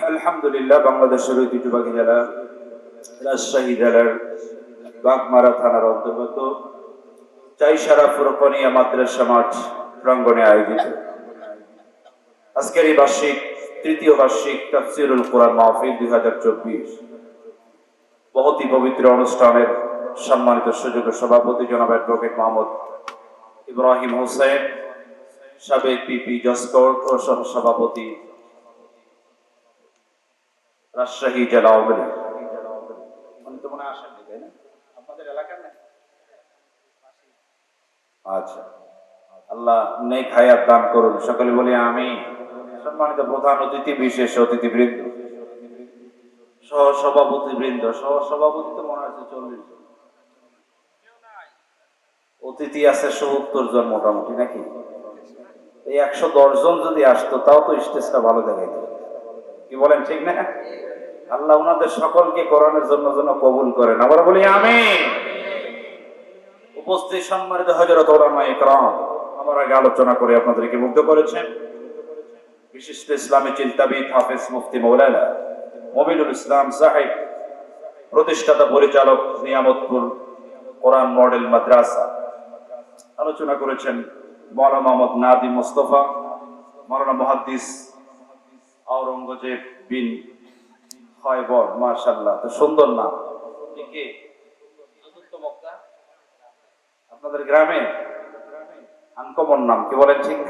আলহামদুলিল্লাহ, বাংলাদেশের ঐতিহ্যবাহী জেলা রাজশাহী জেলার বাগমারা থানার অন্তর্গত চাইসারা ফুরকানিয়া মাদ্রাসা মাঠ প্রাঙ্গণে আয়োজিত আজকের এই তৃতীয় বার্ষিক তাফসীরুল কোরআন মাহফিল 2024 বহুতই পবিত্র অনুষ্ঠানের সম্মানিত সুযোগ্য সভাপতি জনাব অ্যাডভোকেট মোহাম্মদ ইব্রাহিম হোসেন, সাবেক পিপি জসকোর্ট ও সহ সভাপতি রাজশাহী জেলা আওয়ামী লীগ। আচ্ছা, আল্লাহ নেক হায়াত দান করুন, সকলে বলি আমি। সম্মানিত প্রধান অতিথি, বিশেষ অতিথিবৃন্দ, সহসভাপতিবৃন্দ, সহসভাপতি তো মনে হচ্ছে 40 জন, অতিথি আছে 70 জন মোটামুটি, নাকি? এই 110 জন যদি আসতো তাও তো স্টেজটা ভালো দেখাইত। কি বলেন, ঠিক না? আল্লাহ ওনাদের সকলকে কোরআনের জন্য কবুল করেন, আমরা বলি আমিন। উপস্থিত সম্মানিত হযরত উলামায়ে কেরাম, আমার আগে আলোচনা করে আপনাদেরকে মুগ্ধ করেছেন বিশিষ্ট ইসলামী চিন্তাবিদ হাফেজ মুফতি মাওলানা মমিনুল ইসলাম সাহেব, প্রতিষ্ঠাতা পরিচালক নিয়ামতপুর কোরআন মডেল মাদ্রাসা। আলোচনা করেছেন মাওলানা মোহাম্মদ নাদিম মুস্তাফা, মাওলানা মুহাদ্দিস আওরঙ্গজেব বিন খয়বর। মাশাআল্লাহ, তো সুন্দর নাম। কে চতুর্থ বক্তা আপনাদের গ্রামে? আনকমন নাম, কি বলেন, ঠিক?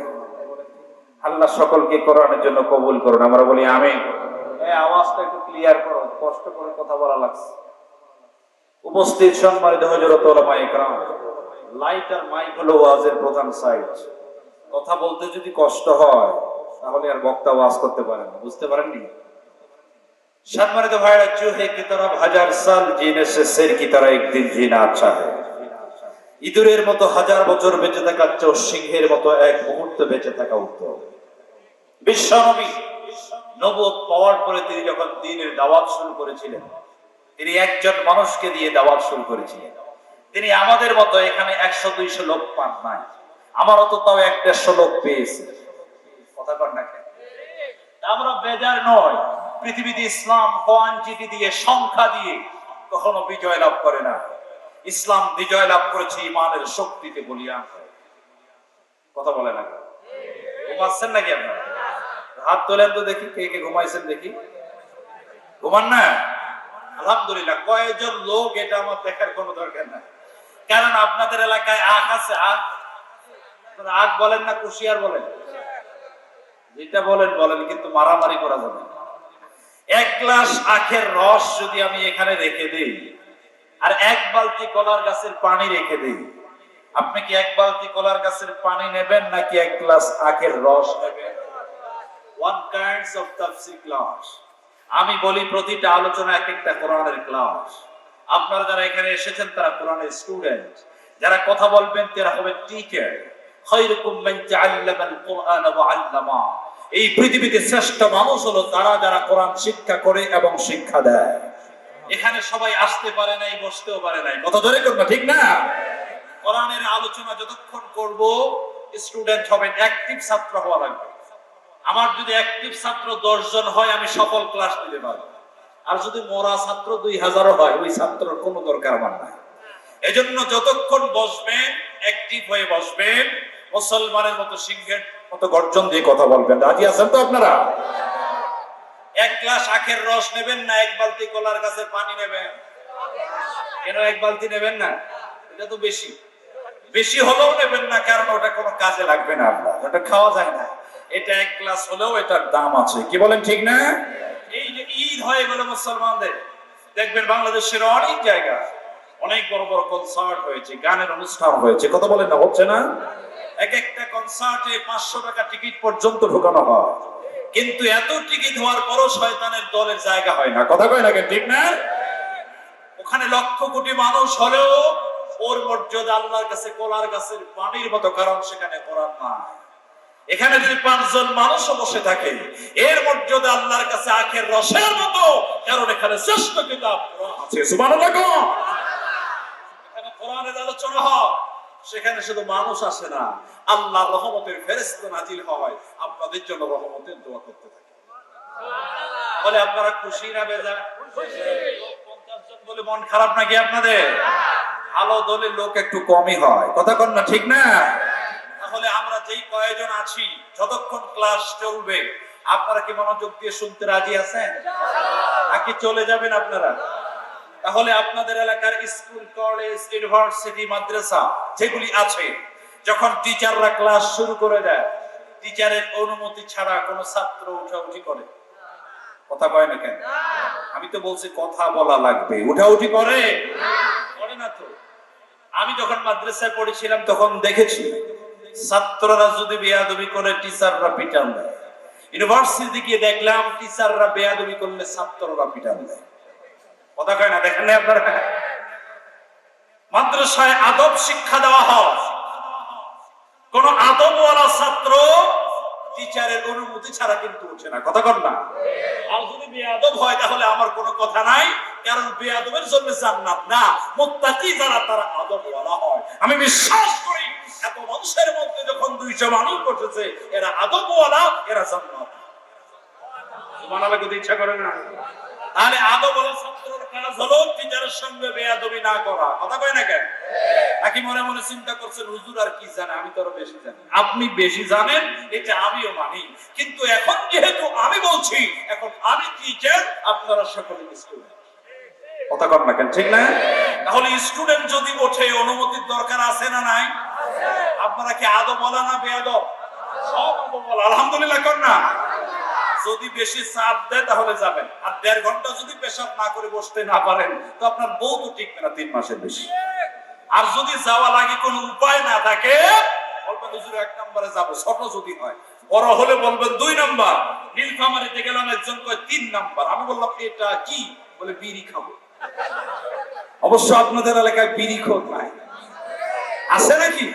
আল্লাহ সকলকে কোরআনের জন্য কবুল করুন, আমরা বলি আমিন। এই আওয়াজটা একটু ক্লিয়ার করো, কষ্ট করে কথা বলা লাগছে। উপস্থিত সম্মানিত হযরত উলামায়ে কেরাম, লাইট আর মাইক হলো ওয়াজের প্রধান সাইট। কথা বলতে যদি কষ্ট হয় তাহলে আর বক্তা ওয়াজ করতে পারে না, বুঝতে পারেননি? সম্মানিত ভাইরা, চুহে কি तरह হাজার সাল জিনে সে শের কি तरह একদিন জিনা আচ্ছা है। ইঁদুরের মতো 1000 বছর বেঁচে থাকার চেয়ে সিংহের মতো এক মুহূর্ত বেঁচে থাকা উত্তম। বিশ্বনবী নবুয়ত পাওয়ার পরে তিনি যখন দ্বীনের দাওয়াত শুরু করেছিলেন, তিনি একজন মানুষকে দিয়ে দাওয়াত শুরু করেছিলেন। তিনি আমাদের মতো এখানে 100-200 লোক পান নাই, আমার তো তাও 100-150 লোক পেয়েছে। কথা কর না কেন? আমরা বেজার নয়। পৃথিবীতে ইসলাম কোয়ান্টিটি দিয়ে, সংখ্যা দিয়ে কখনো বিজয় লাভ করে না। ইসলাম বিজয় লাভ করেছে ইমানের শক্তিতে বলিয়ান। কথা বলে না? ঘুমাচ্ছেন নাকি আপনারা? হাত তোলেন তো দেখি, কে কে ঘুমাইছেন দেখি। ঘুমান না? আলহামদুলিল্লাহ। কয়েকজন লোক, এটা আমার দেখার কোনো দরকার নাই, কারণ আপনাদের এলাকায় আখ আছে। আখ বলেন না কুশিয়ার বলেন? যেটা বলেন বলেন, কিন্তু মারামারি করা যাবে না। 1 গ্লাস আখের রস যদি আমি এখানে রেখে দিই আর 1 বালতি কলার গাছের পানি রেখে দিই, আপনি কি 1 বালতি কলার গাছের পানি নেবেন নাকি 1 গ্লাস আখের রস নেবেন? One kinds of tafsir class. আমি বলি প্রতিটা আলোচনা এক একটা কোরআনের ক্লাস। আপনারা যারা এখানে এসেছেন তারা কোরআনের স্টুডেন্ট, যারা কথা বলবেন তারা হবে টিচার। খায়রুকুম মান তাআল্লামা আল-কুরআন ওয়া আল্লামা। এই পৃথিবীতে শ্রেষ্ঠ মানুষ হলো তারা যারা কোরআন শিক্ষা করে এবং শিক্ষা দেয়। এখানে সবাই আসতে পারে নাই, বসতেও পারে নাই, কথা ধরে করবে, ঠিক না? কোরআনের আলোচনা যতক্ষণ করব, স্টুডেন্ট হবেন, অ্যাক্টিভ ছাত্র হওয়া লাগবে। আমার যদি অ্যাক্টিভ ছাত্র 10 জন হয়, আমি সফল ক্লাস নিতে পারবো। আর যদি মরা ছাত্র 2000 হয়, ওই ছাত্রের কোনো দরকার আমার নাই। এজন্য যতক্ষণ বসবেন, অ্যাক্টিভ হয়ে বসবেন, মুসলমানের মতো সিংহের মতো গর্জন দিয়ে কথা বলবেন। রাজি আছেন তো আপনারা? 1 গ্লাস আখের রস নেবেন না 1 বালতি কলার গাছের পানি নেবেন? কেন 1 বালতি নেবেন না? এটা তো বেশি। বেশি হলেও নেবেন না, কারণ ওটা কোনো কাজে লাগবে না, আপনার ওটা খাওয়া যায় না। এটা 1 গ্লাস হলেও এটার দাম আছে, কি বলেন, ঠিক না? এই যে ঈদ হয়ে গেল মুসলমানদের, দেখবেন বাংলাদেশের অনেক জায়গা অনেক বড় বড় কনসার্ট হয়েছে, গানের অনুষ্ঠান হয়েছে, কথা বলেন না, হচ্ছে না? এক একটা কনসার্টে 500 টাকা টিকিট পর্যন্ত ঢোকানো হয়, কিন্তু এত টিকিট হওয়ার পরও শয়তানের দলের জায়গা হয় না, কথা কয় না, ঠিক না? ওখানে লক্ষ কোটি মানুষ হলেও ওর মর্যাদা আল্লাহর কাছে কলার গাছের পানির মতো, কারণ সেখানে কোরআন নাই। এখানে যদি 5 জন মানুষও বসে থাকে, এর মর্যাদা আল্লাহর কাছে আখের রসের মতো, কারণ এখানে শ্রেষ্ঠ কিতাব কোরআন আছে। সুবহানাল্লাহ। এখানে কোরআনের আলোচনা হয়, সেখানে শুধু মানুষ আসে না, আল্লাহর রহমতের ফেরেশতা নাজিল হয়, আপনাদের জন্য রহমতের দোয়া করতে থাকে। তাহলে আপনারা খুশি না বেজার? 50 জন বলে মন খারাপ নাকি আপনাদের? ভালো দলের লোক একটু কমই হয়, কথা কন না, ঠিক না? তাহলে আমরা যেই কয়েকজন আছি, যতক্ষণ ক্লাস চলবে আপনারা কি মনোযোগ দিয়ে শুনতে রাজি আছেন নাকি চলে যাবেন আপনারা? তাহলে আপনাদের এলাকার স্কুল, কলেজ, ইউনিভার্সিটি, মাদ্রাসা যেগুলি আছে, যখন টিচাররা ক্লাস শুরু করে দেয়, টিচারের অনুমতি ছাড়া কোনো ছাত্র উঠাউঠি করে? কথা কয় না কেন? আমি তো বলছি কথা বলা লাগবে, উঠাউঠি করে না তো। আমি যখন মাদ্রাসায় পড়েছিলাম তখন দেখেছি ছাত্ররা যদি বেয়াদবি করে টিচাররা পিটান দেয়। ইউনিভার্সিটি গিয়ে দেখলাম টিচাররা বেয়াদবি করলে ছাত্ররা পিটান দেয়। কথা কয় না? দেখেন না আপনারা? মাদ্রাসায় আদব শিক্ষা দেওয়া হয়, কোন আদবওয়ালা ছাত্র টিচারের অনুমতি ছাড়া কিন্তু উঠে না, কথা কন না? আর যদি বেয়াদব হয় তাহলে আমার কোনো কথা নাই, কারণ বেয়াদবের জন্য জান্নাত না, মুত্তাকি যারা তারা আদবওয়ালা হয়। আমি বিশ্বাস করি এত মানুষের মধ্যে যখন 200 মানুষ বসেছে, এরা আদবওয়ালা, এরা জান্নাত। সুবহানাল্লাহ কইতে ইচ্ছা করে না? তাহলে আদবওয়ালা ছাত্রের কাজ হলো টিচারের সঙ্গে বেয়াদবি না করা, কথা কয় না কেন? নাকি মনে মনে চিন্তা করছেন হুজুর আর কি জানে, আমি তো আরো বেশি জানি? আপনি বেশি জানেন এটা আমিও মানি, কিন্তু এখন যেহেতু আমি বলছি, এখন আমি টিচার, আপনারা সকলে স্টুডেন্ট, কথা কন না কেন, ঠিক না? তাহলে স্টুডেন্ট যদি ওঠে অনুমতির দরকার আছে না নাই? আপনারা কি আদবওয়ালা না বেয়াদব? সব আদবওয়ালা, আলহামদুলিল্লাহ কর না? যদি বেশি চাপ দেয় তাহলে যাবেন, আর 1.5 ঘন্টা যদি পেশাব না করে বসতে না পারেন তো আপনার বউ তো টিকবে না 3 মাসের বেশি। আর যদি যাওয়া লাগে কোনো উপায় না থাকে, বলবেন হুজুর 1 নম্বরে যাবো, ছোট যদি হয়। বড় হলে বলবেন 2 নম্বর। নীলফামারীতে গেলাম, একজন কয় 3 নম্বর। আমি বললাম এটা কি? বলে বিড়ি খাবো। অবশ্য আপনাদের এলাকায় বিড়ি খোর নাই, আছে নাকি?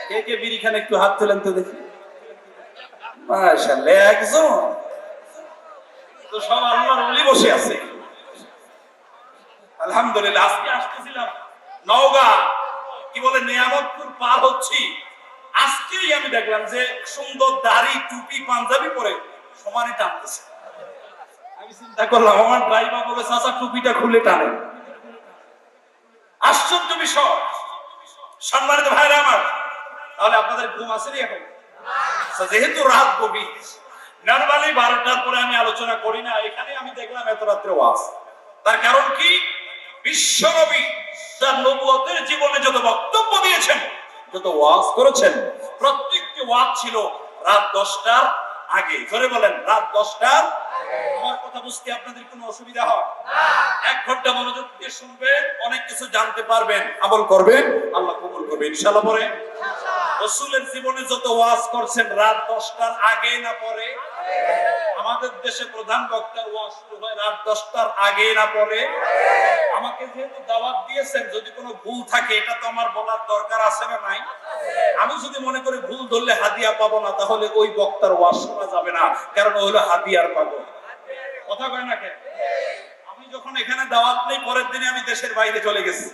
কে কে বিড়ি খান একটু হাত তোলেন তো দেখি। মাশাআল্লাহ, একজন তো সব আল্লাহর ওলি বসে আছে, আলহামদুলিল্লাহ। আজকে আসতেছিলাম নওগাঁ, কি বলে নিয়ামতপুর পার হচ্ছি, আজকেই আমি দেখলাম যে সুন্দর দাড়ি, টুপি, পাঞ্জাবি পরে সমানে টানতেছে। আমি চিন্তা করলাম আমার ড্রাইভার বলে চাচা টুপিটা খুলে টানে। আশ্চর্য বিষয়। সম্মানিত ভাইরা আমার, তাহলে আপনাদের ঘুম আসেনি এখন? যেহেতু রাত গভীর, নরমালি 12টার পরে আমি আলোচনা করি না, এখানে আমি দেখলাম এত রাত্রে ওয়াজ। তার কারণ কি? বিশ্বনবী তার নবুয়তের জীবনে যত বক্তব্য দিয়েছেন, যত ওয়াজ করেছেন, প্রত্যেকটি ওয়াজ ছিল রাত 10টার আগে। জোরে বলেন, রাত 10টার। আমার কথা বুঝতে আপনাদের কোনো অসুবিধা হয় না? 1 ঘন্টা মনোযোগ দিয়ে শুনবেন, অনেক কিছু জানতে পারবেন, আমল করবেন, আল্লাহ কবুল করবে ইনশাআল্লাহ। পরে রাসূলের জীবনে যত ওয়াজ করছেন রাত 10টার আগে না পরে? আমাদের দেশে প্রধান বক্তার ওয়াজ শুরু হয় রাত 10টার আগে না পরে? আমাকে যেহেতু দাওয়াত দিয়েছেন, যদি কোনো ভুল থাকে এটা তো আমার বলার দরকার আছে না নাই? আমি যদি মনে করি ভুল ধরলে হাদিয়া পাবো না, তাহলে ওই বক্তার ওয়াজ শোনা যাবে না, কারণ ও হলো হাদিয়ার পাগল। কথা কয় না কেন? আমি যখন এখানে দাওয়াত নেই, পরের দিনে আমি দেশের বাইরে চলে গেছি।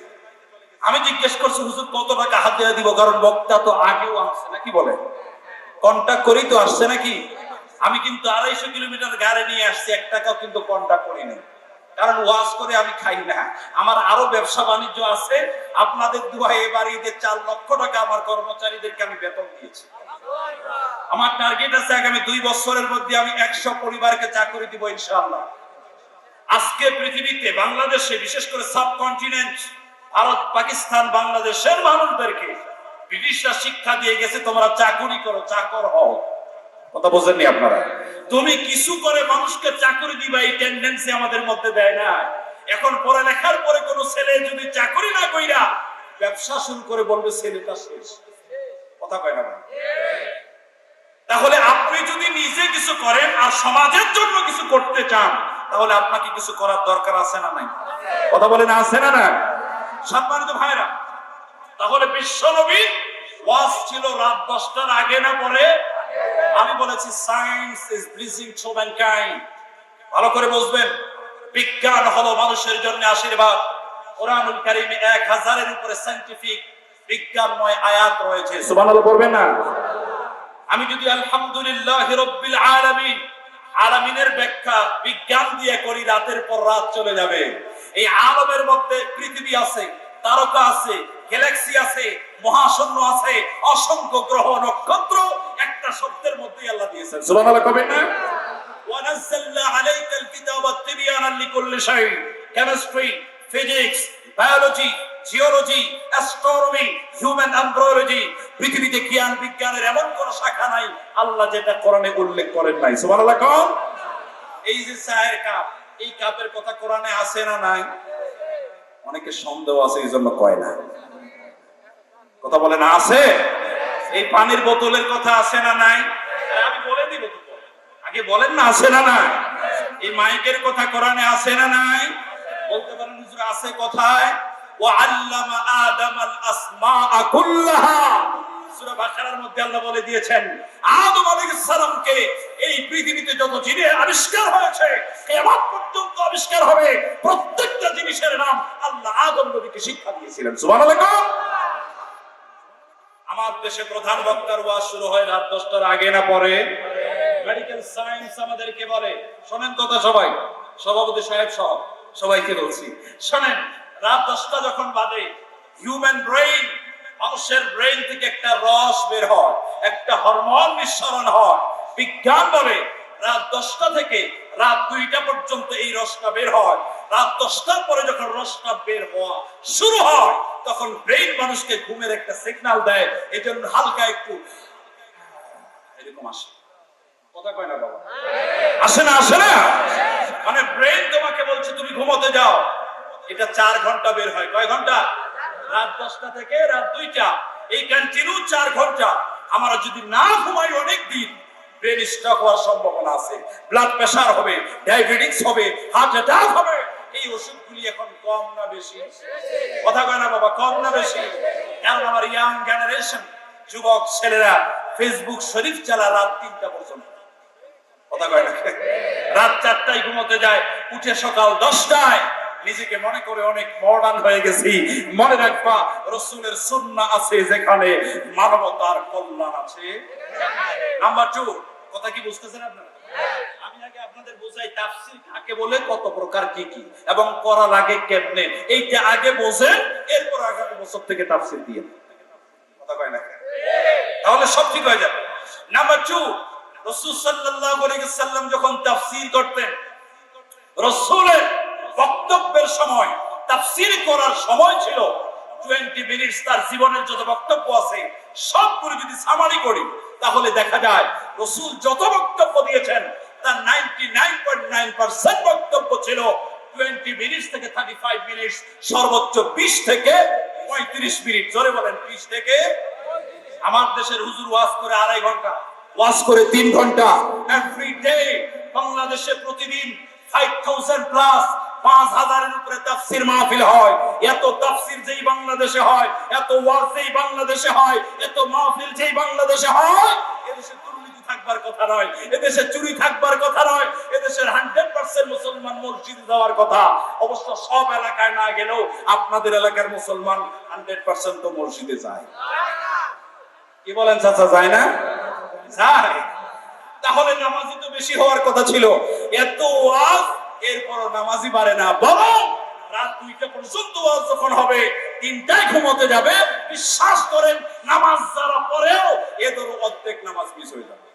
আমি জিজ্ঞেস করছি হুজুর কত টাকা হাদিয়া দিব, কারণ বক্তা তো আগেও আসছে নাকি, বলে কন্টাক্ট করেই তো আসছে নাকি। আমি কিন্তু 250 কিলোমিটার গাড়ি নিয়ে আসছি, 1 টাকাও কিন্তু কন্টাক্ট করি নাই, কারণ ওয়াজ করে আমি খাই না, আমার আরো ব্যবসা বাণিজ্য আছে। আপনাদের দুয়ায় এবার ঈদে 4 লক্ষ টাকা আমার কর্মচারীদেরকে আমি বেতন দিয়েছি। আমার টার্গেট আছে আগামী 2 বছরের মধ্যে আমি 100 পরিবারকে চাকরি দিব ইনশাআল্লাহ। আজকে পৃথিবীতে, বাংলাদেশে, বিশেষ করে সাবকন্টিনেন্ট, ভারত, পাকিস্তান, বাংলাদেশের মানুষদেরকে ব্রিটিশরা শিক্ষা দিয়ে গেছে তোমরা চাকরি করো, চাকর হও। কথা বোঝেননি আপনারা? তুমি কিছু করে মানুষকে চাকরি দিবা, এই টেন্ডেন্সি আমাদের মধ্যে দেয় না। এখন পড়ালেখার পরে কোন ছেলে যদি চাকরি না কইরা ব্যবসা শুরু করে, বলবে ছেলেটা শেষ। কথা কয় না? তাহলে আপনি যদি নিজে কিছু করেন আর সমাজের জন্য কিছু করতে চান, তাহলে আপনাকে কিছু করার দরকার আছে না নাই? কথা বলেন, আছে না না? সম্মানিত ভাইরা, তাহলে বিশ্বনবী ওয়াজ ছিল রাত 10টার আগে না পরে? আমি বলেছি science is blessing two mankind. ভালো করে বুঝবেন, বিজ্ঞান হলো মানুষের জন্য আশীর্বাদ। কোরআনুল কারীমে 1000-এর উপরে সায়েন্টিফিক বিজ্ঞানময় আয়াত রয়েছে। সুবহানাল্লাহ পড়বেন না? আমি যদি আলহামদুলিল্লাহি রাব্বিল আলামিন আলামিনের ব্যাখ্যা বিজ্ঞান দিয়ে করি, রাতের পর রাত চলে যাবে। এই আলমের মধ্যে পৃথিবী আছে, তারকা আছে, গ্যালাক্সি আছে, মহাশূন্য আছে, অসংখ্য গ্রহ নক্ষত্র একটা শব্দের মধ্যেই আল্লাহ দিয়েছেন। সুবহানাল্লাহ কবেন না? ওয়ানাজ্জালনা আলাইকাল কিতাবা তিবয়ানান লিকুল্লি শাই। Chemistry, physics, biology, geology, astronomy, human embryology, পৃথিবীতে জ্ঞান বিজ্ঞানের এমন কোন শাখা নাই আল্লাহ যেটা কোরআনে উল্লেখ করেন নাই। সুবহানাল্লাহ কোন? এই যে চায়ের কাপ, এই কাপের কথা কোরআনে আছে না নাই? অনেকে সন্দেহ আছে, এই জন্য কয় না। কথা বলে না আছে? এই পানির বোতলের কথা আছে না নাই? আমি বলে দিব তো, আগে বলেন না আছে না নাই? এই মাইকের কথা কোরআনে আছে না নাই? বলতে পারেন হুজুর আছে কোথায়? ওয়া আল্লামা আদামাল আসমাআ কুল্লাহা। সূরা বাকারার মধ্যে আল্লাহ বলে দিয়েছেন আদম আলাইহিস সালামকে এই পৃথিবীতে যত জিনিস আবিষ্কার হয়েছে কিয়ামত পর্যন্ত আবিষ্কার হবে প্রত্যেকটা জিনিসের নাম আল্লাহ আদম নবীকে শিক্ষা দিয়েছিলেন। সুবহানাল্লাহ। আমার দেশে প্রধান বক্তার ওয়াজ শুরু হয় রাত 10টার আগে না পরে? মেডিকেল সায়েন্স আমাদেরকে বলে, শোনেন কথা সবাই, সভাপতি সাহেব সহ সবাইকে বলছি, শোনেন, রাত 10টা যখন বাজে হিউম্যান ব্রেইন, মানুষের ব্রেইন থেকে একটা রস বের হয়, একটা হরমোন নিঃসরণ হয়। বিজ্ঞান বলে রাত 10টা থেকে রাত 2টা পর্যন্ত এই রসটা বের হয়। রাত 10টার পরে যখন রসটা বের হওয়া শুরু হয় তখন ব্রেইন মানুষকে ঘুমের একটা সিগন্যাল দেয়, এই জন্য হালকা একটু এরকম আসে। কথা কয় না বাবা? আসে না? আসে না? মানে ব্রেইন তোমাকে বলছে তুমি ঘুমোতে যাও, এটা 4 ঘন্টা বের হয়। কয় ঘন্টা? রাত 10টা থেকে রাত 2টা, এই কন্টিনিউ 4 ঘন্টা। আমরা যদি না ঘুমাই অনেক দিন ব্রেন স্ট্রোক হওয়ার সম্ভাবনা আছে, ব্লাড প্রেসার হবে, ডায়াবেটিস হবে, হার্ট অ্যাটাক হবে। এই ওষুধগুলি এখন কম না বেশি? কথা কয় না বাবা? কম না বেশি? কারণ আমার ইয়াং জেনারেশন, যুবক ছেলেরা ফেসবুক শরীফ চালা রাত 3টা পর্যন্ত। কথা কয় না? রাত 4টায় ঘুমোতে যায়, উঠে সকাল 10টায়। নিজেকে মনে করে অনেক মডার্ন হয়ে গেছি। মনে রাখবা রাসূলের সুন্নাহ আছে যেখানে, মানবতার কল্যাণ আছে। নাম্বার 2, কথা কি বুঝতেছেন আপনারা? আমি আগে আপনাদের বোঝাই তাফসীর কাকে বলে, কত প্রকার কি কি এবং করা লাগে কেমনে, এইটা আগে বোঝেন, এরপর আগামী বছর থেকে তাফসীর দিয়ে। কথা কয় না? তাহলে সব ঠিক হয়ে যাবে। নাম্বার 2, রাসূল সাল্লাল্লাহু আলাইহি ওয়াসাল্লাম যখন তাফসীর করতেন, রাসূলের বক্তব্যের সময়, তাফসীর করার সময় ছিল 20 মিনিট। তার জীবনের যত বক্তব্য আছে সবগুলো যদি সামারি করি তাহলে দেখা যায় রাসূল যত বক্তব্য দিয়েছেন তার 99.9% বক্তব্য ছিল 20 মিনিট থেকে 35 মিনিট, সর্বোচ্চ 20 থেকে 35 মিনিট। জোরে বলেন 20 থেকে। আমার দেশের হুজুর ওয়াজ করে 2.5 ঘন্টা, ওয়াজ করে 3 ঘন্টা এভরি ডে। বাংলাদেশে প্রতিদিন 5000 প্লাস 5000-এর উপরে তাফসীর মাহফিল হয়। এত তাফসীর যেই বাংলাদেশে হয়, এত ওয়াজ যেই বাংলাদেশে হয়, এত মাহফিল যেই বাংলাদেশে হয়, এদেশে দুর্নীতি থাকবার কথা নয়, এদেশে চুরি থাকবার কথা নয়, এদেশের 100% মুসলমান মসজিদে যাওয়ার কথা। অবশ্য সব এলাকায় না গেলেও আপনাদের এলাকার মুসলমান 100% তো মসজিদে যায়। কি বলেন চাচা, যায় না? যায়। তাহলে নামাজি তো বেশি হওয়ার কথা ছিল। এত ওয়াজ, এরপরও নামাজি বাড়ে না, বরং রাত 2টা পর্যন্ত ওয়াজ যখন হবে 3টায় ঘুমোতে যাবে। বিশ্বাস করেন নামাজ যারা পড়েও এদেরও অর্ধেক নামাজ মিস হয়ে যাবে।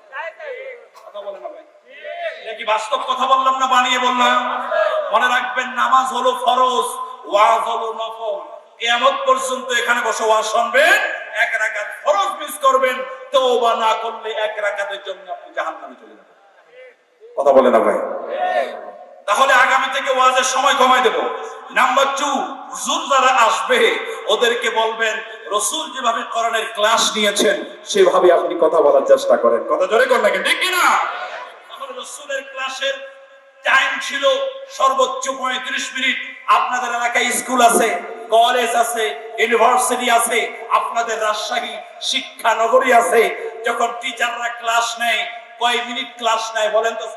কথা বলেন না ভাই? এটা কি বাস্তব কথা বললাম না বানিয়ে বললাম? মনে রাখবেন নামাজ হলো ফরজ, ওয়াজ হলো নফল। কিয়ামত পর্যন্ত এখানে বসে ওয়াজ শুনবেন, 1 রাকাত ফরজ মিস করবেন, তওবা না করলে 1 রাকাতের জন্য আপনি জাহান্নামে চলে যাবেন। কথা বলে না ভাই? তাহলে আগামী থেকে ওয়াজের সময় কমাই দেব। নাম্বার 2, হুজুর যারা আসবে ওদেরকে বলবেন রাসূল যেভাবে কোরআনের ক্লাস নিয়েছেন সেভাবে আপনি কথা বলার চেষ্টা করেন। কথা জোরে কর না, ঠিক কি না? তাহলে রাসূলের ক্লাসের টাইম ছিল সর্বোচ্চ 35 মিনিট। আপনাদের এলাকায় স্কুল আছে, কলেজ আছে, ইউনিভার্সিটি আছে, আপনাদের রাজশাহী শিক্ষা নগরী আছে। যখন টিচাররা ক্লাস নেয়, কয় মিনিট ক্লাস নেয় বলেন তো?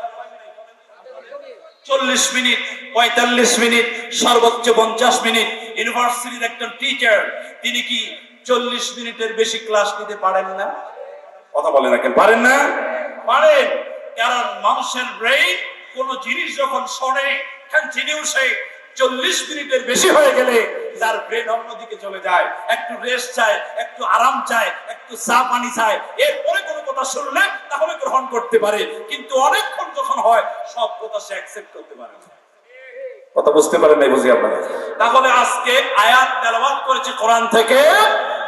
40 মিনিট, 45 মিনিট, সর্বোচ্চ 50 মিনিট। ইউনিভার্সিটির একজন টিচার তিনি কি 40 মিনিটের বেশি ক্লাস নিতে পারেন না? কথা বলেন না কেন? পারেন না? পারেন। কারণ মানুষের ব্রেইন কোন জিনিস যখন শোনে কন্টিনিউসে 40 মিনিটের বেশি হয়ে গেলে তার ব্রেন অন্যদিকে চলে যায়, একটু রেস্ট চায়, একটু আরাম চায়, একটু চা পানি চায়, এরপরে কোনো কথা শুনলে তাহলে গ্রহণ করতে পারে। কিন্তু অনেকক্ষণ যখন হয় সব কথা সে অ্যাকসেপ্ট করতে পারে না। কথা বুঝতে পারেন নাই বুঝি আপনারা? তাহলে আজকে আয়াত তেলাওয়াত করেছে কোরআন থেকে,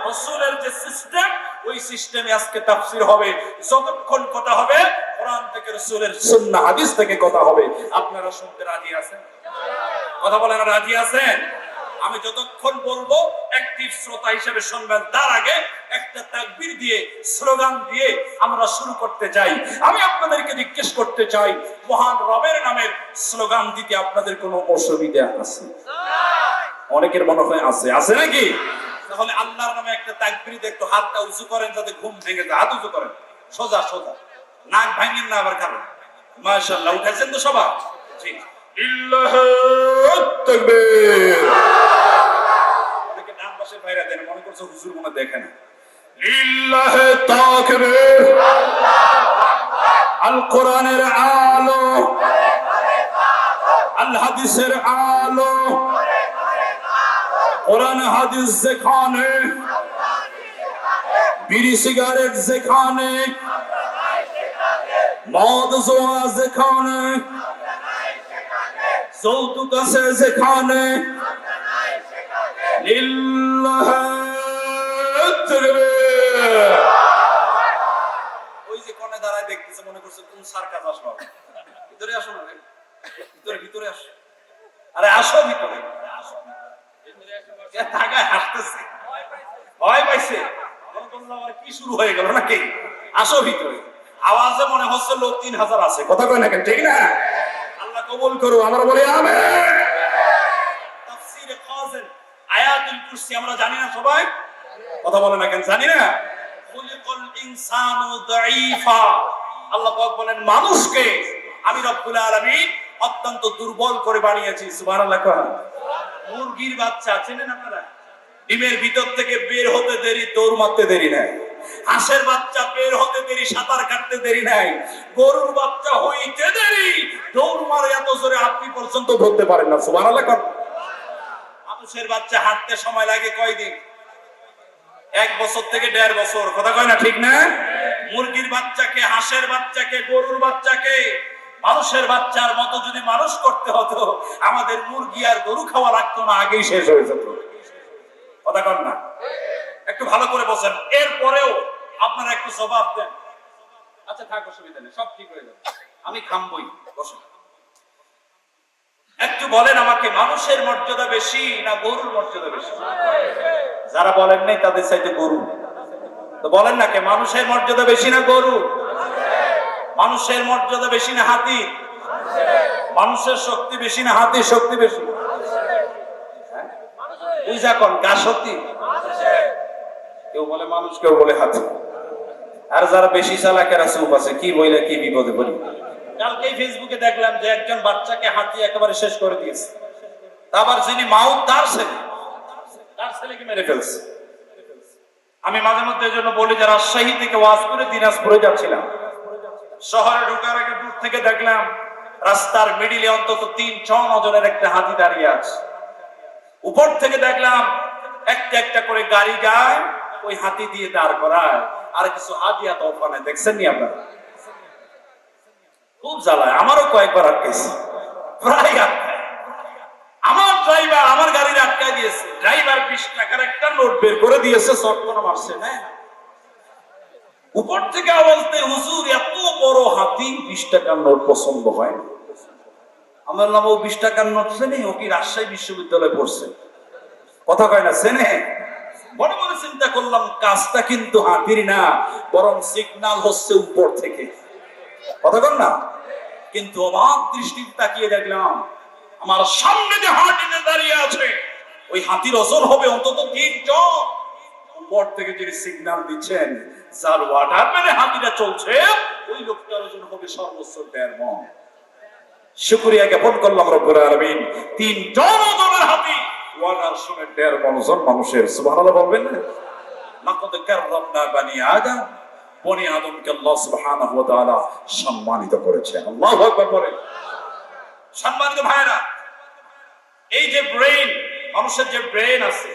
রাসূলের যে সিস্টেম ওই সিস্টেমে আজকে তাফসীর হবে। যতক্ষণ কথা হবে কোরআন থেকে, রাসূলের সুন্নাহ হাদিস থেকে কথা হবে। আপনারা শুনতে রাজি আছেন? কথা বলেন, রাজি আছেন? আমি যতক্ষণ বলবো অ্যাক্টিভ শ্রোতা হিসেবে শুনবেন। তার আগে একটা তাকবীর দিয়ে স্লোগান দিয়ে আমরা শুরু করতে চাই। আমি আপনাদেরকে জিজ্ঞেস করতে চাই, মহান রবের নামের স্লোগান দিতে আপনাদের কোনো অসুবিধা আছে? অনেকের মনে হয় আছে, আছে নাকি? তাহলে আল্লাহর নামে একটা তাকবীর দিয়ে একটু হাতটা উঁচু করেন যাতে ঘুম ভেঙে যায়। হাত উঁচু করেন, সোজা সোজা, নাক ভাঙেন না আবার কারণ। মাশাআল্লাহ, উঠেছেন তো সবাই? ঠিক। ইল্লাহু তাকবীর। অনেকে ডান পাশে বাইরে দেন, মনে করছে হুজুর মনে দেখে না। লিল্লাহি তাকবীর, আল্লাহু আকবার। আল কোরআনের আলো, আল হাদিসের আলো, কোরআন হাদিস যেখানে, বিড়ি সিগারেট যেখানে, মদ জোয়া যেখানে, যৌতুক আছে যেখানে, লিল্লাহি তাকবীর। ওই যে কোণে দাঁড়ায় দেখতেছে, মনে করছে কোন সার্কাস আসলো। ভিতরে আসো না, ভিতরে ভিতরে আসো। আরে আসো ভিতরে, হাসতেছে, ভয় পাইছে, কি শুরু হয়ে গেল নাকি? আসো ভিতরে। আওয়াজে মনে হচ্ছে লোক 3000 আছে। কথা কয় না কেন? ঠিক না? আল্লাহ কবুল করো, আমরা বলি আমিন। তাফসীরে কাযিম আয়াতুল কুরসি আমরা জানি না সবাই? কথা বলে না কেন? জানি না? খুলিকাল ইনসানু দাঈফা। আল্লাহ পাক বলেন মানুষকে আমি রব্বুল আলামিন অত্যন্ত দুর্বল করে বানিয়েছি। সুবহানাল্লাহ। মুরগির বাচ্চা চেনেন আপনারা? ডিমের ভিতর থেকে বের হতে দেরি, দৌড় মারতে দেরি নাই। হাঁসের বাচ্চা বের হতে দেরি, সাঁতার কাটতে দেরি নাই। গরুর বাচ্চা হইতে দেরি, দৌড় মারে এত জোরে আপনি পর্যন্ত ধরতে পারেন না। সুবহানাল্লাহ। মানুষের বাচ্চা হাঁটতে সময় লাগে কয়দিন? 1 বছর থেকে 1.5 বছর। কথা কয় না? ঠিক না? মুরগির বাচ্চাকে, হাঁসের বাচ্চাকে, গরুর বাচ্চাকে মানুষের বাচ্চার মতো যদি মানুষ করতে হতো, আমাদের মুরগি আর গরু খাওয়া লাগতো না, আগেই শেষ হয়ে যেত। কথা কন না? একটু ভালো করে বসেন, এরপরেও আপনারা একটু জবাব দেন। আচ্ছা থাক, অসুবিধা নেই, সব ঠিক হয়ে যাবে, আমি খামবই। বসেন, একটু বলেন আমাকে, মানুষের মর্যাদা বেশি না গরুর মর্যাদা বেশি? যারা বলেন নাই তাদের চাইতে গরু। তো বলেন না কে, মানুষের মর্যাদা বেশি না গরু? মানুষের মর্যাদা বেশি না হাতি? মানুষের শক্তি বেশি না হাতির শক্তি বেশি? বুঝা কোন কার শক্তি? কেউ বলে মানুষ, কেউ বলে হাতি। আর যারা বেশি চালাকেরা চুপ আছে, কি বইলে কি বিপদে পড়ি। কালকেই ফেসবুকে দেখলাম যে একজন বাচ্চাকে হাতি একেবারে শেষ করে দিয়েছে। আবার যিনি মাউত তার ছেলেকে মেরে ফেলছে। আমি মাঝে মধ্যে এই জন্য বলি যে রাজশাহী থেকে ওয়াজ করে দিনাজপুরে যাচ্ছিলাম, শহরে ঢোকার আগে দূর থেকে দেখলাম রাস্তার মিডিলে অন্তত 3-4 ওজনের একটা হাতি দাঁড়িয়ে আছে। উপর থেকে দেখলাম একটা একটা করে গাড়ি যায়, ওই হাতি দিয়ে দাঁড় করায়, আর কিছু হাতিয়া তোফা নেই। দেখছেন নি আপনারা? খুব জ্বালায়, আমারও কয়েকবার আটকেছে, প্রায় আটকায়। আমার ড্রাইভার আমার গাড়ি আটকায় দিয়েছে, ড্রাইভার 20 টাকার একটা নোট বের করে দিয়েছে, চটকনা মারছে না। উপর থেকে আওয়াজ দেয়, হুজুর এত বড় হাতি 20 টাকার নোট পছন্দ হয় না। আমার নাম, ও 20 টাকার নোট চেনে? ও কি রাজশাহী বিশ্ববিদ্যালয়ে পড়ছে? কথা কয় না, চেনে? বড় বড় চিন্তা করলাম, কাজটা কিন্তু হাতির না, বরং সিগন্যাল হচ্ছে উপর থেকে। কথা কন না? কিন্তু অবাক দৃষ্টি তাকিয়ে দেখলাম আমার সামনে যে হাতিটা দাঁড়িয়ে আছে, ওই হাতির ওজন হবে অন্তত 3 টন। উপর থেকে যিনি সিগন্যাল দিচ্ছেন, যার ওয়াটার ম্যানে হাতিটা চলছে, ওই লোকটার ওজন হবে সর্বোচ্চ 1.5 মণ। শুকরিয়া জ্ঞাপন করলাম রব্বুল আলামিন, 3 টন ওজনের হাতি, ওয়াটার শুনে 1.5 মণ ওজন মানুষের। সুবহানাল্লাহ বলবেন না? লাকাদ কাররামনা বানি আদম বনি আদমকে আল্লাহ সুবহানাহু ওয়া তাআলা সম্মানিত করেছেন। আল্লাহু আকবার বলেন। সম্মানিত ভাইরা, এই যে ব্রেন, মানুষের যে ব্রেন আছে,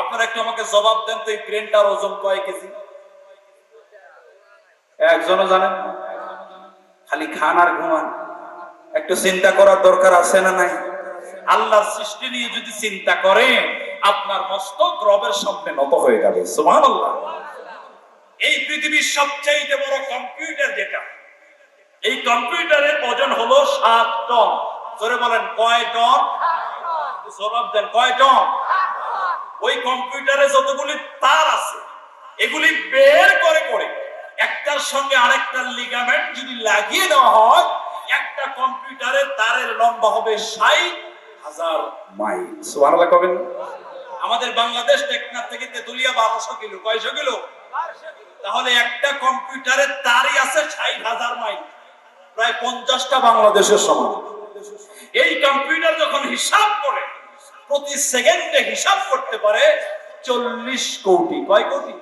আপনারা একটু আমাকে জবাব দেন তো, এই ব্রেনটার ওজন কয় কেজি? একজনও জানেন না? খালি খান আর ঘুমান। একটু চিন্তা করার দরকার আছে না নাই? আল্লাহর সৃষ্টি নিয়ে যদি চিন্তা করেন, আপনার মস্তক রবের সামনে নত হয়ে যাবে। সুবহানাল্লাহ। এই পৃথিবীর সবচেয়ে বড় কম্পিউটার যেটা, এই কম্পিউটারের ওজন হলো 7 টন। জোরে বলেন কয় টন? জবাব দেন কয় টন? ওই কম্পিউটারে যতগুলি তার আছে, এগুলি বের করে করে একটার সঙ্গে আরেকটার লিগামেন্ট যদি লাগিয়ে দেওয়া হয়, একটা কম্পিউটারের তারের লম্বা হবে 60,000 মাইল। সুবহানাল্লাহ কবেন? আমাদের বাংলাদেশ টেকনাফ থেকে তেতুলিয়া 1200 কিলো। কয়শো কিলো? তাহলে একটা কম্পিউটারের তারই আছে 60,000 মাইল, প্রায় 50টা বাংলাদেশের সমান। এই কম্পিউটার যখন হিসাব করে, প্রতি সেকেন্ডে হিসাব করতে পারে 40 কোটি। কয় কোটি?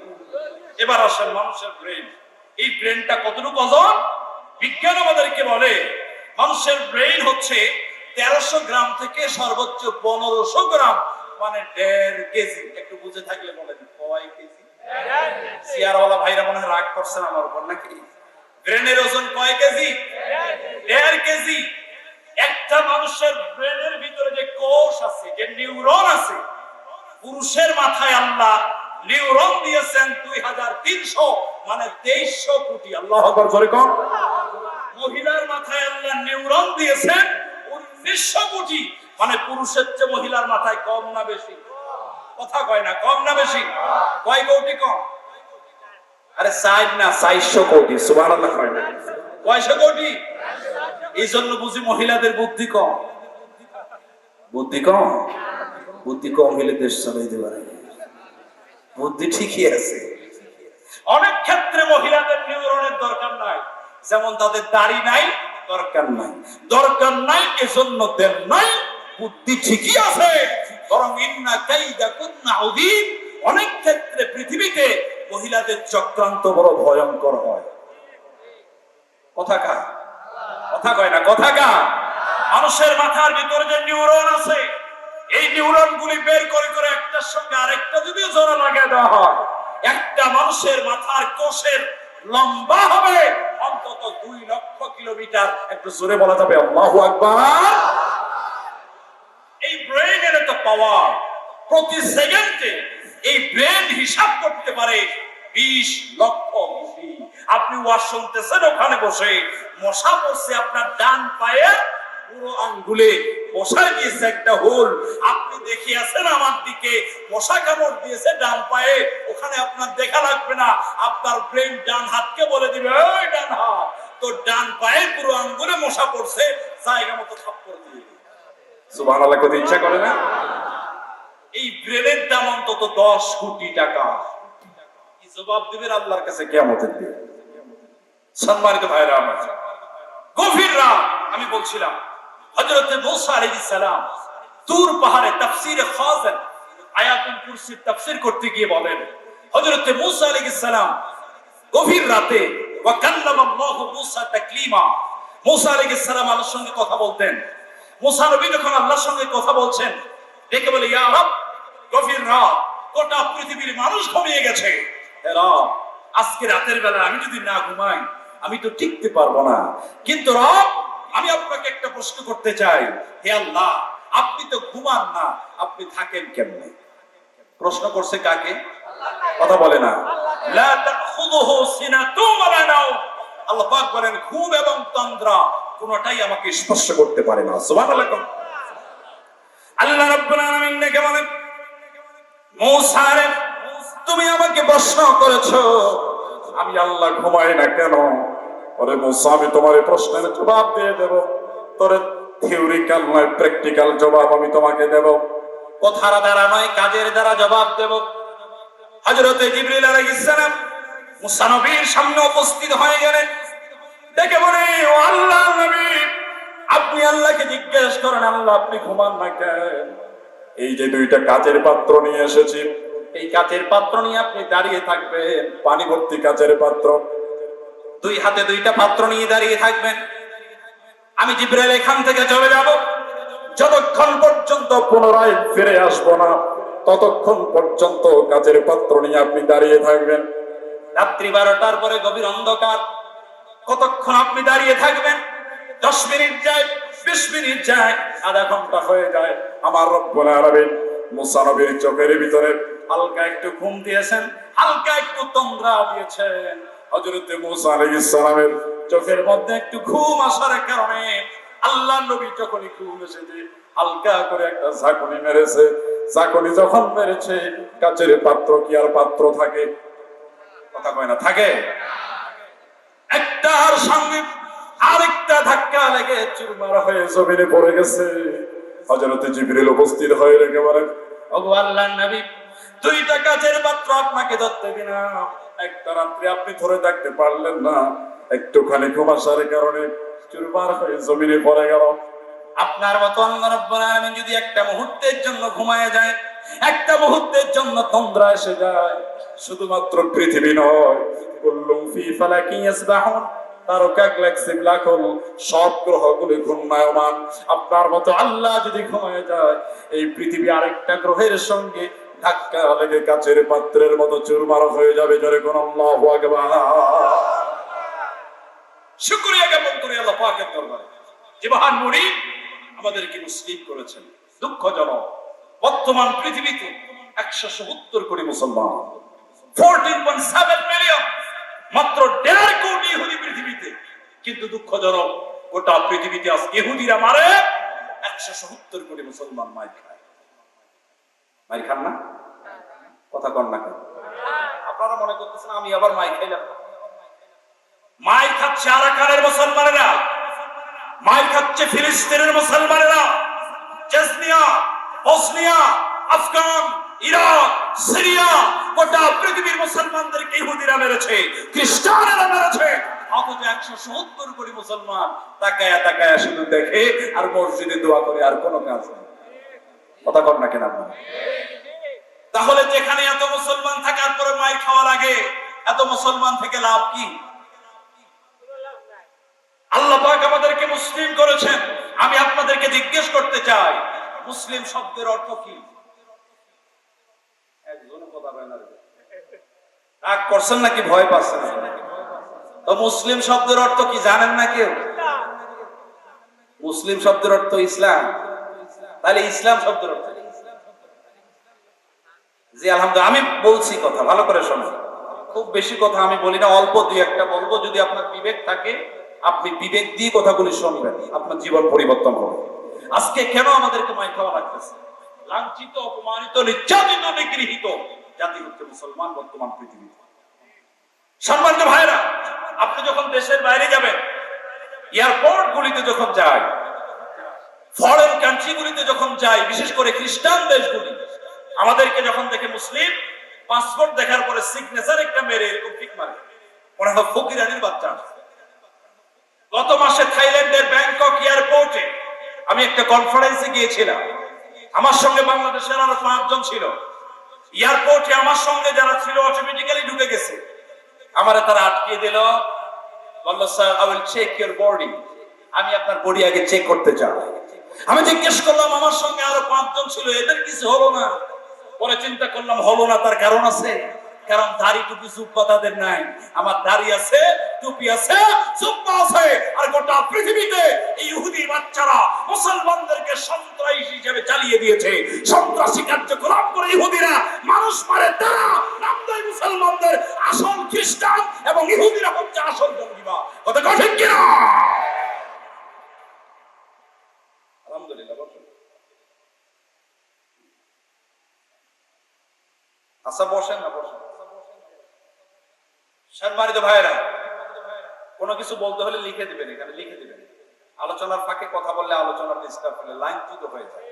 এবার আসেন মানুষের ব্রেন, এই ব্রেনটা কতটুকু ওজন? বিজ্ঞান আমাদেরকে বলে মানুষের ব্রেন হচ্ছে 1300 গ্রাম থেকে সর্বোচ্চ 1500 গ্রাম, মানে 1.5 কেজি। একটু বুঝে থাকলে বলেন কয় কেজি? সিয়ারওয়ালা ভাইরা মনে হয় রাগ করছেন আমার উপর নাকি? ব্রেনের ওজন কয় কেজি? 1.5 কেজি। একটা মানুষের ব্রেনের ভিতরে যে কোষ আছে, যে নিউরন আছে, পুরুষের মাথায় আল্লাহ নিউরন দিয়েছেন 2300, মানে 2300 কোটি। আল্লাহু আকবার জোরে কোন? মহিলার মাথায় আল্লাহ নিউরন দিয়েছেন 1900 কোটি, মানে পুরুষের চেয়ে মহিলার মাথায় কম না বেশি? কথা কয় না, কম না বেশি? কয় কোটি কম? আরে 4 না 400 কোটি। সুবহানাল্লাহ কয় না? কয়শো কোটি? এই জন্য বুঝি মহিলাদের বুদ্ধি কম। বুদ্ধি কম? বুদ্ধি কম হলে দেশ চালাইতে পারে? বুদ্ধি ঠিকই আছে। অনেক ক্ষেত্রে মহিলাদের নিউরনের দরকার নাই, যেমন তাদের দাড়ি নাই, দরকার নাই। দরকার নাই এজন্য দেন নাই, বুদ্ধি ঠিকই আছে। বরং ইন্না কাইদাকুন্না আযীম। অনেক ক্ষেত্রে পৃথিবীতে মহিলাদের চক্রান্ত বড় ভয়ঙ্কর হয়। কথা কা? কথা কয় না, কথা কা? মানুষের মাথার ভিতরে যে নিউরন আছে, এই নিউরন গুলি বের করে করে একটার সঙ্গে আরেকটা যদি জোড়া লাগিয়ে দেওয়া হয়, একটা মানুষের মাথার কোষের লম্বা হবে অন্তত 2 লক্ষ কিলোমিটার। একটু জোরে বলা যাবে আল্লাহু আকবার। এই ব্রেনের এত পাওয়ার, প্রতি সেকেন্ডে এই ব্রেন হিসাব করতে পারে 20 লক্ষ কোটি। আপনি ওয়াজ শুনতেছেন, ওখানে বসে মশা পড়ছে আপনার ডান পায়ে, পুরো আঙ্গুলে মশায় দিয়েছে একটা হোল। আপনি দেখে আছেন আমার দিকে, মশা কামড় দিয়েছে ডান পায়ে, ওখানে আপনার দেখা লাগবে না। আপনার ব্রেন ডান হাতকে বলে দিবে, ওই ডান হাত, তো ডান পায়ে পুরো আঙ্গুলে মশা পড়ছে, জায়গা মতো থাপ্পড় দিয়ে। সুবহানাল্লাহ কত ইচ্ছা করে না? এই ব্রেনের দাম অন্তত 10 কোটি টাকা। কি জবাব দিবেন আল্লাহর কাছে কিয়ামতের দিন? সম্মানিত ভাইরা আমার, গভীর রাত আমি বলছিলাম, হযরত মূসা আলাইহিস সালাম তুর পাহাড়ে তাফসীরে খাযিন আয়াতুল কুরসির তাফসীর করতে গিয়ে বলেন, হযরত মূসা আলাইহিস সালাম গভীর রাতে ওয়া কাল্লামাল্লাহু মূসা তাকলিমা, মূসা আলাইহিস সালাম আল্লাহর সঙ্গে কথা বলতেন। মূসা নবী যখন আল্লাহর সঙ্গে কথা বলছেন, দেখে বলে, ইয়া রব, গভীর রাত, গোটা পৃথিবীর মানুষ ঘুমিয়ে গেছে, হে রব, আজকে রাতের বেলা আমি যদি না ঘুমাই আমি তো টিকতে পারবো না। কিন্তু রব, আমি আপনাকে একটা প্রশ্ন করতে চাই, হে আল্লাহ, আপনি তো ঘুমান না, আপনি থাকেন কেমনে? প্রশ্ন করছে কাকে? কথা বলে না। লা তাখুযুহু সিনাতুন ওয়া লা নাওম। আল্লাহ পাক বলেন, ঘুম এবং তন্দ্রা কোনটাই আমাকে স্পর্শ করতে পারে না। সুবহানাল্লাহ। আল্লাহ রাব্বুল আলামিন ডেকে বলেন, মূসা রে, তুমি আমাকে প্রশ্ন করেছো আমি আল্লাহ ঘুমাই না কেন? ওরে মূসা, আমি তোমার এই প্রশ্নের জবাব দিয়ে দেব। তোর থিওরিক্যাল নয়, প্র্যাকটিক্যাল জবাব আমি তোমাকে দেব। কথার দ্বারা নয়, কাজের দ্বারা জবাব দেব। হযরত জিবরিল আলাইহিস সালাম মূসা নবীর সামনে উপস্থিত হয়ে গেলেন। দেখে বলে, ও আল্লাহর নবী, আপনি আল্লাহকে জিজ্ঞেস করেন, আল্লাহ আপনি ঘুমান না কেন? এই যে 2টা কাচের পাত্র নিয়ে এসেছি, এই কাচের পাত্র নিয়ে আপনি দাঁড়িয়ে থাকবেন, পানি ভর্তি কাচের পাত্র। দুই হাতে দুইটা পাত্র নিয়ে দাঁড়িয়ে থাকবেন। আমি জিবরাইল এখান থেকে চলে যাব, যতক্ষণ পর্যন্ত পুনরায় ফিরে আসবো না ততক্ষণ পর্যন্ত কাচের পাত্র নিয়ে আপনি দাঁড়িয়ে থাকবেন। রাত্রি 12টার পরে গভীর অন্ধকার, কতক্ষণ আপনি দাঁড়িয়ে থাকবেন? 10 মিনিট যায়, 20 মিনিট যায়, আধা ঘন্টা হয়ে যায়। আমার রব্বুল আলামিন মুসা নবীর চোখের ভিতরে হালকা একটু ঘুম দিয়েছেন, হালকা একটু তন্দ্রা দিয়েছেন। হযরত মুসা আলাইহিস সালামের চোখের মধ্যে একটু ঘুম আসার কারণে আল্লাহ নবী যখনই ঘুম এসেছে হালকা করে একটা ঝাঁকুনি মেরেছে। ঝাঁকুনি যখন মেরেছে, কাচের পাত্র কি আর পাত্র থাকে? কথা কয় না, থাকে? একটার সঙ্গে আরেকটা ধাক্কা লেগে চুরমার হয়ে জমিনে পড়ে গেছে। হযরত জিবরিল উপস্থিত হয়ে রেখে বলেন, ওগো আল্লাহর নবী, দুইটা কাচের পাত্র আপনাকে ধরতে দিলাম, একটা রাত্রি আপনি ধরে থাকতে পারলেন না, একটুখানি ঘুম আসার কারণে চুরমার হয়ে জমিনে পড়ে গেল। আপনার মতো আল্লাহ রাব্বুল আলামিন যদি একটা মুহূর্তের জন্য ঘুমায় যায়, একটা মুহূর্তের জন্য তন্দ্রা এসে যায়, শুধুমাত্র পৃথিবী নয়, কুল্লুম ফি ফালাকি ইয়াসবাহুন, তারকা গ্যালাক্সি ব্ল্যাক হোল সব গ্রহগুলো ঘূর্ণায়মান। আপনার মতো আল্লাহ যদি ঘুমায় যায়, এই পৃথিবী আরেকটা গ্রহের সঙ্গে ধাক্কা লেগে কাচের পাত্রের মতো চুরমার হয়ে যাবে। জোরে কোন আল্লাহু আকবার। শুকরিয়া জ্ঞাপন করি আল্লাহ পাকের দরবারে, যে মহান মুনিব আমাদেরকে মুসলিম করেছেন। দুঃখজনক, বর্তমান পৃথিবীতে 170 কোটি মুসলমান, 14.7 মিলিয়ন, মাত্র 1.5 কোটি ইহুদি পৃথিবীতে। কিন্তু দুঃখজনক, গোটা পৃথিবীতে আজ ইহুদিরা মারে, 170 কোটি মুসলমান মাইর খায়। মাইর খান না? কথা কন না কেন? আপনারা মনে করতেছেন আমি আবার মাইর খাইলাম। মাইর খাচ্ছে আরাকানের মুসলমানেরা, মাইর খাচ্ছে ফিলিস্তিনের মুসলমানেরা, Chechnya, Bosnia, Afghan, Iraq, Syria, গোটা পৃথিবীর মুসলমানদেরকে ইহুদিরা মেরেছে, খ্রিস্টানেরা মেরেছে। অথচ 170 কোটি মুসলমান তাকায়া তাকায়া শুধু দেখে আর মসজিদে দোয়া করে, আর কোনো কাজ নেই। কথা কর না কেন আপনারা? তাহলে যেখানে এত মুসলমান থাকার পরে মাইর খাওয়া লাগে, এত মুসলমান থেকে লাভ কি? আল্লাহ পাক আমাদেরকে মুসলিম করেছেন। আমি আপনাদেরকে জিজ্ঞেস করতে চাই, মুসলিম শব্দের অর্থ কি? একজন কথা বলেন না, রাগ করছেন নাকি ভয় পাচ্ছেন? তো মুসলিম শব্দের অর্থ কি জানেন না কেউ? মুসলিম শব্দের অর্থ ইসলাম। তাহলে ইসলাম শব্দের অর্থ জি আলহামদুলিল্লাহ। আমি বলছি কথা ভালো করে শোনেন, খুব বেশি কথা আমি বলি না, অল্প দুই একটা বলবো। যদি আপনার বিবেক থাকে, আপনি বিবেক দিয়ে কথাগুলি শুনবেন, আপনার জীবন পরিবর্তন হবে। আজকে কেন আমাদেরকে মাইর খাওয়া লাগতেছে? লাঞ্ছিত, অপমানিত, নির্যাতিত, নিগৃহীত জাতি হচ্ছে মুসলমান বর্তমান পৃথিবীতে। সম্মানিত ভাইরা, আপনি যখন দেশের বাইরে যাবেন, এয়ারপোর্ট গুলিতে যখন যায়, ফরেন কান্ট্রি গুলিতে যখন যায়, বিশেষ করে খ্রিস্টান দেশগুলি, আমাদেরকে যখন দেখে মুসলিম, পাসপোর্ট দেখার পরে সিগনেচার একটা মেরে এরকম ঠিক মারে, মনে হয় ফকিরানির বাচ্চা। গত মাসে থাইল্যান্ডের ব্যাংকক এয়ারপোর্টে আমি একটা কনফারেন্সে গিয়েছিলাম। আমার সঙ্গে বাংলাদেশের আরো 5 জন ছিল। এয়ারপোর্টে আমার সঙ্গে যারা ছিল অটোমেটিক্যালি ঢুকে গেছে। আমারে তারা আটকে দিল, বলল sir I will check your body, আমি আপনার বডি আগে চেক করতে চাই। আমি জিজ্ঞেস করলাম, আমার সঙ্গে আরো 5 জন ছিল, এদের কিছু হলো না? পরে চিন্তা করলাম হলো না তার কারণ আছে, কারণ দাড়ি টুপি জুব্বা তাদের নাই। আমার দাড়ি আছে, টুপি আছে, জুব্বা আছে। আর গোটা পৃথিবীতে এই ইহুদি বাচ্চারা মুসলমানদেরকে সন্ত্রাসী হিসেবে চালিয়ে দিয়েছে। সন্ত্রাসী কার্যক্রম করে ইহুদিরা মানুষ মারে, তারা নামদাই মুসলমানদের আসল খ্রিস্টান, এবং ইহুদিরা হচ্ছে আসল জঙ্গিবাদ। কথা ঠিক কিনা? আলহামদুলিল্লাহ। আচ্ছা বসেন না, বসেন। সম্মানিত ভাইরা, কোনো কিছু বলতে হলে লিখে দিবেন, এখানে লিখে দিবেন। আলোচনার ফাঁকে কথা বললে আলোচনার ডিস্টার্ব হলে লাইন চ্যুত হয়ে যায়।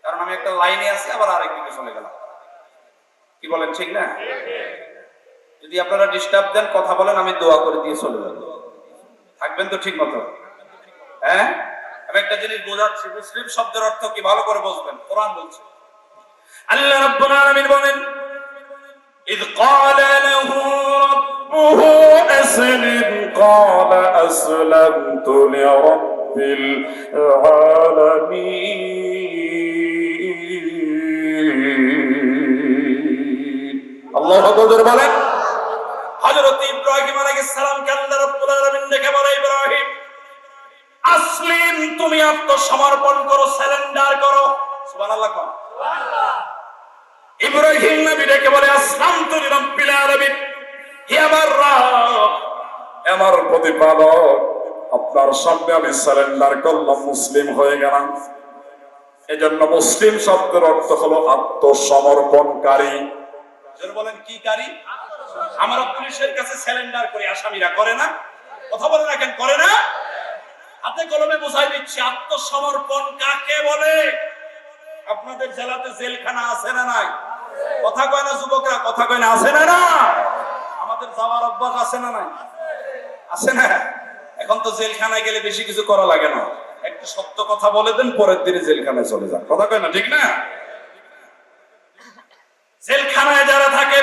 কারণ আমি একটা লাইনে আছি, আবার আরেকদিকে চলে গেলাম। কি বলেন, ঠিক না? যদি আপনারা ডিস্টার্ব দেন, কথা বলেন, আমি দোয়া করে দিয়ে চলে যাব। থাকবেন তো ঠিক মতো? হ্যাঁ, আমি একটা জিনিস বোঝাচ্ছি, মুসলিম শব্দের অর্থ কি ভালো করে বুঝবেন। কোরআন বলছে, আল্লাহ রাব্বুল আলামিন বলেন, إذ قال له ربه أسلم قال أسلمت لرب العالمين الله أكبر বলেন হযরত ইব্রাহিম আলাইহিস সালামকে আল্লাহ রাব্বুল আলামিন ডেকে বলে ইব্রাহিম আসলিম তুমি আত্মসমর্পণ করো সারেন্ডার করো সুবহানাল্লাহ কোন সুবহানাল্লাহ ইব্রাহিম নবী ডেকে বলে আসলামতু লিরাব্বিল আলামিন হে আমার রব আমার প্রতিপালক আপনার সামনে আমি সারেন্ডার করলাম মুসলিম হয়ে গেলাম এজন্য মুসলিম শব্দের অর্থ হলো আত্মসমর্পণকারী যারা বলেন কি কারী আমরা পুলিশের কাছে সারেন্ডার করি আসামিরা করে না কথা বলে না কেন করে না হাতে কলমে বোঝাই দিচ্ছি আত্মসমর্পণ কাকে বলে আপনাদের জেলাতে জেলখানা আছে না নাই কথা কয় না যুবকরা কথা কয় না আছে না না আমাদের যাওয়ার অভ্যাস আছে না নাই আছে না এখন তো জেলখানায় গেলে বেশি কিছু করা লাগে না একটু সত্য কথা বলে দেন পরের দিনে জেলখানায় চলে যান কথা কয় না ঠিক না জেলখানায় যারা থাকে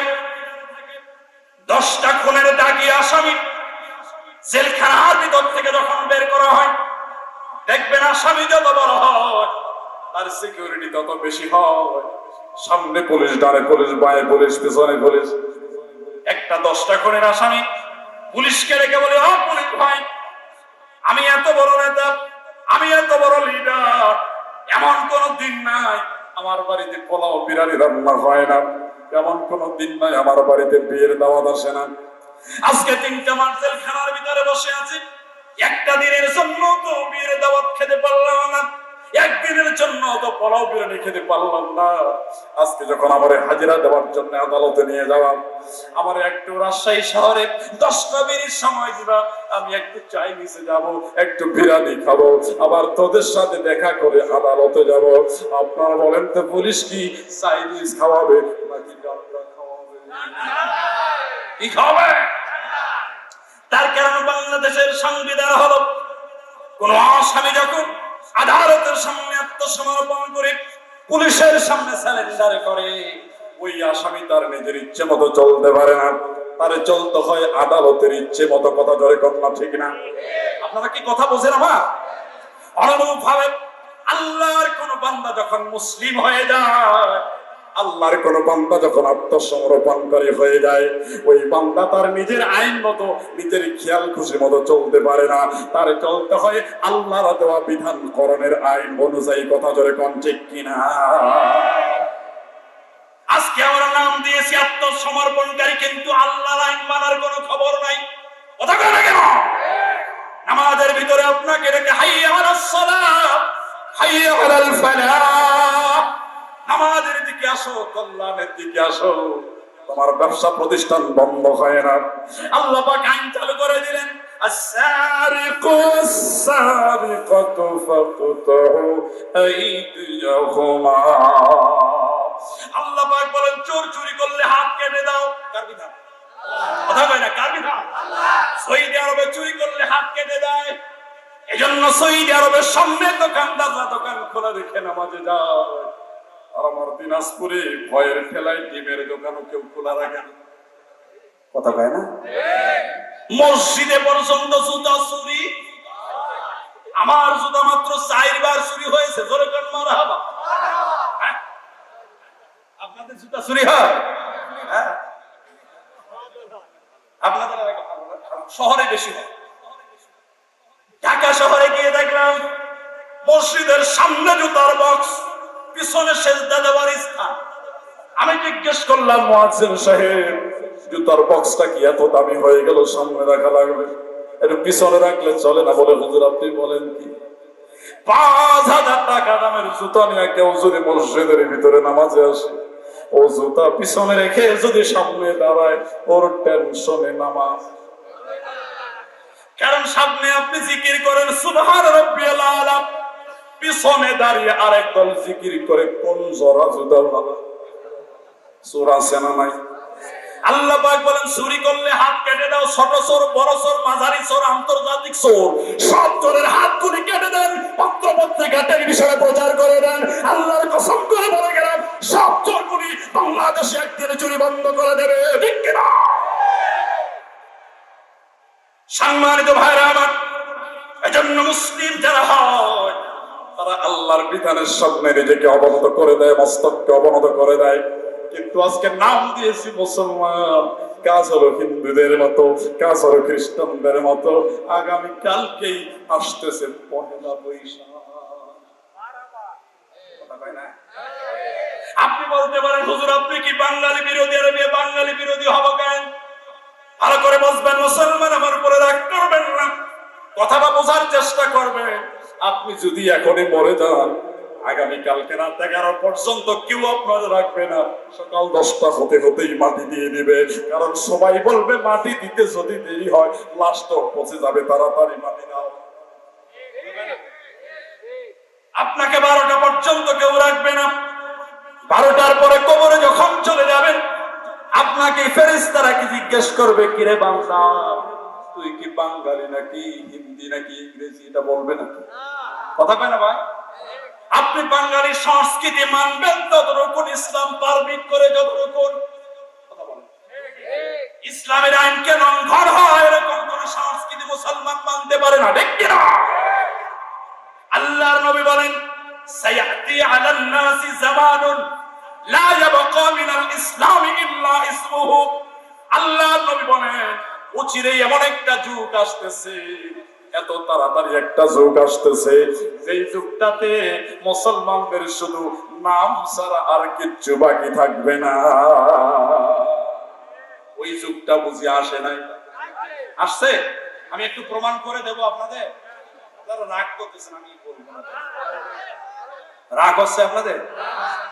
10টা খুনের দাগী আসামি জেলখানার ভিতর থেকে যখন বের করা হয় দেখবেন আসামি যত বড় হয় তার সিকিউরিটি তত বেশি হয় সামনে পুলিশ ডানে পুলিশ বাঁয়ে পুলিশ পিছনে পুলিশ একটা 10টা খুনের আসামি পুলিশকে রেখে বলে ও পুলিশ ভাই আমি এত বড় নেতা আমি এত বড় লিডার এমন কোন দিন নাই আমার বাড়িতে পোলাও বিরিয়ানি রান্না হয় না এমন কোন দিন নাই আমার বাড়িতে বিয়ের দাওয়াত আসে না আজকে 3টা মাস জেলখানার ভিতরে বসে আছি একটা দিনের জন্য তো বিয়ের দাওয়াত খেতে পারলাম না একদিনের জন্য তো পোলাও বিরিয়ানি খেতে পারলাম না আজকে যখন আমারে হাজিরা দেওয়ার জন্য আদালতে নিয়ে যাওয়া আমার একটু রাজশাহী শহরে 10টা মিনিট সময় দিবা আমি একটু চাইনিজে যাব একটু বিরিয়ানি খাবো আবার তোদের সাথে দেখা করে আদালতে যাব আপনারা বলেন তো পুলিশ কি চাইনিজ খাওয়াবে নাকি গামরা খাওয়াবে কি খাওয়াবে তার কারণ বাংলাদেশের সংবিধান হলো কোন আসামি যখন আদালতের সামনে আত্মসমর্পণ করে পুলিশের সামনে সারেন্ডার করে ওই আসামি তার নিজের ইচ্ছে মতো চলতে পারে না তারে চলতে হয় আদালতের ইচ্ছে মতো কথা ধরে কথা ঠিক না আপনারা কি কথা বোঝেন আমার অনুরূপভাবে আল্লাহর কোন বান্দা যখন মুসলিম হয়ে যায় আল্লাহর কোন বান্দা যখন আত্মসমর্পণকারী হয়ে যায় ওই বান্দা তার নিজের আইন মতো নিজের খেয়াল খুশি মতো চলতে পারে না তার চলতে হয় আল্লাহর দেওয়া বিধান করণের আইন অনুযায়ী কথা জোরে কোন ঠিক কিনা আজকে আমরা নাম দিয়েছি আত্মসমর্পণকারী কিন্তু আল্লাহর আইন মানার কোনো খবর নাই কথা কয় না কেন নামাজের ভিতরে আপনাকে রেখে হাইয়া আলাস সালাত হাইয়া আলাল ফালাহ নামাজের দিকে আসো কল্যাণের দিকে আসো তোমার ব্যবসা প্রতিষ্ঠান বন্ধ হয় না আল্লাহ পাক আইন চালু করে দিলেন আস-সারিকু আস-সারিকাতু ফাকতাউ আইদিয়াহুমা আল্লাহ পাক বলেন চোর চুরি করলে হাত কেটে দাও কার বিধান কথা কয় না কার বিধান আল্লাহ সৌদি আরবে চুরি করলে হাত কেটে দেয় এজন্য সৌদি আরবের সামনে দোকানদাররা দোকান খোলা রেখে নামাজে যায় আর আমার দিনাজপুরে ভয়ের ঠেলায় ডিমের দোকানও কেউ খোলা রাখে না কথা কয় না মসজিদে পর্যন্ত জুতা চুরি আমার জুতা মাত্র 4 বার চুরি হয়েছে জোরে কোন মারহাবা আপনাদের জুতা চুরি হয় আপনাদের শহরে বেশি হয় ঢাকা শহরে গিয়ে দেখলাম মসজিদের সামনে জুতার বক্স পিছনে সেজদা দেওয়ার স্থান আমি জিজ্ঞেস করলাম মুয়াজ্জিন সাহেব জুতার বক্সটা কি এত দামি হয়ে গেল সামনে রাখা লাগবে একটু পিছনে রাখলে চলে না বলে হুজুর আপনি বলেন কি 5000 টাকা দামের জুতা নিয়ে কেউ যদি মসজিদের ভিতরে নামাজে আসে ও জুতা পিছনে রেখে যদি সামনে দাঁড়ায় ওর টেনশনে নামাজ কারণ সামনে আপনি জিকির করেন সুবহান রাব্বিয়াল আলা পিছনে দাঁড়িয়ে আরেক দল জিকির করে কোন জরা জুতা ভালো সূরা সেনা নাই আল্লাহ পাক বলেন চুরি করলে হাত কেটে দাও ছোট চোর বড় চোর মাঝারি চোর আন্তর্জাতিক চোর সব চোরের হাতগুলি কেটে দেন পত্র পত্রিকা টেলিভিশনে প্রচার করে দেন আল্লাহর কসম করে বলে গেলাম সব চোরগুলি বাংলাদেশে একদিনে চুরি বন্ধ করে দেবে ঠিক কিনা সম্মানিত ভাইরা আমার, এজন্য মুসলিম যারা হয় তারা আল্লাহর বিধানের সামনে নিজেকে অবনত করে দেয়, মস্তককে অবনত করে দেয়। কিন্তু আজকে নাম দিয়েছি মুসলমান, কাজ হলো হিন্দুদের মতো, কাজ হলো খ্রিস্টানদের মতো। আগামী কালকেই আসতেছে পহেলা বৈশাখ। আপনি বলতে পারেন হুজুর আপনি কি বাঙালি বিরোধী? আর আমি বাঙালি বিরোধী হব কেন? ভালো করে বুঝবেন মুসলমান, আমার উপরে রাগ করবেন না, কথাটা বোঝার চেষ্টা করবেন। আপনি যদি এখনই মরে যান, আগামী কালকে রাত 11 পর্যন্ত কেউ আপনার রাখবে না। সকাল 10টা হতে হতেই মাটি দিয়ে দিবে, কারণ সবাই বলবে মাটি দিতে যদি দেরি হয় লাশ তো পচে যাবে, তাড়াতাড়ি মাটি দাও। আপনাকে 12টা পর্যন্ত কেউ রাখবে না। 12টার পরে কবরে যখন চলে যাবেন, আপনাকে ফেরেশতারা কি জিজ্ঞেস করবে, কিরে বান্দা তুই কি বাঙালি নাকি হিন্দি নাকি ইংরেজি, এটা বলবে নাকি? কথা কয় না ভাই? আপনি বাঙালি সংস্কৃতি মানবেন ততটুকুন ইসলাম পারমিট করে, যতটুকুন ইসলামের আইনকে লঙ্ঘন হয় এরকম কোন সংস্কৃতি মুসলমান মানতে পারে না, ঠিক কিনা? আল্লাহর নবী বলেন সায়াতি আলান নাসি জামানুন লা ইয়াবকা মিনাল ইসলাম ইল্লা ইসমুহু। আল্লাহর নবী বলেন অচিরেই এমন একটা যুগ আসতেছে, এত তাড়াতাড়ি একটা যুগ আসতেছে, যেই যুগটাতে মুসলমানদের শুধু নাম ছাড়া আর কিচ্ছু বাকি থাকবে না। ওই যুগটা বুঝি আসে নাই? আসছে। আমি একটু প্রমাণ করে দেব আপনাদের। আপনারা রাগ করতেছেন, আমি বলবো না। রাগ হচ্ছে আপনাদের?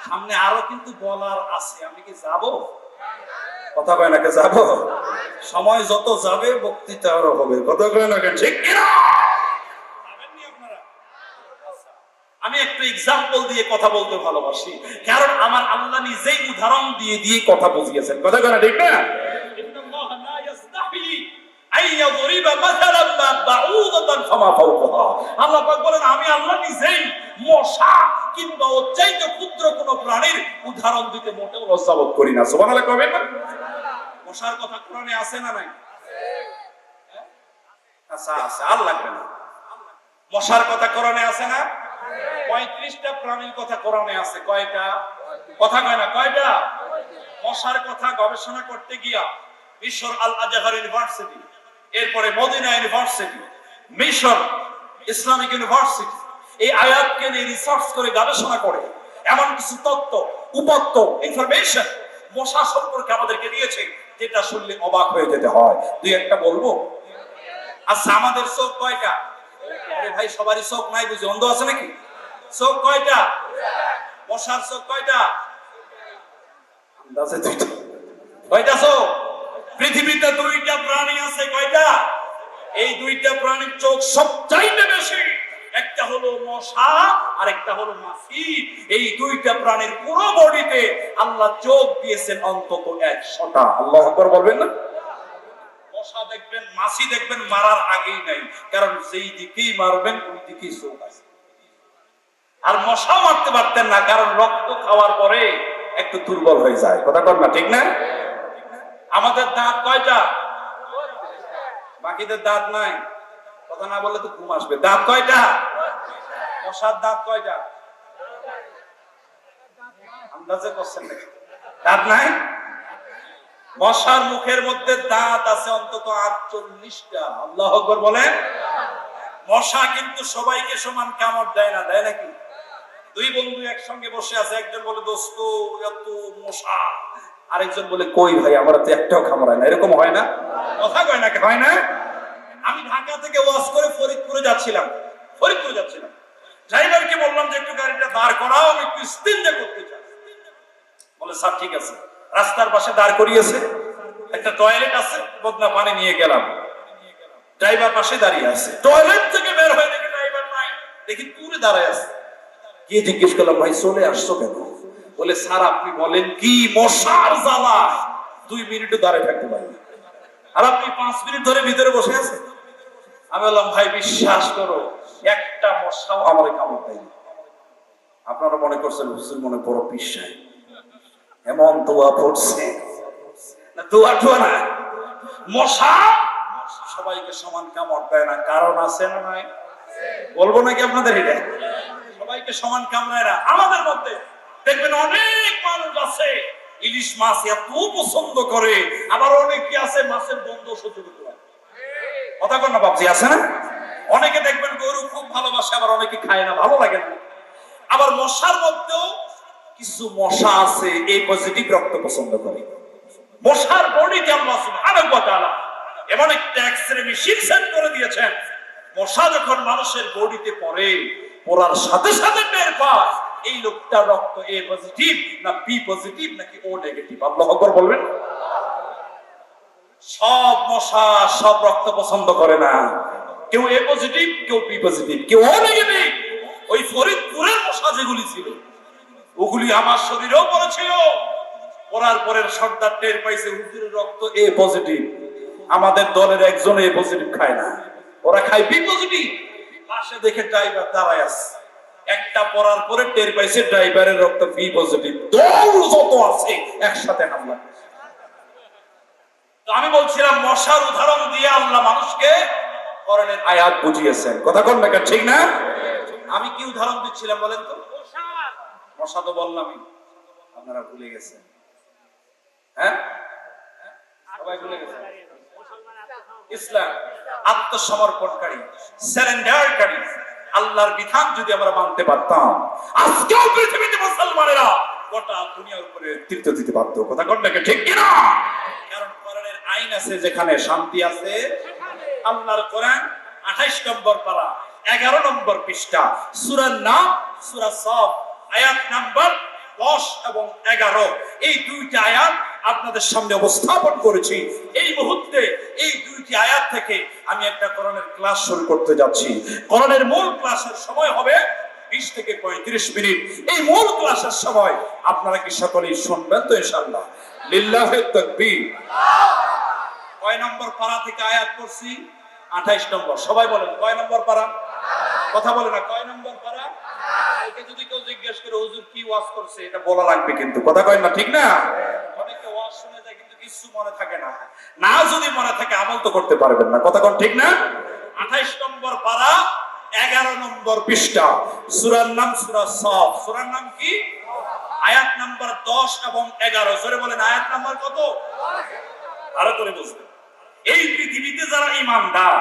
সামনে আরো কিন্তু বলার আছে, আমি কি যাব? কথা কয় নাকি যাব? সময় যত যাবে বক্তৃতা আরো হবে, কথা কয় নাকি, ঠিক কিনা? আমি একটু এক্সাম্পল দিয়ে কথা বলতে ভালোবাসি, কারণ আমার আল্লাহ নিজেই উদাহরণ দিয়ে দিয়ে কথা বুঝিয়েছেন, কথা কয় না, ঠিক না? আল্লাহ পাক বলেন আমি আল্লাহ নিজেই মশা কিংবা ওর চাইতে ক্ষুদ্র কোন প্রাণীর উদাহরণ দিতে মোটেও লজ্জাবোধ করি না। সুবহানাল্লাহ কবেন না? মশার কথা কোরআনে আছে না নাই? আচ্ছা আছে, আর লাগবে না। মশার কথা কোরআনে আছে না? 35টা প্রাণীর কথা কোরআনে আছে। কয়টা? কথা কয় না, কয়টা? মশার কথা গবেষণা করতে গিয়া মিশর আল আজহার ইউনিভার্সিটি, এরপরে মদিনা ইউনিভার্সিটি, মিশর ইসলামিক ইউনিভার্সিটি এই আয়াতকে নিয়ে রিসার্চ করে গবেষণা করে এমন কিছু তথ্য, উপাত্ত, ইনফরমেশন মশা সম্পর্কে আমাদেরকে দিয়েছে, যেটা শুনলে অবাক হয়ে যেতে হয়। দুই একটা বলবো। আচ্ছা, আমাদের চোখ কয়টা? আরে ভাই সবারই চোখ নাই বুঝি, অন্ধ আছে নাকি? চোখ কয়টা? মশার চোখ কয়টা? আন্দাজে দুইটা। কয়টা চোখ? পৃথিবীতে 2টা প্রাণী আছে, কয়টা? এই 2টা প্রাণীর চোখ সবচাইতে বেশি, একটা হলো মশা আর একটা হলো মাছি। এই 2টা প্রাণীর পুরো বডিতে আল্লাহ চোখ দিয়েছেন অন্তত 100টা। আল্লাহু আকবার বলবেন না? মশা দেখবেন, মাছি দেখবেন মারার আগেই নাই, কারণ যেই দিকেই মারবেন ওই দিকেই চোখ আছে। আর মশা মারতে পারতেন না, কারণ রক্ত খাওয়ার পরে একটু দুর্বল হয়ে যায়, কথা কর না, ঠিক না? আমাদের দাঁত কয়টা? বাকিদের দাঁত নাই, কথা না বললে তো ঘুম আসবে। দাঁত কয়টা? মশার দাঁত কয়টা? আন্দাজে করছেন নাকি? দাঁত নাই? মশার মুখের মধ্যে দাঁত আছে অন্তত 48টা। আল্লাহু আকবার বলেন। মশা কিন্তু সবাইকে সমান কামড় দেয় না, দেয় নাকি? দুই বন্ধু একসঙ্গে বসে আছে, একজন বলে দোস্ত এত মশা, আরেকজন বলে কই ভাই আমরা তো একটাও কামড়ায় না। এরকম হয় না? কথা কয় নাকি, হয় না? আমি ঢাকা থেকে ওয়াজ করে ফরিদপুরে যাচ্ছিলাম, ড্রাইভারকে বললাম যে একটু গাড়িটা দাঁড় করাও, আমি একটু স্টিন্ডে করতে চাই। বলে স্যার ঠিক আছে। রাস্তার পাশে দাঁড় করিয়েছে, একটা টয়লেট আছে, বদনা পানি নিয়ে গেলাম। ড্রাইভার পাশে দাঁড়িয়ে আছে, টয়লেট থেকে বের হয়ে দেখি ড্রাইভার নাই, দেখি দূরে দাঁড়ায় আছে। গিয়ে জিজ্ঞেস করলাম ভাই চলে আসছো কেন? বলে স্যার আপনি বলেন কি, মশার জ্বালায় 2 মিনিটও দাঁড়িয়ে থাকতে পারি, আর আপনি 5 মিনিট ধরে ভিতরে বসে আছেন। আমি বললাম ভাই বিশ্বাস করো, একটা মশাও আমার কামড় দেয়নি। আপনারা মনে করছেন হুজুর মনে বড় বিশ্বাস, এমন দোয়া পড়ছে না, দোয়া টোয়া না, মশা সবাই সবাইকে সমান কামড় দেয় না, কারণ আছে না নাই? বলবো নাকি আপনাদের? এটা সবাইকে সমান কামড়ায় না। আমাদের মধ্যে দেখবেন অনেক মানুষ আছে ইলিশ মাছ এত পছন্দ করে, আবার অনেকে আছে মাছের গন্ধ সহ্য করতে পারে। কথা কন না বাপজি, আছে না? অনেকে দেখবেন গরু খুব ভালোবাসে, আবার অনেকে খায় না, ভালো লাগে না। আবার মশার মধ্যেও কিছু মশা আছে এই পজিটিভ রক্ত পছন্দ করে। মশার বডিতে আল্লাহ সুবহানাহু ওয়া তাআলা এমন একটা এক্স-রে মেশিন সেট করে দিয়েছেন, মশা যখন মানুষের বডিতে পড়ে, পড়ার সাথে সাথে টের পায় এই লোকটার রক্ত এ পজিটিভ না বি পজিটিভ নাকি ও নেগেটিভ। আল্লাহু আকবার বলবেন। সব মশা সব রক্ত পছন্দ করে না, কেউ এ পজিটিভ, কেউ বি পজিটিভ, কেউ ও নেগেটিভ। ওই ফরিদপুরের মশা যেগুলি ছিল ওগুলি আমার শরীরেও পড়েছিল, পড়ার পরের সর্দার টের পাইছে হুজুরের রক্ত এ পজিটিভ। আমাদের দলের একজন এ পজিটিভ খায় না, ওরা খায় বি পজিটিভ। পাশে দেখে ড্রাইভার দাঁড়ায় আছে, একটা পড়ার পরে টের পাইছে ড্রাইভারের রক্ত বি পজিটিভ। দল যত আছে একসাথে হামলা। তো আমি বলছিলাম মশার উদাহরণ দিয়ে আল্লাহ মানুষকে কোরআনের আয়াত বুঝিয়েছেন। কথা কোন না ঠিক না? আমি কি উদাহরণ দিচ্ছিলাম বলেন তো? মশা তো বললামই, আপনারা ভুলে গেছেন। হ্যাঁ, সবাই ভুলে গেছেন। ইসলাম আত্মসমর্পণকারী, সারেন্ডারকারী। আল্লাহর বিধান যদি আমরা মানতে পারতাম, আজকেও পৃথিবীতে মুসলমানেরা গোটা দুনিয়ার উপরে নেতৃত্ব দিতে পারত। কথা কোন না ঠিক কিনা? কারণ কোরআনের আইন আছে যেখানে শান্তি আছে। আল্লাহর কোরআন 28 নম্বর পারা 11 নম্বর পৃষ্ঠা, সূরার নাম সূরা সফ, আয়াত নাম্বার 10 এবং 11। এই দুইটি আয়াত আপনাদের সামনে উপস্থাপন করেছি। এই মুহূর্তে এই দুইটি আয়াত থেকে আমি একটা কোরআনের ক্লাস শুরু করতে যাচ্ছি। কোরআনের মূল ক্লাসের সময় হবে 20 থেকে 35 মিনিট। এই মূল ক্লাসের সময় আপনারা কি সকলেই শুনবেন তো ইনশাআল্লাহ? লিল্লাহি তাকবীর। কয় নম্বর পারা থেকে আয়াত পড়ছি? 28 নম্বর। সবাই বলেন কয় নম্বর পারা? কথা বলে না, কয় নম্বর পারা? কালকে যদি কেউ জিজ্ঞেস করে হুজুর কি ওয়াজ করছে, এটা বলা লাগবে কিন্তু। কথা কয় না ঠিক না? অনেকে ওয়াজ শুনে যায় কিন্তু কিছু মনে থাকে না, না যদি মনে থাকে আমল তো করতে পারবেন না। কথা কোন ঠিক না? 28 নম্বর পারা 11 নম্বর পৃষ্ঠা, সূরার নাম সূরা সফ। সূরার নাম কি? আয়াত নাম্বার 10 এবং 11। জোরে বলেন আয়াত নাম্বার কত? আরো করে বুঝবেন। এই পৃথিবীতে যারা ঈমানদার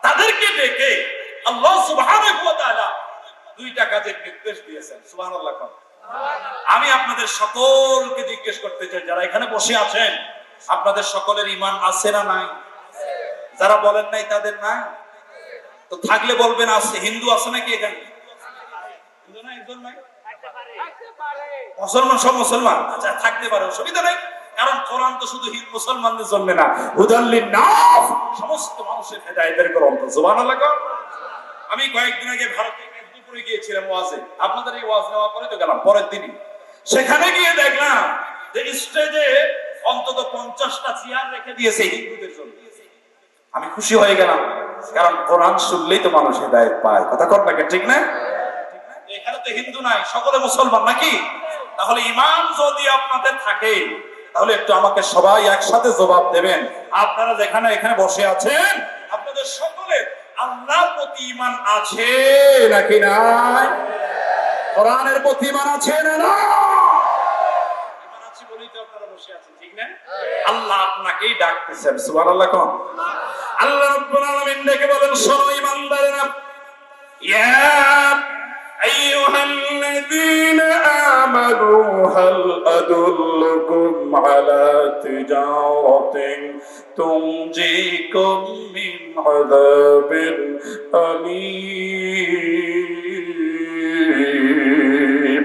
তাদেরকে ডেকে আল্লাহ সুবহানাহু ওয়া তাআলা দুইটা কাজের নির্দেশ দিয়েছেন। সুবহানাল্লাহ। আমি আপনাদের সকলকে জিজ্ঞেস করতে চাই, যারা এখানে বসে আছেন আপনাদের সকলের ঈমান আছে না নাই? যারা বলেন নাই তাদের নাই তো থাকলে বলবেন আছে। হিন্দু আছে নাকি এখানে? হিন্দু না একজন নাই? মুসলমান সব মুসলমান? আচ্ছা থাকতে পারে, অসুবিধা নাই। কারণ কোরআন তো শুধু হিন্দু মুসলমানদের জন্য না, হুদাল লিন-নাস, সমস্ত মানুষের হেদায়েতের গ্রন্থ। সুবহানাল্লাহ। আমি কয়েকদিন আগে ভারতে মেদিনীপুরে গিয়েছিলাম ওয়াজে। আপনাদের এই ওয়াজ নেওয়ার পরে তো গেলাম পরের দিনই। সেখানে গিয়ে দেখলাম যে স্টেজে অন্তত 50টা চেয়ার রেখে দিয়েছে হিন্দুদের জন্য। আমি খুশি হয়ে গেলাম, কারণ কোরআন শুনলেই তো মানুষ হেদায়েত পায়। কথা কর নাকি ঠিক না? এখানে তো হিন্দু নাই, সকলে মুসলমান নাকি? তাহলে ঈমান যদি আপনাদের থাকে তাহলে একটু আমাকে সবাই একসাথে জবাব দেবেন। আপনারা যেখানে এখানে বসে আছেন আপনাদের সকলের আল্লাহর প্রতি ঈমান আছে নাকি নাই? কোরআনের প্রতি ঈমান আছে না না? ঈমান আছে বলেই তো আপনারা বসে আছেন, ঠিক না? আল্লাহ আপনাকেই ডাকতেছেন। সুবহানাল্লাহ। কোন আল্লাহ রাব্বুল আলামিন ডেকে বলেন, শোনো ঈমানদারেরা, ইয়া আইয়ুহাল্লাযীনা আমানু হাল আদুল্লুকুম আলা তিজারাতিন তুনজিকুম মিন আযাবিন আলীম।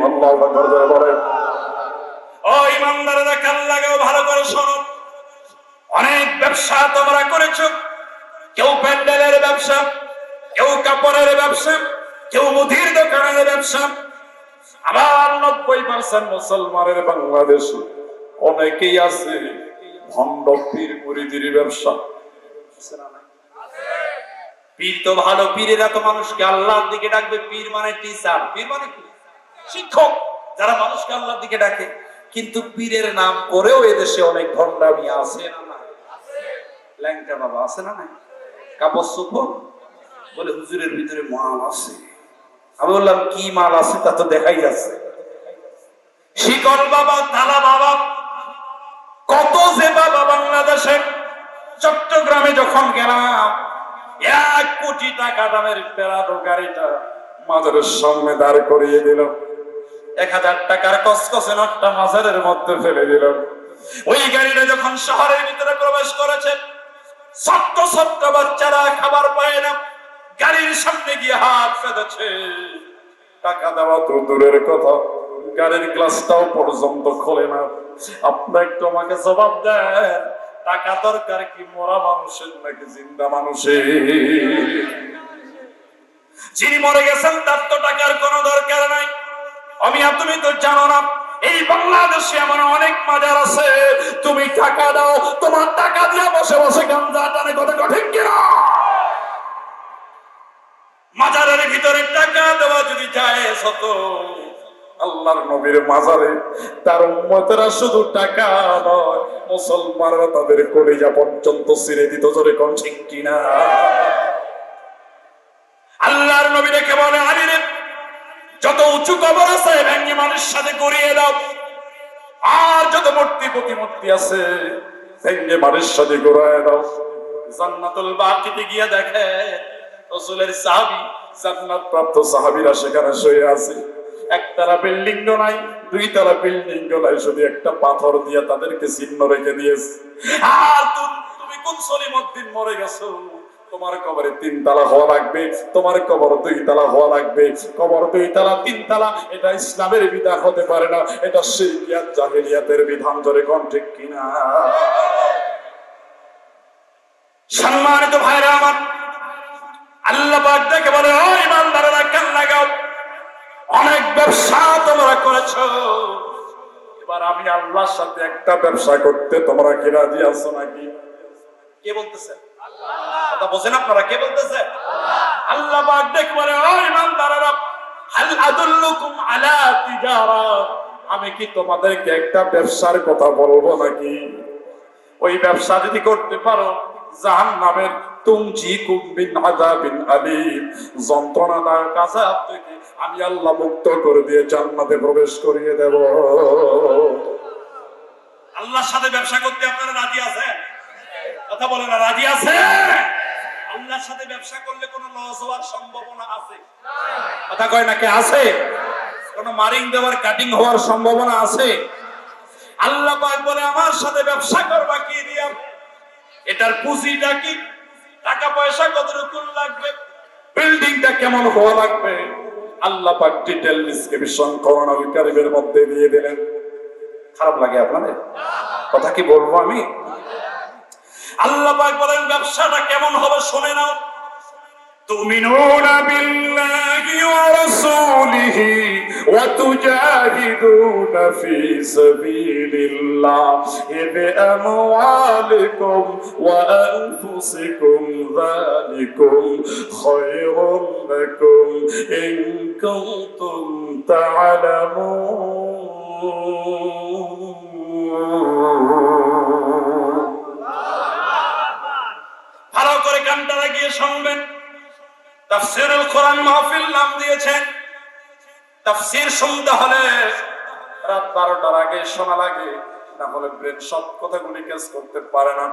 আল্লাহু আকবার। বলেন ও ঈমানদারেরা, কান লাগাও, ভালো করে শোনো। অনেক ব্যবসা তোমরা করেছো, কেউ প্যান্ডেলের ব্যবসা, কেউ কাপড়ের ব্যবসা, কেউ মুদির দোকানের ব্যবসা। আবার 90% মুসলমানের বাংলাদেশে অনেকেই আছে ভণ্ড পীর মুরিদের ব্যবসা। পীর তো ভালো, পীরেরা তো মানুষকে আল্লাহর দিকে ডাকবে। পীর মানে টিচার, পীর মানে কি? শিক্ষক, যারা মানুষকে আল্লাহর দিকে ডাকে। কিন্তু পীরের নাম করেও এদেশে অনেক ভণ্ডামি আছে না? ল্যাংটা বাবা আছে না? কাপড় চোপড়, বলে হুজুরের ভিতরে মাল আছে। আমি বললাম কি মাল আছে, তা তো দেখাই যাচ্ছে। শিকল বাবা, তালা বাবা, কত যে বাবা বাংলাদেশে। চট্টগ্রামে যখন গেলাম, 1 কোটি টাকা দামের পেরাডো গাড়িটা মাজারের সামনে দাঁড় করিয়ে দিল। 1000 টাকার কসকসে নোটটা মাজারের মধ্যে ফেলে দিল। ওই গাড়িটা যখন শহরের ভিতরে প্রবেশ করেছে, ছোট্ট ছোট্ট বাচ্চারা খাবার পায় না, গাড়ির সামনে গিয়ে হাত পেতেছে। টাকা দেওয়া তো দূরের কথা, গাড়ির গ্লাসটাও পর্যন্ত খোলে না। আপনি একটু আমাকে জবাব দেন, টাকা দরকার কি মরা মানুষের নাকি জিন্দা মানুষের? যিনি মরে গেছেন তার তো টাকার কোনো দরকার নাই। আমি আর তুমি তো জানো না, এই বাংলাদেশে এমন অনেক মাজার আছে, তুমি টাকা দাও, তোমার টাকা দিয়ে বসে বসে গাঞ্জা টানে, কথা ঠিক কিনা? মাজারের ভিতরে টাকা দেওয়া যদি যায় হতো, আল্লাহর নবীর মাজারে তার উম্মতেরা শুধু টাকা নয়, মুসলমানরা তাদের কলিজা পর্যন্ত ছিঁড়ে দিত। জোরে কোন ঠিক কিনা? আল্লাহর নবী রেখে বলে, আলী রে, যত উঁচু কবর আছে ভেঙে মানুষের সাথে গড়িয়ে দাও, আর যত মূর্তি প্রতিমূর্তি আছে ভেঙে মানুষের সাথে গড়ায় দাও। জান্নাতুল বাকিতে গিয়ে দেখে রাসূলের সাহাবী, জান্নাত প্রাপ্ত সাহাবীরা সেখানে শুয়ে আছে। একতলা বিল্ডিং নাই, 2 তলা বিল্ডিং নাই, শুধু একটা পাথর দিয়ে তাদেরকে চিহ্ন রেখে দিয়েছে। আর তুমি কোন সলিমউদ্দিন মরে গেছো, তোমার কবরে 3 তলা হওয়া লাগবে, তোমার কবর 2 তলা হওয়া লাগবে। কবর 2 তলা 3 তলা এটা ইসলামের বিধান হতে পারে না, এটা শিরকিয়াত জাহেলিয়াতের বিধান। ধরে কোন ঠিক কিনা? সম্মানিত ভাইরা আমার, আল্লাহ পাক দেখে বলে, ও ইমানদারেরা কান লাগাও, অনেক ব্যবসা তোমরা করেছো, এবার আমি আল্লাহর সাথে একটা ব্যবসা করতে তোমরা কি রাজি আছো নাকি? কে বলতেছে? কথা বোঝেন আপনারা? কে বলতেছে? আল্লাহ পাক দেখে বলে, ও ইমানদারেরা, হাল আদুল্লুকুম আলা তিজারা, আমি কি তোমাদেরকে একটা ব্যবসার কথা বলবো নাকি? ওই ব্যবসা যদি করতে পারো, জাহান্নামের তুমজিকুম মিন আযাবিন আলীম, যন্ত্রণাদায়ক আযাব থেকে আমি আল্লাহ মুক্ত করে দিয়ে জান্নাতে প্রবেশ করিয়ে দেব। আল্লাহর সাথে ব্যবসা করতে আপনারা রাজি আছেন? কথা বলেন না, রাজি আছেন? আল্লাহর সাথে ব্যবসা করলে কোনো লস হওয়ার সম্ভাবনা আছে? কথা কয় না, কে আছে? কোনো মারিং দেওয়ার, কাটিং হওয়ার সম্ভাবনা আছে? আল্লাহ পাক বলে, আমার সাথে ব্যবসা করবা কি দিয়া? এটার পুঁজিটা কি? টাকা পয়সা কতটুকু লাগবে? বিল্ডিংটা কেমন হওয়া লাগবে? আল্লাহ পাক ডিটেইল ডেসক্রিপশন কোরআনুল কারীমের মধ্যে দিয়ে দিলেন। খারাপ লাগে আপনাদের? কথা কি বলবো আমি? আল্লাহ পাক বলেন ব্যবসাটা কেমন হবে শুনে নাও। তুমিনুনা বিল্লাহি ওয়া রাসূলিহি ওয়া তুজাহিদুনা ফি সাবিলিল্লাহি বিআমওয়ালিকুম ওয়া আনফুসিকুম, যালিকুম খায়রুল লাকুম ইন কুনতুম তা'লামুন। ভালো করে কানটা লাগিয়ে শুনবেন। তাফসীরুল কোরআন মাহফিল নাম দিয়েছেন। তাফসীর শুনতে হলে রাত 12টার আগে শোনা লাগে, না হলে ব্রেন সব কথাগুলি ক্যাচ করতে পারে না।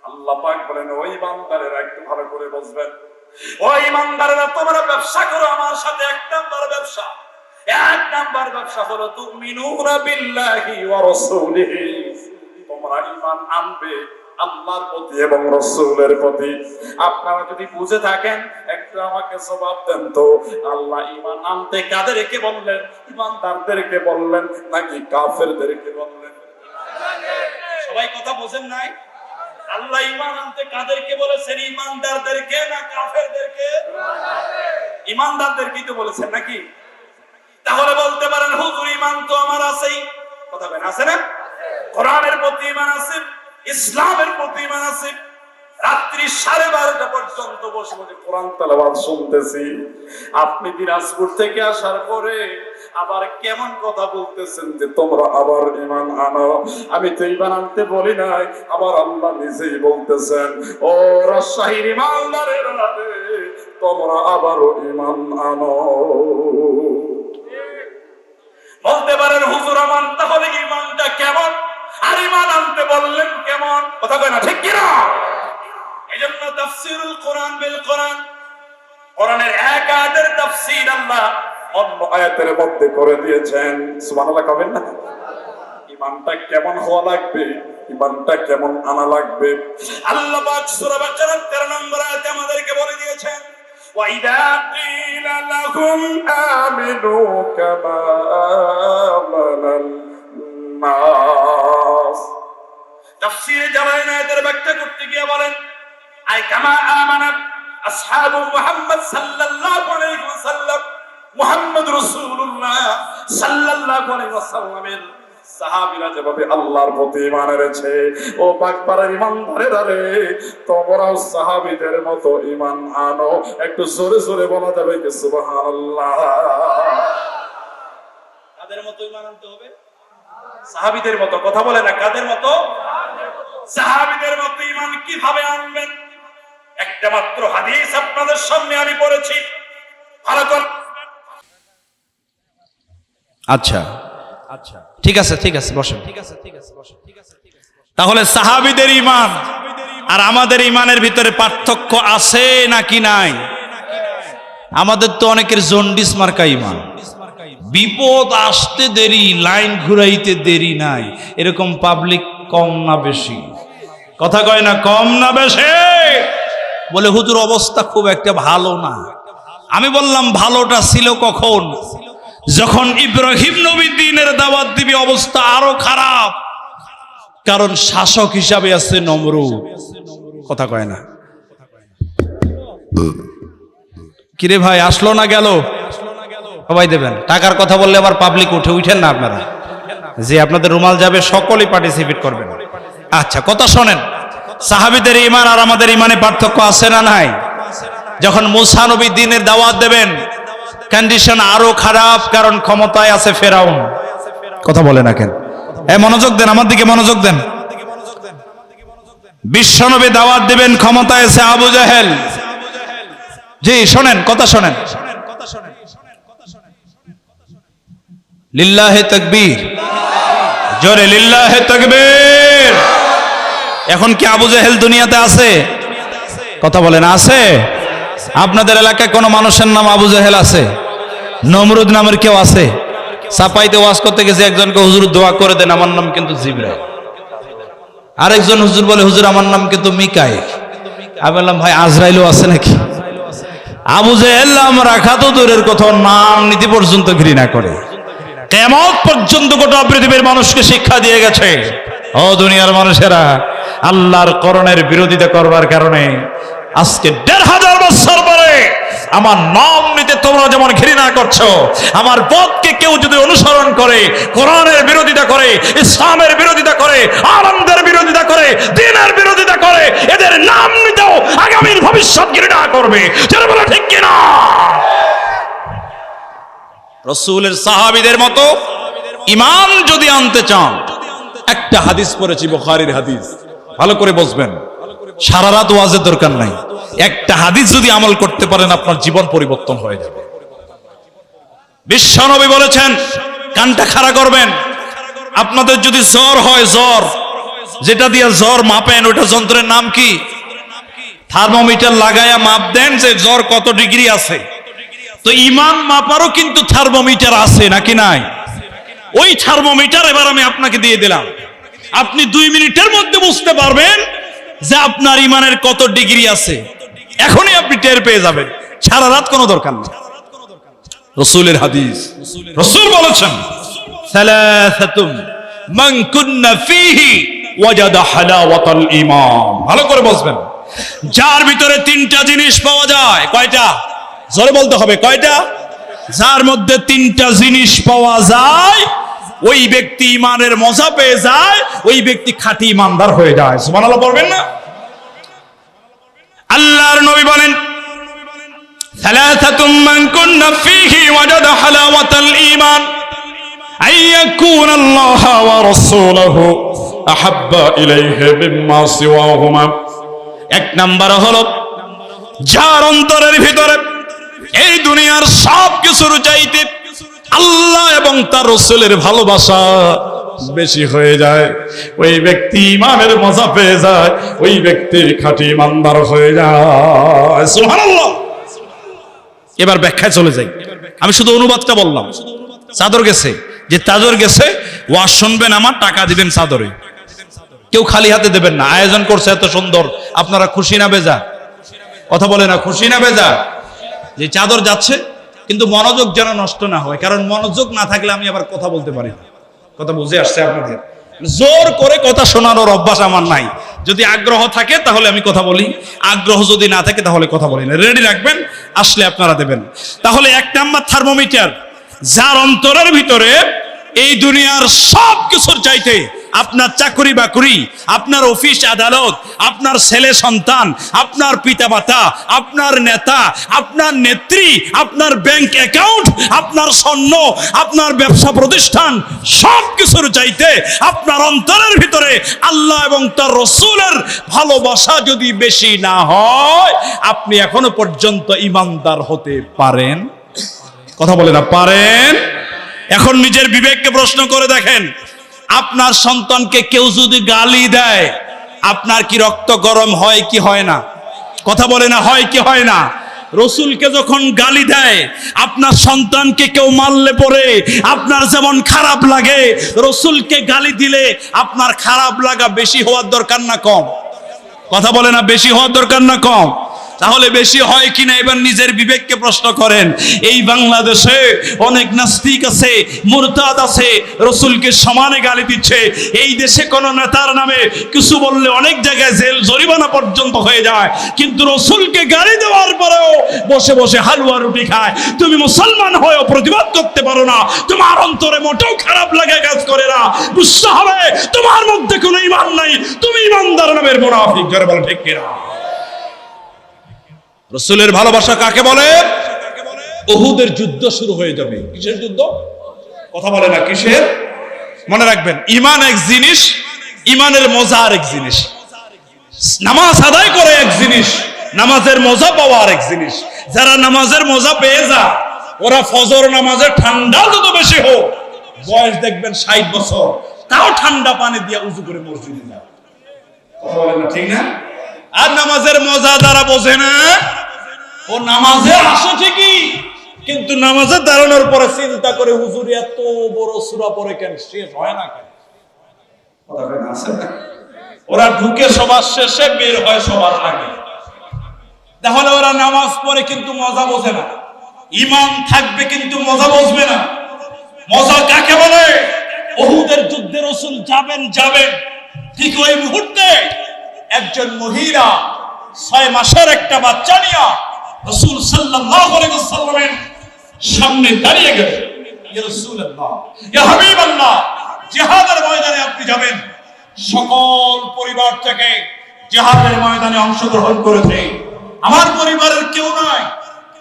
আল্লাহ পাক বলেন, ওই ইমানদারেরা একটু ভালো করে বুঝবেন, ওই ইমানদারেরা তোমরা ব্যবসা করো আমার সাথে। 1 নাম্বার ব্যবসা হলো তুমিনুনা বিল্লাহি ওয়া রাসূলিহি, তোমরা ঈমান আনবে আল্লাহর প্রতি এবং রাসূলের প্রতি। আপনারা যদি বুঝে থাকেন একটু আমাকে জবাব দেন তো, আল্লাহ ঈমান আনতে কাদেরকে বললেন? ঈমানদারদেরকে বললেন নাকি কাফেরদেরকে বললেন? সবাই কথা বোঝেন নাই? আল্লাহ ঈমান আনতে কাদেরকে বলেছেন? ঈমানদারদেরকে না কাফেরদেরকে? ঈমানদারদেরকেই তো বলেছেন নাকি? তাহলে বলতে পারেন, হুজুর ঈমান তো আমার আছেই। কথা বলেন, আছে না? কোরআনের প্রতি ঈমান আছে, ইসলামের প্রতি ঈমান আছে। রাত্রি 12:30 পর্যন্ত বসে বসে কোরআন তেলাওয়াত শুনতেছি। আপনি দিনাজপুর থেকে আসার পরে আবার কেমন কথা বলতেছেন যে তোমরা আবার ঈমান আনো? আমি তো ঈমান আনতে বলি নাই, আবার আল্লাহ নিজেই বলতেছেন, ও রাজশাহীর ঈমানদারেরা, তোমরা আবারও ঈমান আনো। বলতে পারেন হুজুর মানতে হবে, ঈমানটা কেমন? আর ঈমান আনতে বললেন কেমন? কথা কয় না, ঠিক কি না? এজন্য তাফসীরুল কোরআন বিল কোরআন, কোরআনের এক আয়াতের তাফসীর আল্লাহ অন্য আয়াতের মধ্যে করে দিয়েছেন। সুবহানাল্লাহ কবেন না? ঈমানটা কেমন হওয়া লাগবে, ঈমানটা কেমন আনা লাগবে, আল্লাহ পাক সূরা বাকারার 13 নম্বর আয়াতে আমাদেরকে বলে দিয়েছেন, ওয়াইদা কিলা লাহুম আমিনু কামা আমানান নাস। তাফসীরে জালালাইন আয়াতের ব্যাখ্যা করতে গিয়ে বলেন, আই কামা আমানাত আসহাবু মুহাম্মদ সাল্লাল্লাহু আলাইহি ওয়াসাল্লাম, মুহাম্মদ রাসূলুল্লাহ সাল্লাল্লাহু আলাইহি ওয়াসাল্লামের সাহাবীরা যেভাবে আল্লাহর প্রতি ঈমান এনেছে, ও পাকপাড়ার ঈমানদারেরা রে, তোমরাও সাহাবীদের মতো ঈমান আনো। একটু জোরে জোরে বলা যাবে কি সুবহানাল্লাহ? কাদের মতো ঈমান আনতে হবে? সাহাবীদের মতো। কথা বলে না, কাদের মতো? সাহাবীদের মতো ঈমান কিভাবে আনবেন? একটা মাত্র হাদিস আপনাদের সামনে আমি পড়েছি, ভালো করে। আচ্ছা আচ্ছা, ঠিক আছে ঠিক আছে, বসেন। তাহলে সাহাবীদের ঈমান আর আমাদের ঈমানের ভিতরে পার্থক্য আছে নাকি নাই? আমাদের তো অনেকের জন্ডিস মার্কা ঈমান, বিপদ আসতে দেরি, লাইন ঘুরাইতে দেরি নাই, এরকম পাবলিক কম না বেশি? কথা কয় না, কম না বেশি? বলে হুজুর অবস্থা খুব একটা ভালো না। আমি বললাম ভালোটা ছিল কখন? যখন ইব্রাহিম নবী দ্বীনের দাওয়াত দিবে অবস্থা আরো খারাপ, কারণ শাসক হিসাবে আছে নমরুদ। কথা কয় না? কিরে ভাই, আসলো না গেল? সবাই দেবেন। টাকার কথা বললে আবার পাবলিক উঠেন না আপনারা, যে আপনাদের রুমাল যাবে সকলেই পার্টিসিপেট করবেন। আচ্ছা, কথা শোনেন, সাহাবীদের ঈমান আর আমাদের ঈমানে পার্থক্য আছে না নাই? যখন মুসা নবী দ্বীনের দাওয়াত দেবেন, কন্ডিশন আরো খারাপ, কারণ ক্ষমতায় আছে ফেরাউন। কথা বলে না কেন? মনোযোগ দেন, আমার দিকে মনোযোগ দেন। বিশ্বনবী দাওয়াত দিবেন, ক্ষমতায় আছে আবু জাহেল। জি শোনেন, কথা শোনেন। লিল্লাহে তাকবীর, জোরে লিল্লাহে তাকবীর। এখন কি আবু জাহেল দুনিয়াতে আছে? কথা বলেন, আছে? আপনাদের এলাকায় কোন মানুষের নাম আবু জাহেল আছে? নমরুদ নামের কেউ আছে? সাপাইতে ওয়াজ করতে গেছে, একজনকে হুজুর দোয়া করে দেন, আমার নাম কিন্তু জিবরাইল। আরেকজন হুজুর বলে, হুজুর আমার নাম কিন্তু মিকাইল। আমি বললাম, ভাই আজরাইলও আছে নাকি? আবু জাহেল নাম রাখা তো দূরের কথা, নাম নীতি পর্যন্ত ঘৃণা করে। কিয়ামত পর্যন্ত গোটা পৃথিবীর মানুষকে শিক্ষা দিয়ে গেছে, ও দুনিয়ার মানুষেরা, আল্লাহর কোরআনের বিরোধিতা করবার কারণে আজকে ১৫০০ বছর পরে আমার নাম নিতে তোমরা যেমন ঘৃণা করছো, আমার পথকে কেউ যদি অনুসরণ করে, কোরআনের বিরোধিতা করে, ইসলামের বিরোধিতা করে, আনন্দের বিরোধিতা করে, দ্বীনের বিরোধিতা করে, এদের নাম নিতেও আগামীর ভবিষ্যৎ ঘৃণা করবে। যারা বলে ঠিক কিনা? রাসূলের সাহাবীদের মতো ঈমান যদি আনতে চান, একটা হাদিস পড়েছি, বুখারীর হাদিস, ভালো করে বুঝবেন। সারা রাত ওয়াজের দরকার নাই, একটা হাদিস যদি আমল করতে পারেন আপনার জীবন পরিবর্তন হয়ে যাবে। বিশ্বনবী বলেছেন, কানটা খাড়া করবেন, আপনাদের যদি জ্বর হয়, জ্বর যেটা দিয়ে জ্বর মাপেন, ওটা যন্ত্রের নাম কি? থার্মোমিটার লাগায়া মাপ দেন যে জ্বর কত ডিগ্রি আছে। তো ঈমান মাপারও কিন্তু থার্মোমিটার আছে নাকি নাই? ওই থার্মোমিটার এবার আমি আপনাকে দিয়ে দিলাম, আপনি 2 মিনিটের মধ্যে বুঝতে পারবেন যে আপনার ঈমানের কত ডিগ্রি আছে। এখনই আপনি টের পেয়ে যাবেন, সারা রাত কোনো দরকার নেই। রাসূলের হাদিস, রাসূল বলেছেন, সালাসাতুম মান কুন্না ফীহি ওয়াজাদা হালাওয়াতাল ঈমান। ভালো করে বুঝবেন, যার ভিতরে 3টা জিনিস পাওয়া যায়। কয়টা? জোরে বলতে হবে, কয়টা? যার মধ্যে 3টা জিনিস পাওয়া যায়, ওই ব্যক্তি ঈমানের মজা পেয়ে যায়, ওই ব্যক্তি খাঁটি ঈমানদার হয়ে যায়। সুবহানাল্লাহ বলবেন না? আল্লাহর নবী বলেন, ثلاثة من كن فيه وجد حلاوة الإيمان أن يكون الله ورسوله أحب إليه مما سواهما। এক নাম্বার হলো যার অন্তরের ভিতরে এই দুনিয়ার সব কিছুর চাইতে আল্লাহ এবং তার রাসূলের ভালোবাসা বেশি হয়ে যায়, ওই ব্যক্তি ইমানের মজা পেয়ে যায়, ওই ব্যক্তির খাঁটি ইমানদার হয়ে যায়। সুবহানাল্লাহ। এবার ব্যাখ্যায় চলে যাই, আমি শুধু অনুবাদটা বললাম। চাদর গেছে, যে চাদর গেছে ওয়াজ শুনবেন, আমার টাকা দিবেন চাদরে, কেউ খালি হাতে দেবেন না। আয়োজন করছে এত সুন্দর, আপনারা খুশি না বেজা? কথা বলে না, খুশি না বেজা? যে চাদর যাচ্ছে, কিন্তু মনোযোগ যেন নষ্ট না হয়, কারণ মনোযোগ না থাকলে আমি আবার কথা বলতে পারি না। কথা বুঝে আসছে আপনাদের? জোর করে কথা শোনানোর অভ্যাস আমার নাই। যদি আগ্রহ থাকে তাহলে আমি কথা বলি, আগ্রহ যদি না থাকে তাহলে কথা বলি না। রেডি রাখবেন, আসলে আপনারা দেবেন। তাহলে এক নাম্বার থার্মোমিটার, যার অন্তরের ভিতরে এই দুনিয়ার সব কিছুর চাইতে আপনার চাকরি বাকরি, আপনার অফিস আদালত, আপনার ছেলে সন্তান, আপনার পিতামাতা, আপনার নেতা, আপনার নেত্রী, আপনার ব্যাংক অ্যাকাউন্ট, আপনার স্বর্ণ, আপনার ব্যবসা প্রতিষ্ঠান, সব কিছুর চাইতে আপনার অন্তরের ভিতরে আল্লাহ এবং তার রাসূলের ভালোবাসা যদি বেশি না হয়, আপনি এখনো পর্যন্ত ঈমানদার হতে পারেন? কথা বলে না, পারেন? এখন নিজের বিবেককে প্রশ্ন করে দেখেন, আপনার সন্তানকে কেউ যদি গালি দেয়, আপনার কি রক্ত গরম হয় কি হয় না? কথা বলে না, হয় কি হয় না? রসুলকে যখন গালি দেয়, আপনার সন্তানকে কেউ মারলে পরে আপনার যেমন খারাপ লাগে, রসুলকে গালি দিলে আপনার খারাপ লাগা বেশি হওয়ার দরকার না কম? কথা বলে না, বেশি হওয়ার দরকার না কম? তাহলে বেশি হয় কিনা এবার নিজের বিবেককে প্রশ্ন করেন। এই বাংলাদেশে অনেক নাস্তিক আছে, মুরতাদ আছে, রসুলকে সমানে গালি দিচ্ছে। এই দেশে কোন নেতার নামে কিছু বললে অনেক জায়গায় জেল জরিমানা পর্যন্ত হয়ে যায়, কিন্তু রসুলকে গালি দেওয়ার পরেও বসে বসে হালুয়া রুটি খায়। তুমি মুসলমান হয়েও প্রতিবাদ করতে পারো না, তোমার অন্তরে মোটেও খারাপ লাগে কাজ করে না। বুঝতে হবে তোমার মধ্যে কোনো ঈমান নাই, তুমি ঈমানদার নামের মুনাফিক। যারা বলে ঠিক কিনা? রাসূলের ভালোবাসা কাকে বলে? উহুদের যুদ্ধ শুরু হয়ে যাবে। কিসের যুদ্ধ? কথা বলে না, কিসের? মনে রাখবেন, ঈমান এক জিনিস, ঈমানের মজা আরেক জিনিস। নামাজ আদায় করে এক জিনিস, নামাজের মজা পাওয়া আরেক জিনিস। যারা নামাজের মজা পেয়ে যায়, ওরা ফজর নামাজের ঠান্ডা যত বেশি হোক, বয়স দেখবেন 60 বছর, তাও ঠান্ডা পানি দিয়ে উযু করে মসজিদে যায়। কথা বলে না, ঠিক না? আর নামাজের মজা যারা বোঝে না, ও নামাজে আসে ঠিকই, কিন্তু নামাজে দাঁড়ানোর পরে চিন্তা করে হুজুর এত বড় সূরা পড়ে কেন, শেষ হয় না কেন? ওরা ঢুকে সবার শেষে, বের হয় সবার আগে। তাহলে ওরা নামাজ পড়ে কিন্তু মজা বোঝে না, ঈমান থাকবে কিন্তু মজা বুঝবে না। মজা কাকে বলে? উহুদের যুদ্ধে রাসূল যাবেন, ঠিক ওই মুহূর্তে একজন মহিলা 6 মাসের একটা বাচ্চা নিয়ে রাসূল সাল্লাল্লাহু আলাইহি ওয়াসাল্লামের সামনে দাঁড়িয়ে গেলেন। ইয়া রাসূলুল্লাহ, ইয়া হাবিবাল্লাহ, জিহাদের ময়দানে আপনি যাবেন, সকল পরিবার থেকে জিহাদের ময়দানে অংশগ্রহণ করেছে, আমার পরিবারের কেউ নাই,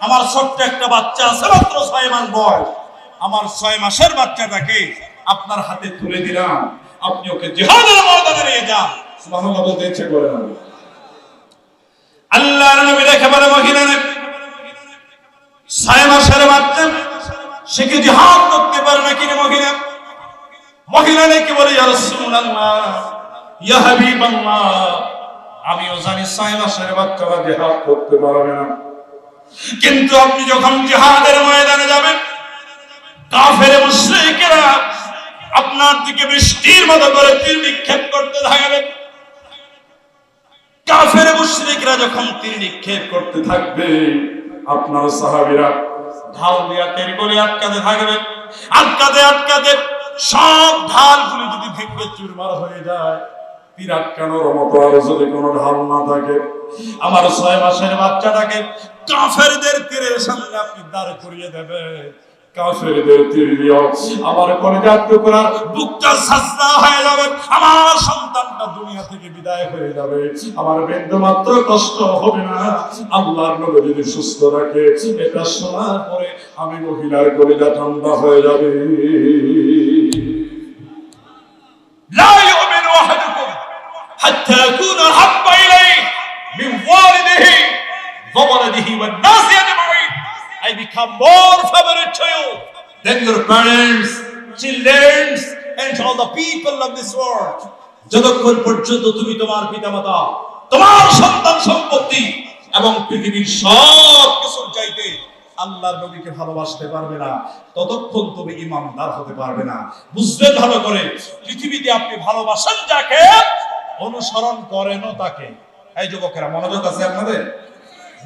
আমার ছোট্ট একটা বাচ্চা আছে, মাত্র 6 মাস বয়স, আমার 6 মাসের বাচ্চাটাকে আপনার হাতে তুলে দিলাম, আপনি ওকে জিহাদের ময়দানে নিয়ে যান। সুবহানাল্লাহ বলতে ইচ্ছে করে না। আল্লাহর নবী দেখে বলে, মহিলা 6 মাসের বাচ্চা, সে কি জিহাদ করতে পারে নাকি? মহিলা নাকি বলে, ইয়া রাসূলুল্লাহ, ইয়া হাবিবাল্লাহ, আমিও জানি 6 মাসের বাচ্চারা জিহাদ করতে পারবে না, কিন্তু আপনি যখন জিহাদের ময়দানে যাবেন, কাফের মুশরিকরা আপনার দিকে বৃষ্টির মতো করে তীর নিক্ষেপ করতে থাকবে। কাফের মুশরিকরা যখন তীর নিক্ষেপ করতে থাকবে, আপনার সাহাবীরা ঢাল দিয়া তীরগুলি আটকাতে থাকবে। আটকাতে সব ঢালগুলি যদি ভেঙে চুরমার হয়ে যায়, তীর আটকানোর মতো আর যদি কোনো ঢাল না থাকে, আমার 6 মাসের বাচ্চাটাকে কাফেরদের তীরের সামনে আপনি দাঁড় করিয়ে দেবেন। কাফেরদের তীর দিও, আমার কলিজার টুকরা বুকটা সাজদা হয়ে যাবে, আমার সন্তানটা দুনিয়া থেকে বিদায় হয়ে যাবে, আমার বিন্দু মাত্র কষ্ট হবে না। আল্লাহর নবী যদি সুস্থ রাখে, এটা শোনার পরে আমি মহিলার কলিজা ঠান্ডা হয়ে যাবে। লা ইউমিনু আহাদুকুম হাত্তা ইয়াকুনা হাব্বা ইলাইহি মিন ওয়ালিদিহি ওয়া ওয়ালাদিহি ওয়ান নাসি আজমাইন। I become more favorite to you than your parents, children, and all the people of this world. যতক্ষণ পর্যন্ত তুমি তোমার পিতামাতা, তোমার সন্তান সম্পত্তি এবং পৃথিবীর সব কিছুর চাইতে আল্লাহর নবীকে ভালোবাসতে পারবে না, ততক্ষণ তুমি ঈমানদার হতে পারবে না। বুঝবেন ভালো করে, পৃথিবীতে আপনি ভালোবাসেন যাকে, অনুসরণ করেনও তাকে। এই যুবকেরা মনোযোগ আছে আপনাদের?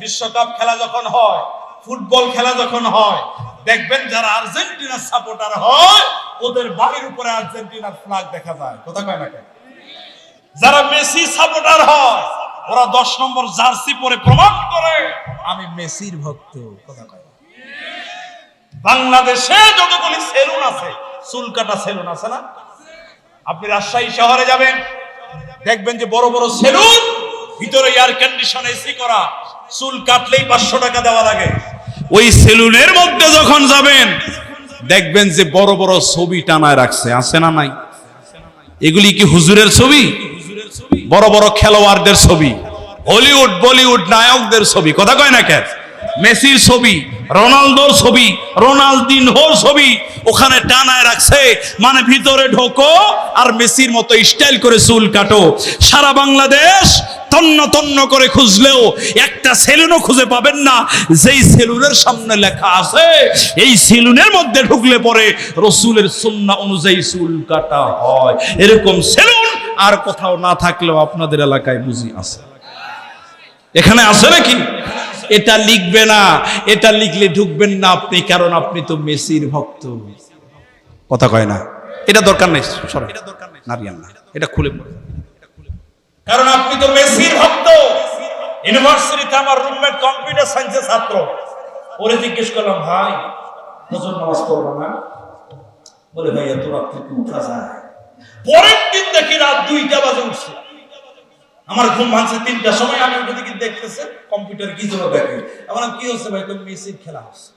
বিশ্বকাপ খেলা যখন হয়, ফুটবল খেলা যখন হয়, দেখবেন যারা আর্জেন্টিনার সাপোর্টার হয়, ওদের বাড়ির উপরে আর্জেন্টিনার ফ্ল্যাগ দেখা যায়। কথা কয় না কেন? যারা মেসি সাপোর্টার হয়, ওরা 10 নম্বর জার্সি পরে প্রমাণ করে আমি মেসির ভক্ত। কথা কয় না? বাংলাদেশে যতগুলি সেলুন আছে, চুল কাটা সেলুন আছে না? আপনি রাজশাহী শহরে যাবেন, দেখবেন যে বড় বড় সেলুন, ভিতরে এয়ার কন্ডিশন, এসি করা, চুল কাটলেই 500 টাকা দেওয়া লাগে। ওই সেলুনের মধ্যে যখন যাবেন, দেখবেন যে বড় বড় ছবি টানায় রাখছে, আছে না নাই? এগুলি কি হুজুরের ছবি? বড় বড় খেলোয়াড়দের ছবি, হলিউড বলিউড নায়কদের ছবি। কথা কয় না কেন? মেসির ছবি, রোনালদোর ছবি, রোনালদিনহোর ছবি ওখানে টানায় রাখছে, মানে ভিতরে ঢোকো আর মেসির মতো স্টাইল করে চুল কাটো। সারা বাংলাদেশ তন্ন তন্ন করে খুঁজলেও একটা সেলুনও খুঁজে পাবেন না যেই সেলুনের সামনে লেখা আছে এই সেলুনের মধ্যে ঢুকলে পরে রসুলের সুন্নাহ অনুযায়ী চুল কাটা হয়। এরকম সেলুন আর কোথাও না থাকলেও আপনাদের এলাকায় বুঝি আছে। এখানে আছে নাকি? এটা লিখবে না, এটা লিখলে ঢুকবেন না আপনি, কারণ আপনি তো মেসির ভক্ত। কথা কয় না? এটা দরকার নেই, এটা দরকার নেই, নারিয়ান না, এটা খুলে পড়ে, কারণ আপনি তো মেসির ভক্ত। ইউনিভার্সিটিতে আমার রুমমেট কম্পিউটার সায়েন্সের ছাত্র, ওরে জিজ্ঞেস করলাম, ভাই ফজর নামাজ পড়বো না? বলে, ভাই এত রাত থেকে উঠা যায়? পরের দিন দেখি রাত 2টা বাজে উঠছে। আমার ঘুম ভাঙছে 3টার সময়, আমি উঠে দেখি দেখতেছে কম্পিউটার কি জন্য দেখে। আমার কি হচ্ছে? ভাই তো মেসির খেলা হচ্ছে।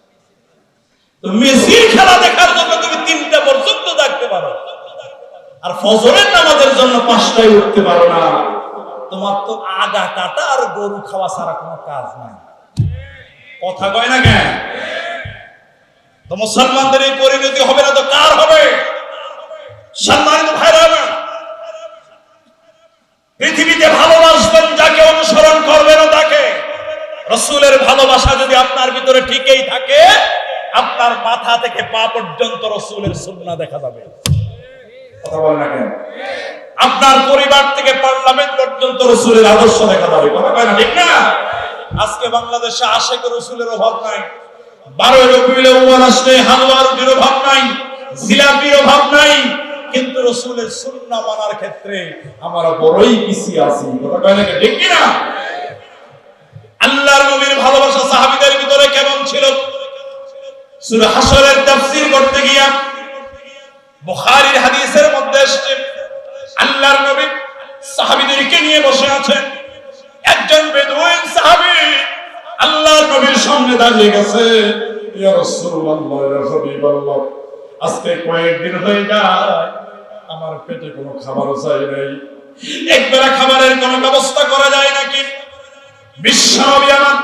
তো মেসির খেলা দেখার জন্য তুমি 3টা পর্যন্ত দেখতে পারো, আর ফজরের নামাজের জন্য 5টায় উঠতে পারো না। তোমার তো আগা কাটা আর গরু খাওয়া ছাড়া কোনো কাজ নাই। কথা কয় না কেন? তো মুসলমানদের এই পরিণতি হবে না তো কার হবে? সম্মানিত ভাইরা, পৃথিবীতে ভালোবাসবেন যাকে, অনুসরণ করবেন তাকে। রাসূলের ভালোবাসা যদি আপনার ভিতরে ঠিকই থাকে, আপনার মাথা থেকে পা পর্যন্ত রাসূলের সুন্নাহ দেখা যাবে। কথা বলেন না কেন? আপনার পরিবার থেকে পার্লামেন্ট পর্যন্ত রাসূলের আদর্শ দেখা যাবে। কথা কয় না? ঠিক না? আজকে বাংলাদেশে আশিক রাসূলের অভাব নাই, 12 রবিউল আউয়াল আসলে হালুয়া রুটির অভাব নাই, জিলাপির অভাব নাই, কিন্তু রাসূলের সুন্নাহ মানার ক্ষেত্রে আমরা বড়ই পিছিয়ে আছি। কথা কয় না? ঠিক কি না? আল্লাহর নবীর ভালোবাসা সাহাবীদের ভিতরে কেমন ছিল? সূরা হাশরের তাফসীর করতে গিয়া বুখারীর হাদিসের মধ্যে এসেছে, আল্লাহর নবী সাহাবীদেরকে নিয়ে বসে আছেন। একজন বেদুইন সাহাবী আল্লাহর নবীর সামনে দাঁড়িয়ে গেছে, ইয়া রাসূলুল্লাহ, ইয়া হাবিবাল্লাহ, আজকে কয়েকদিন হয়ে যায় আমার পেটে কোনো খাবারও চাই নাই, একবেলা খাবারের কোনো ব্যবস্থা করা যায় নাকি? বিশ্বনবী আমার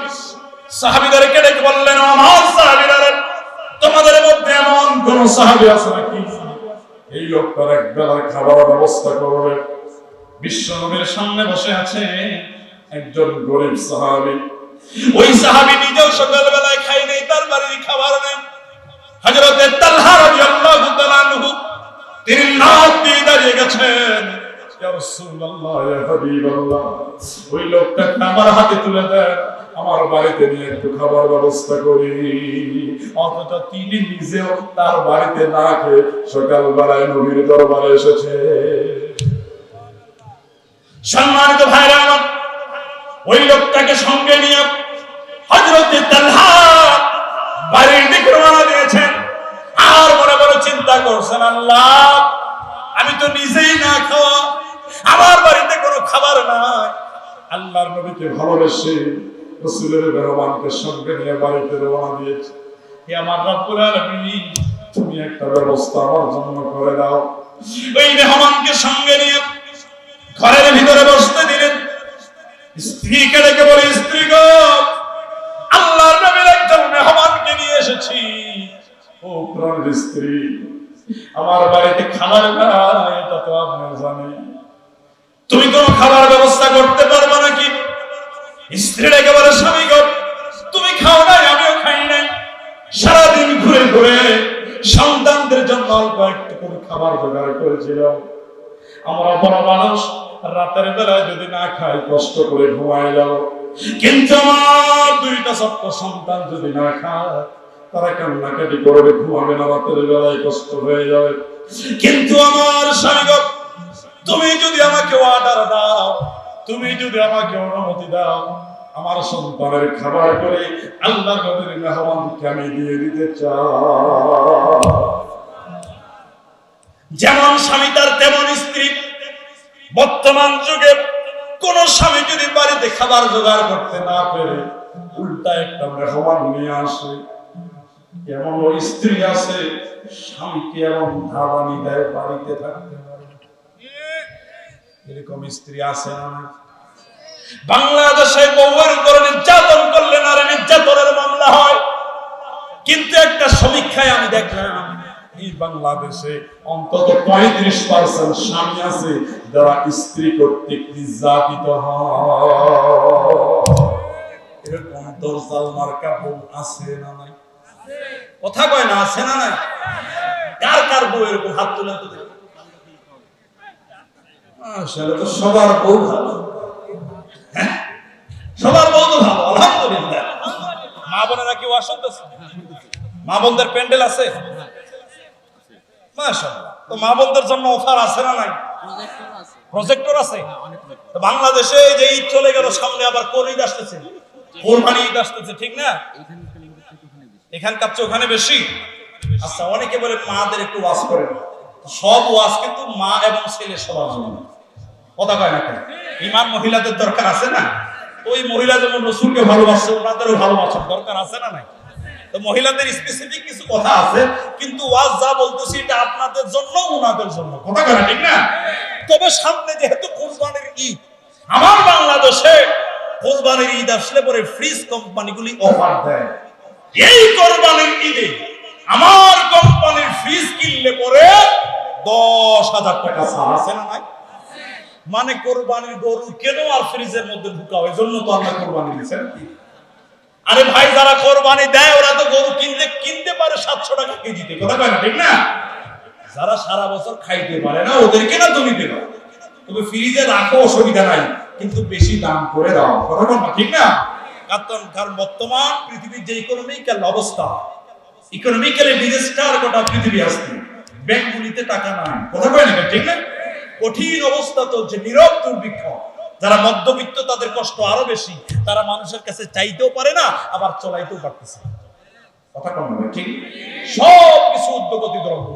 সাহাবীদেরকে ডেকে বললেন, আমার সাহাবীরা, তোমাদের মধ্যে এমন কোন সাহাবী আছে নাকি এই লোকটার একবেলার খাবার ব্যবস্থা করবে? বিশ্বনবীর সামনে বসে আছে একজন গরিব সাহাবী। ওই সাহাবী নিজেও সকালবেলায় খাই নাই, তার বাড়ির খাবার নেই। হযরত তালহা রাদিয়াল্লাহু তাআলা আনহু তিনি নাক দিয়ে দাঁড়িয়ে গেছেন, ইয়া রাসূলুল্লাহ, ইয়া হাবিবাল্লাহ, ওই লোকটাকে আমার হাতে তুলে দেন, আমার বাড়িতে নিয়ে একটু খাবার ব্যবস্থা করি। অথচ তিনি নিজেও তার বাড়িতে না খেয়ে সকালবেলায় নবীর দরবারে এসেছে। সম্মানিত ভাইরা আমার, ওই লোকটাকে সঙ্গে নিয়ে হযরত তালহা বাড়ির দিকে রওনা দিয়েছেন। করছেন, আল্লাহ আমি তো নিজেই না খাওয়া, আমার বাড়িতে কোনো খাবার নাই। আল্লাহর নবীকে ভালোবেসে রাসূলের মেহমানকে সঙ্গে নিয়ে বাড়িতে রওনা দিয়েছে। হে আমার রব্বুল আলামিন, তুমি একটা ব্যবস্থা আমার জন্য করে দাও। ওই মেহমানকে সঙ্গে নিয়ে ঘরের ভিতরে বসতে দিলেন। স্ত্রীকে ডেকে বলে, স্ত্রী গো, আল্লাহর নবীর একজন মেহমানকে নিয়ে এসেছি। ও প্রাণের স্ত্রী, আমার বাড়িতে খাবার নাই, এটা তো আপনি জানেন, তুমি কোন খাবার ব্যবস্থা করতে পারবে নাকি? স্ত্রী ডেকে বলে, স্বামী গো, তুমি খাও নাই, আমিও খাই নাই, সারাদিন ঘুরে ঘুরে সন্তানদের জন্য অল্প একটু করে খাবার জোগাড় করেছিলাম। আমরা বড় মানুষ, রাতের বেলায় যদি না খাই কষ্ট করে ঘুমায় যাও, কিন্তু আমার দুইটা ছোট্ট সন্তান যদি না খায় তারা কান্নাকাটি করবে, ঘুমাবে না, রাতের বেলায় কষ্ট হয়ে যাবে। কিন্তু আমার স্বামী গো, তুমি যদি আমাকে অর্ডার দাও, তুমি যদি আমাকে অনুমতি দাও, আমার সন্তানের খাবার করে আল্লাহ নবীর মেহমানকে আমি দিয়ে দিতে চাই। যেমন স্বামী তার তেমন স্ত্রী। বর্তমান যুগে কোন স্বামী যদি বাড়িতে খাবার জোগাড় করতে না পেরে উল্টা একটা মেহমান নিয়ে আসে, এমন ওই স্ত্রী আছে স্বামীকে এমন ধারানি দেয় বাড়িতে থাকতে পারে, এরকম স্ত্রী আছে না? বাংলাদেশে বউয়ের উপরে নির্যাতন করলে নারী নির্যাতনের মামলা হয়, কিন্তু একটা সমীক্ষায় আমি দেখলাম এই বাংলাদেশে অন্তত 35% স্বামী আছে যারা স্ত্রী কর্তৃক নির্যাতিত হয়। এরকম দরজাল মার্কা বউ আছে না নাই? কথা কয় না, আছে না নাই? কার কার বউ এরকম? হাত তুলে তো দেখি। আসলে তো সবার বউ ভালো, সবার বউ তো ভালো, আলহামদুলিল্লাহ। মা বোনেরা কি ওয়াশন আছে? মা বোনদের প্যান্ডেল আছে? মাশাআল্লাহ। তো মা বোনদের জন্য অফার আছে না নাই? প্রজেক্টর আছে। তো বাংলাদেশে এই যে ঈদ চলে গেল, সামনে আবার কোন ঈদ আসতেছে? কোরবানি ঈদ আসতেছে, ঠিক না? এখানকার চেয়ে ওখানে বেশি। আচ্ছা, অনেকে বলে মাদের একটু ওয়াজ করেন। সব ওয়াজ কিন্তু মা এবং ছেলে সবার জন্য। কথা কয় না কেন? ইমাম মহিলাদের দরকার আছে না? ওই মহিলা যেমন রাসূলকে ভালোবাসে, ওনাদেরও ভালোবাসার দরকার আছে না নাই? তো মহিলাদের স্পেসিফিক কিছু কথা আছে, কিন্তু ওয়াজ যা বলতেছি এটা আপনাদের জন্য, ওনাদের জন্য। কথা কয় না, ঠিক না? তবে সামনে যেহেতু কোরবানির ঈদ, আমার বাংলাদেশে কোরবানির ঈদ আসলে পরে ফ্রিজ কোম্পানিগুলি অফার দেয়। এই কোরবানির ঈদে আমার কোম্পানির ফ্রিজ কিনলে পরে 10,000 টাকা ছাড় আছে না নাই? মানে কোরবানির গরু কেন আর ফ্রিজের মধ্যে ঢুকাও? এই জন্য তো আল্লাহ কোরবানি দিয়েছেন। আরে ভাই, যারা কোরবানি দেয় ওরা তো গরু কিনতে পারে 700 টাকা কেজিতে। কথা কয় না, ঠিক না? যারা সারা বছর খাইতে পারে না ওদেরকে না তুমি দেবে, তবে ফ্রিজে রাখো, অসুবিধা নাই, কিন্তু বেশি দাম করে দাও। কথা কয় না, ঠিক না? কারণ বর্তমান পৃথিবীর যে ইকোনমিক্যাল অবস্থা, ইকোনমিক্যালি ডিজাস্টার গোটা পৃথিবী আসছে, ব্যাংকগুলিতে টাকা নাই। কথা কয় না, ঠিক না? কঠিন অবস্থা চলছে, নীরব দুর্ভিক্ষ। যারা মধ্যবিত্ত তাদের কষ্ট আরো বেশি, তারা মানুষের কাছে চাইতেও পারে না, আবার চলাইতেও পারতেছে। কথা কম হবে, ঠিক? সব কিছু উদ্যোগতি দ্রব্য।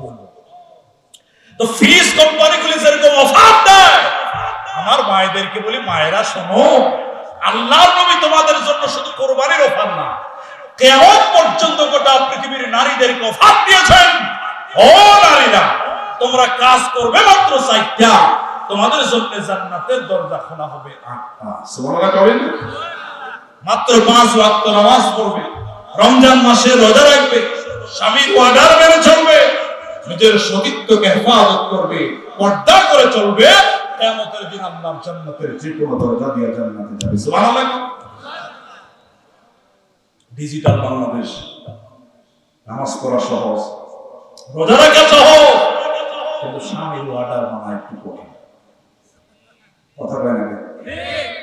তো ফ্রিজ কোম্পানিগুলি যেরকম অফার দেয়, আমার মায়েদেরকে বলি, মায়েরা শোনো, আল্লাহর নবী তোমাদের জন্য শুধু কোরবানির অফার না, কিয়ামত পর্যন্ত গোটা পৃথিবীর নারীদেরকে অফার দিয়েছেন। ও নারীরা, তোমরা কাজ করবে মাত্র 4টা, তোমাদের জন্য জান্নাতের দরজা খোলা হবে 8টা। সুবহানাল্লাহ কবেন? মাত্র 5 ওয়াক্ত নামাজ পড়বে, রমজান মাসে রোজা রাখবে, স্বামীর অর্ডার মেনে চলবে, নিজের সতীত্বকে হেফাজত করবে, পর্দা করে চলবে, কিয়ামতের দিন আল্লাহর জান্নাতের যে কোনো দরজা দিয়ে জান্নাতে যাবে। সুবহানাল্লাহ। ডিজিটাল বাংলাদেশ, নামাজ পড়া সহজ, রোজা রাখা সহজ, কিন্তু স্বামীর অর্ডার মানা একটু কঠিন। কথা কয় না,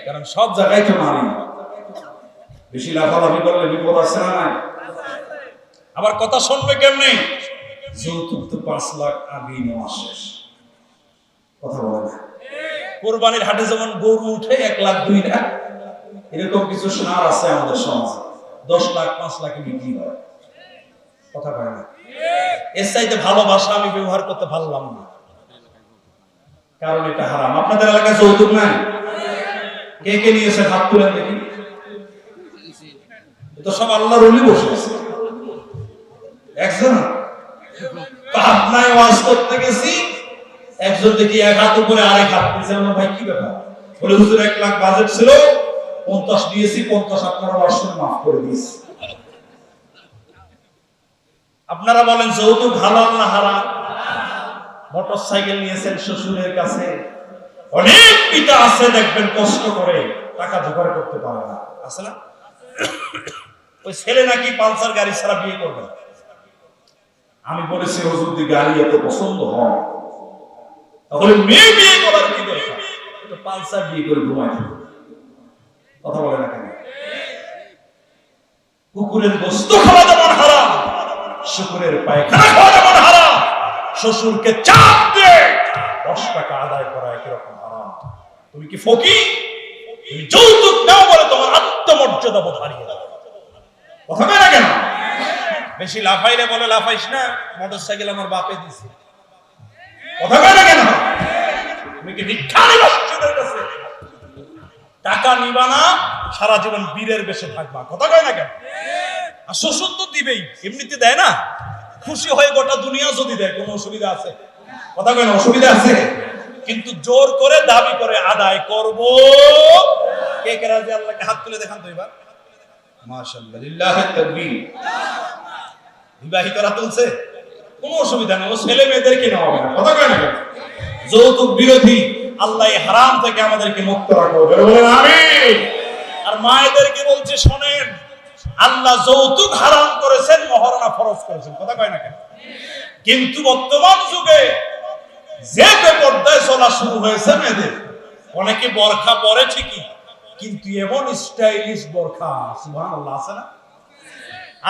কারণ সব জায়গায় তো নারী, বেশি লাফালাফি করলে বিপদ আছে না নাই? আবার কথা শুনবে কেমনে? যৌতুক তো 5 লাখ আগেই নেওয়া শেষ। কথা বলে না? কোরবানির হাটে যেমন গরু উঠে 1 লাখ 2 লাখ, এরকম কিছু ষাঁড় আছে আমাদের সমাজে, 10 লাখ 5 লাখে বিক্রি হয়। কথা কয় না? এর চাইতে ভালোবাসা আমি ব্যবহার করতে পারলাম না, কারণ এটা হারাম। আপনাদের এলাকায় যৌতুক নাই? কে কে নিয়েছে হাত তুলেন দেখি। তো সব আল্লাহর ওলি বসে আছে। একজন পাবনায় ওয়াজ করতে গেছি, একজন দেখি এক হাত উপরে আরেক হাত দিয়েছে। আমরা ভাই কি ব্যাপার? বলে হুজুর 1 লাখ বাজেট ছিল, 50 দিয়েছি, 50 আপনারা ওয়াশরুম মাফ করে দিয়েছি। আপনারা বলেন যৌতুক হালাল না হারাম? মোটরসাইকেল নিয়েছেন শ্বশুরের কাছে, অনেক পিতা আছে দেখবেন কষ্ট করে টাকা জোগাড় করতে পারে না, আছে না? ওই ছেলে নাকি পালসার গাড়ি ছাড়া বিয়ে করবে। আমি বলেছি হুজুর যদি গাড়ি এত পছন্দ হয় তাহলে মেয়ে বিয়ে করার কি দরকার? তো পালসার বিয়ে করে ঘুমায় থাকবে। কথা বলে না কেন? কুকুরের গোশত খাওয়া যেমন হারাম, শুকুরের পায়খানা খাওয়া যেমন হারাম, শ্বশুরকে চাপ দিয়ে 10 টাকা আদায় করা একই রকম হারাম। তুমি কি ফকির? তুমি যৌতুক নাও বলে তোমার আত্মমর্যাদা বোধ হারিয়ে যাবে। কথা বলে না কেন? বেশি লাফাইলে বলে লাফাইস না, মোটরসাইকেল আমার বাপে দিছে। কথা বলে না কেন? তুমি কি ভিক্ষা নিবা শ্বশুরের কাছে? টাকা নিবা না, সারা জীবন বীরের বেশে থাকবা। কথা কয় না কেন? আর শ্বশুর তো দিবেই, এমনিতে দেয় না। খুশি হয়ে গোটা দুনিয়া যদি দেয় কোনো অসুবিধা আছে? কথা কয় না, অসুবিধা আছে? কিন্তু জোর করে দাবি করে আদায় করব। কে কে রাজি? আল্লাহকে হাত তুলে দেখান তো এবার। মাশাআল্লাহ, লিল্লাহি তাকবীর। বিবাহিতরা তুলছে, কোনো অসুবিধা নেই, ও ছেলে মেয়েদেরকে নেওয়া হবে না। কথা কয় না কেন? যৌতুক বিরোধী আল্লাহ এই হারাম থেকে আমাদেরকে মুক্ত রাখো, বলেন আমিন। আর মায়েদেরকে বলছে শোনেন, আল্লাহ যৌতুক হারাম করেছেন, মহারণা ফরজ করেছেন। কথা কয় না কেন? কিন্তু বর্তমান যুগে যে বেপরদায় চলা শুরু হয়েছে মেয়েদের, অনেকে বোরখা পরে ঠিকই, কিন্তু এমন স্টাইলিশ বোরখা, সুবহানাল্লাহ, আছে না?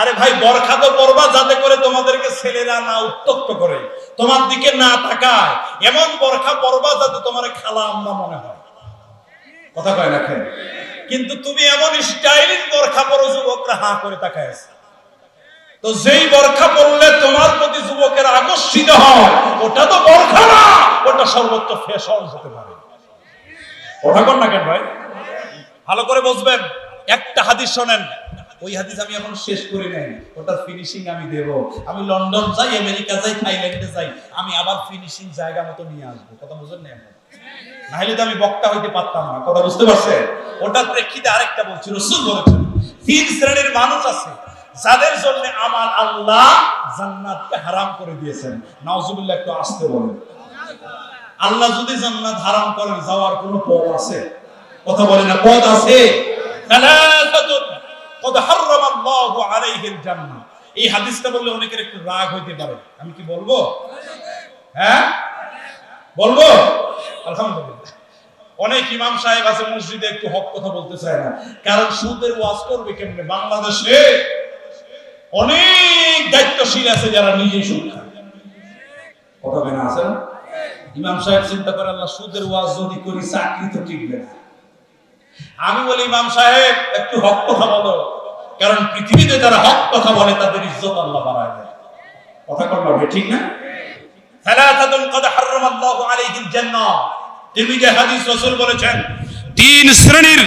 আরে ভাই, বোরখা তো পরবা যাতে করে তোমাদেরকে ছেলেরা না উত্তক্ত করে, তোমার দিকে না তাকায়। এমন বোরখা পরবা যাতে তোমার খালা আম্মা মনে হয়। কথা কয় না কেন? কিন্তু তুমি এমন স্টাইলিশ বোরখা পরো, যুবকরা হাঁ করে তাকায় আছে। তো যেই বোরখা পরলে তোমার প্রতি যুবকেরা আকর্ষিত হয়, ওটা তো বোরখা না, ওটা সর্বোচ্চ ফ্যাশন হতে পারে। কথা কন না কেন ভাই? ভালো করে বুঝবেন। একটা হাদিস শোনেন, ওই হাদিস আমি এখন শেষ করি নাই, ওটার ফিনিশিং আমি দেব। আমি লন্ডন যাই, আমেরিকা যাই, থাইল্যান্ডে যাই, আমি আবার ফিনিশিং জায়গা মতো নিয়ে আসবো। কথা বুঝেন না? না হলে তো আমি বক্তা হইতে পারতাম না। কথা বুঝতে পারছেন? ওটার প্রেক্ষিতে আরেকটা বলছি, রাসূল বলেছেন 3 শ্রেণীর মানুষ আছে যাদের জন্য আমার আল্লাহ জান্নাতকে হারাম করে দিয়েছেন। নাউজুবিল্লাহ, একটু আসতে বলেন। আল্লাহ যদি জান্নাত হারাম করেন, যাওয়ার কোনো পথ আছে? কথা বলে না, পথ আছে। সালাসাতুন কদ হারামাল্লাহু আলাইহিল জান্নাহ। এই হাদিসটা বললে অনেকের একটু রাগ হইতে পারে। আমি কি বলবো? হ্যাঁ বলবো? আলহামদুলিল্লাহ। অনেক ইমাম সাহেব আছে মসজিদে, একটু হক কথা বলতে চায় না, কারণ সুদের ওয়াজ করবে কেমনে? বাংলাদেশে অনেক দায়িত্বশীল আছে যারা নিজেই সুদ খায়। কথা বেনা আছে না? ইমাম সাহেব চিন্তা করে, আল্লাহ সুদের ওয়াজ যদি করি চাকরি তো টিকবে না। আমি বলি, ইমাম সাহেব একটু হক কথা বলো, কারণ পৃথিবীতে যারা হক কথা বলে তাদের ইজ্জত আল্লাহ বাড়ায় দেয়। কথা বলবে ঠিক না? সালাসাতুন কদ হারামাল্লাহু আলাইহিল জান্নাহ। তিরমিজি হাদিস, রাসূল বলেছেন 3 শ্রেণীর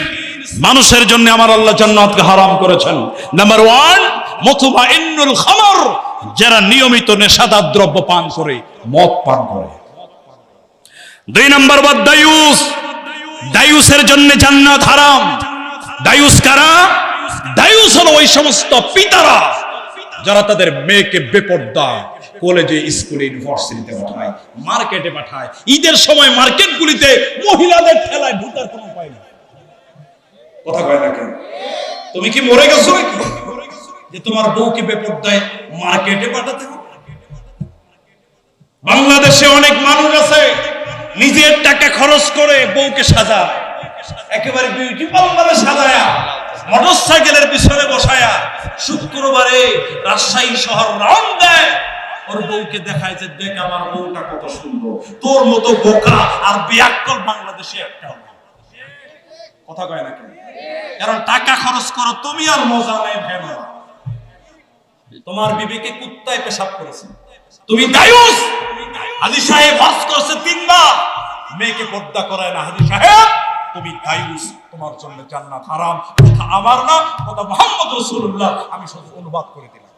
মানুষের জন্য আমার আল্লাহ জান্নাতকে হারাম করেছেন। নাম্বার 1, মুতমাইন্নুল খামর, যারা নিয়মিত নেশাদার দ্রব্য পান করে, মদ পান করে। 2 নাম্বার দায়ুস, দায়ুসের জন্য জান্নাত হারাম। দায়ুস কারা? দায়ুস হলো ওই সমস্ত পিতারা যারা তাদের মেয়েকে বেপরদা কলেজে, স্কুলে, ইউনিভার্সিটিতে পাঠায়, মার্কেটে পাঠায়। ঈদের সময় মার্কেটগুলিতে মহিলাদের ঠেলায় ঢুকার কোনো উপায় নেই। কথা কয় না কেন? তুমি কি মরে গেছো নাকি যে তোমার বউকে বেপরদায় মার্কেটে পাঠাতে হবে? বাংলাদেশে অনেক মানুষ আছে নিজের টাকা খরচ করে বউকে সাজায়, একেবারে বিউটি পার্লারে সাজায়া, মোটরসাইকেলের পিছনে বসায়া শুক্রবারে রাজশাহী শহর রাউন্ড দেয়, ওর বউকে দেখায় যে দেখ আমার বউটা কত সুন্দর। তোর মতো বোকা আর বিয়াক্কল বাংলাদেশে একটাও নেই। কথা কয় না কেন? কারণ টাকা খরচ করো তুমি আর মজা নেই ভেবে। তোমার বিবেকে কুত্তায় পেশাব করেছে, তুমি দায়ুস। হাজী সাহেব হজ করছে 3 বার, মেয়েকে পর্দা করায় না। হাজী সাহেব তুমি দায়ুস, তোমার জন্য জান্নাত হারাম। কথা আমার না, কথা মুহাম্মদ রাসূলুল্লাহ, আমি শুধু অনুবাদ করে দিলাম।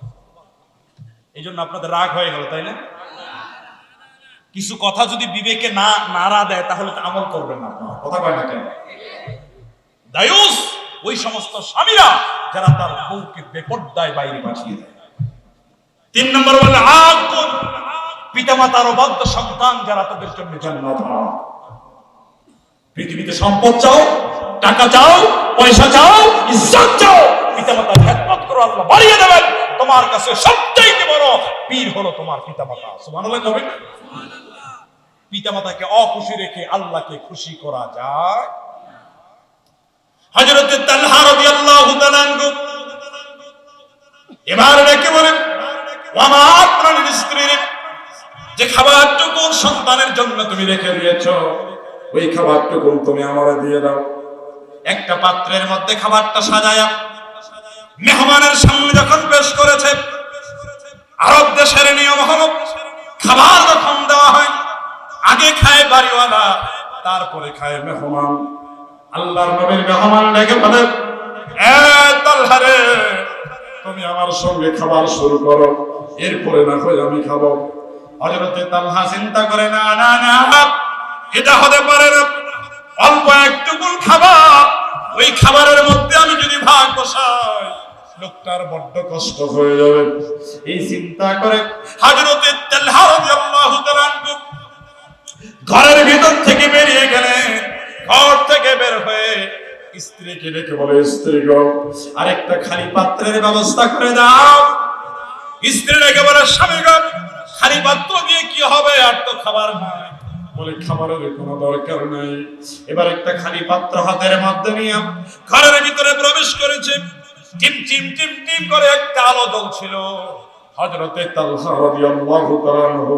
এইজন্য আপনাদের রাগ হয়ে গেল, তাই না? কিছু কথা যদি বিবেকে না নাড়া দেয় তাহলে তো আমল করবেন না। কথা কয় না কেন? দায়ুস ওই সমস্ত স্বামীরা যারা তার বউকে বেপরদায় বাইরে পাঠিয়ে দেয়। 3 নম্বর বলে আকুল, পিতামাতার অবাধ্য সন্তান যারা তাদের জন্য জান্নাত হারাম। পৃথিবীতে সম্পদ চাও, টাকা চাও, পয়সা চাও, ইজ্জত চাও, পিতামাতার খেদমত করো, আল্লাহ বাড়িয়ে দেবেন। তোমার কাছে সবচাইতে বড় পীর হলো তোমার পিতামাতা। সুবহানাল্লাহ কবেন? পিতামাতাকে অখুশি রেখে আল্লাহকে খুশি করা যায়? হযরত তালহা রাদিয়াল্লাহু তাআলা আনহু এবার ডেকে বলেন, ওয়া আপনার স্ত্রীর যে খাবারটুকু সন্তানের জন্য তুমি রেখে দিয়েছো, ওই খাবারটুকু তুমি আমারে দিয়ে দাও। একটা পাত্রের মধ্যে খাবারটা সাজায়া মেহমানের সামনে যখন পেশ করেছে, আরব দেশের নিয়ম হলো খাবার যখন দেওয়া হয় আগে খায় বাড়িওয়ালা, তারপরে খায় মেহমান। আল্লাহর নবীর মেহমান ডেকে বলে, এ তালহা রে, তুমি আমার সঙ্গে খাবার শুরু করো, এরপরে না হয় আমি খাবো। হযরত তালহা চিন্তা করে, না না না, এটা হতে পারে না। অল্প একটুকু খাবার, ওই খাবারের মধ্যে আমি যদি ভাগ বসাই লোকটার বড্ড কষ্ট হয়ে যাবে। এই চিন্তা করে হযরত তালহা রাদিয়াল্লাহু তাআলা ঘরের ভিতর থেকে বেরিয়ে গেলেন। ঘর থেকে বের হয়ে স্ত্রীকে ডেকে বলে, স্ত্রী গো, আরেকটা খালি পাত্রের ব্যবস্থা করে দাও। স্ত্রী ডেকে বলে, স্বামী গো, খালি পাত্র দিয়ে কি হবে, আর তো খাবার নাই। বলে, খাবারের কোনো দরকার নাই। এবার একটা খালি পাত্র হাতের মধ্যে নিয়ে ঘরের ভিতরে প্রবেশ করেছে। টিম টিম টিম টিম করে একটা আলো জ্বলছিল। হযরতে তালহা রাদিয়াল্লাহু তাআলা আনহু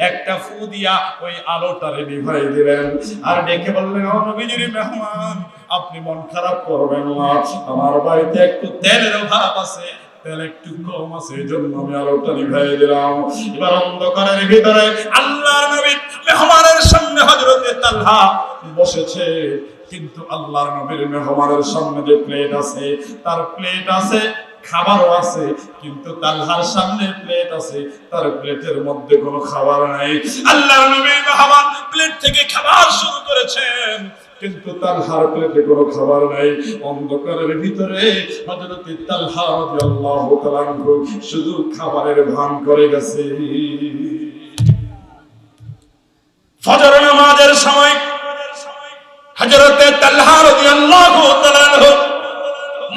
একটা ফু দিয়া ওই আলোটারে নিভাই দিলেন, আর ডেকে বললেন, ও নবীজির মেহমান, আপনি মন খারাপ করবেন না, আমার বাড়িতে একটু তেলের অভাব আছে, তেল একটু কম আছে, এজন্য আমি আলোটা নিভাই দিলাম। এবার অন্ধকারের ভিতরে আল্লাহর নবী মেহমানের সামনে হযরতে তালহা বসেছে, কিন্তু আল্লাহর নবীর মেহমানের সামনে যে প্লেট আছে, তার প্লেট আছে, খাবারও আছে, কিন্তু তালহার সামনে প্লেট আছে, তার প্লেটের মধ্যে কোনো খাবার নাই। আল্লাহর নবীর মেহমান প্লেট থেকে খাবার শুরু করেছেন, কিন্তু তালহার প্লেটে কোনো খাবার নাই। অন্ধকারের ভিতরে হযরত তালহা রাদিয়াল্লাহু তাআলা শুধু খাবারের ভান করে গেছে। ফজর নামাজের সময় হযরত তালহা রাদিয়াল্লাহু তাআলা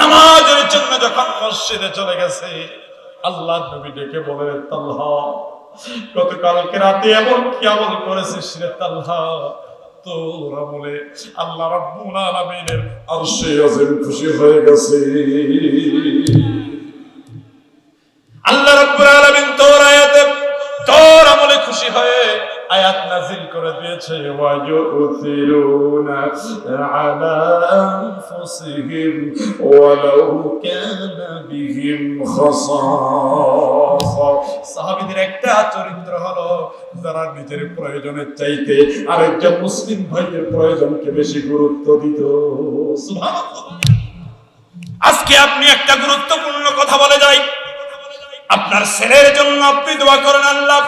নামাজের জন্য যখন মসজিদে চলে গেছে, আল্লাহর নবী ডেকে বলে, তালহা, গতকালকে রাতে এমন কি আমল করেছিস রে তালহা, তোর আমলে আল্লাহ রাব্বুল আলামিনের আরশে আযীম খুশি হয়ে গেছে। আল্লাহ রাব্বুল আলামিন তোর আমলে খুশি হয়ে আয়াত নাযিল করে দিয়েছে, ওয়া ইউথিরুনা আলা আনফুসিহিম ওয়ালাউ কানা বিহিম খাসাসা। সাহাবীদের একটা চরিত্র হলো যারা নিজের প্রয়োজনের চাইতে আরেকজন মুসলিম ভাইয়ের প্রয়োজনকে বেশি গুরুত্ব দিত। সুবহানাল্লাহ। আজকে আপনি একটা গুরুত্বপূর্ণ কথা বলে যাই, আপনার ছেলের জন্য আপনি দোয়া করেন, আল্লাহ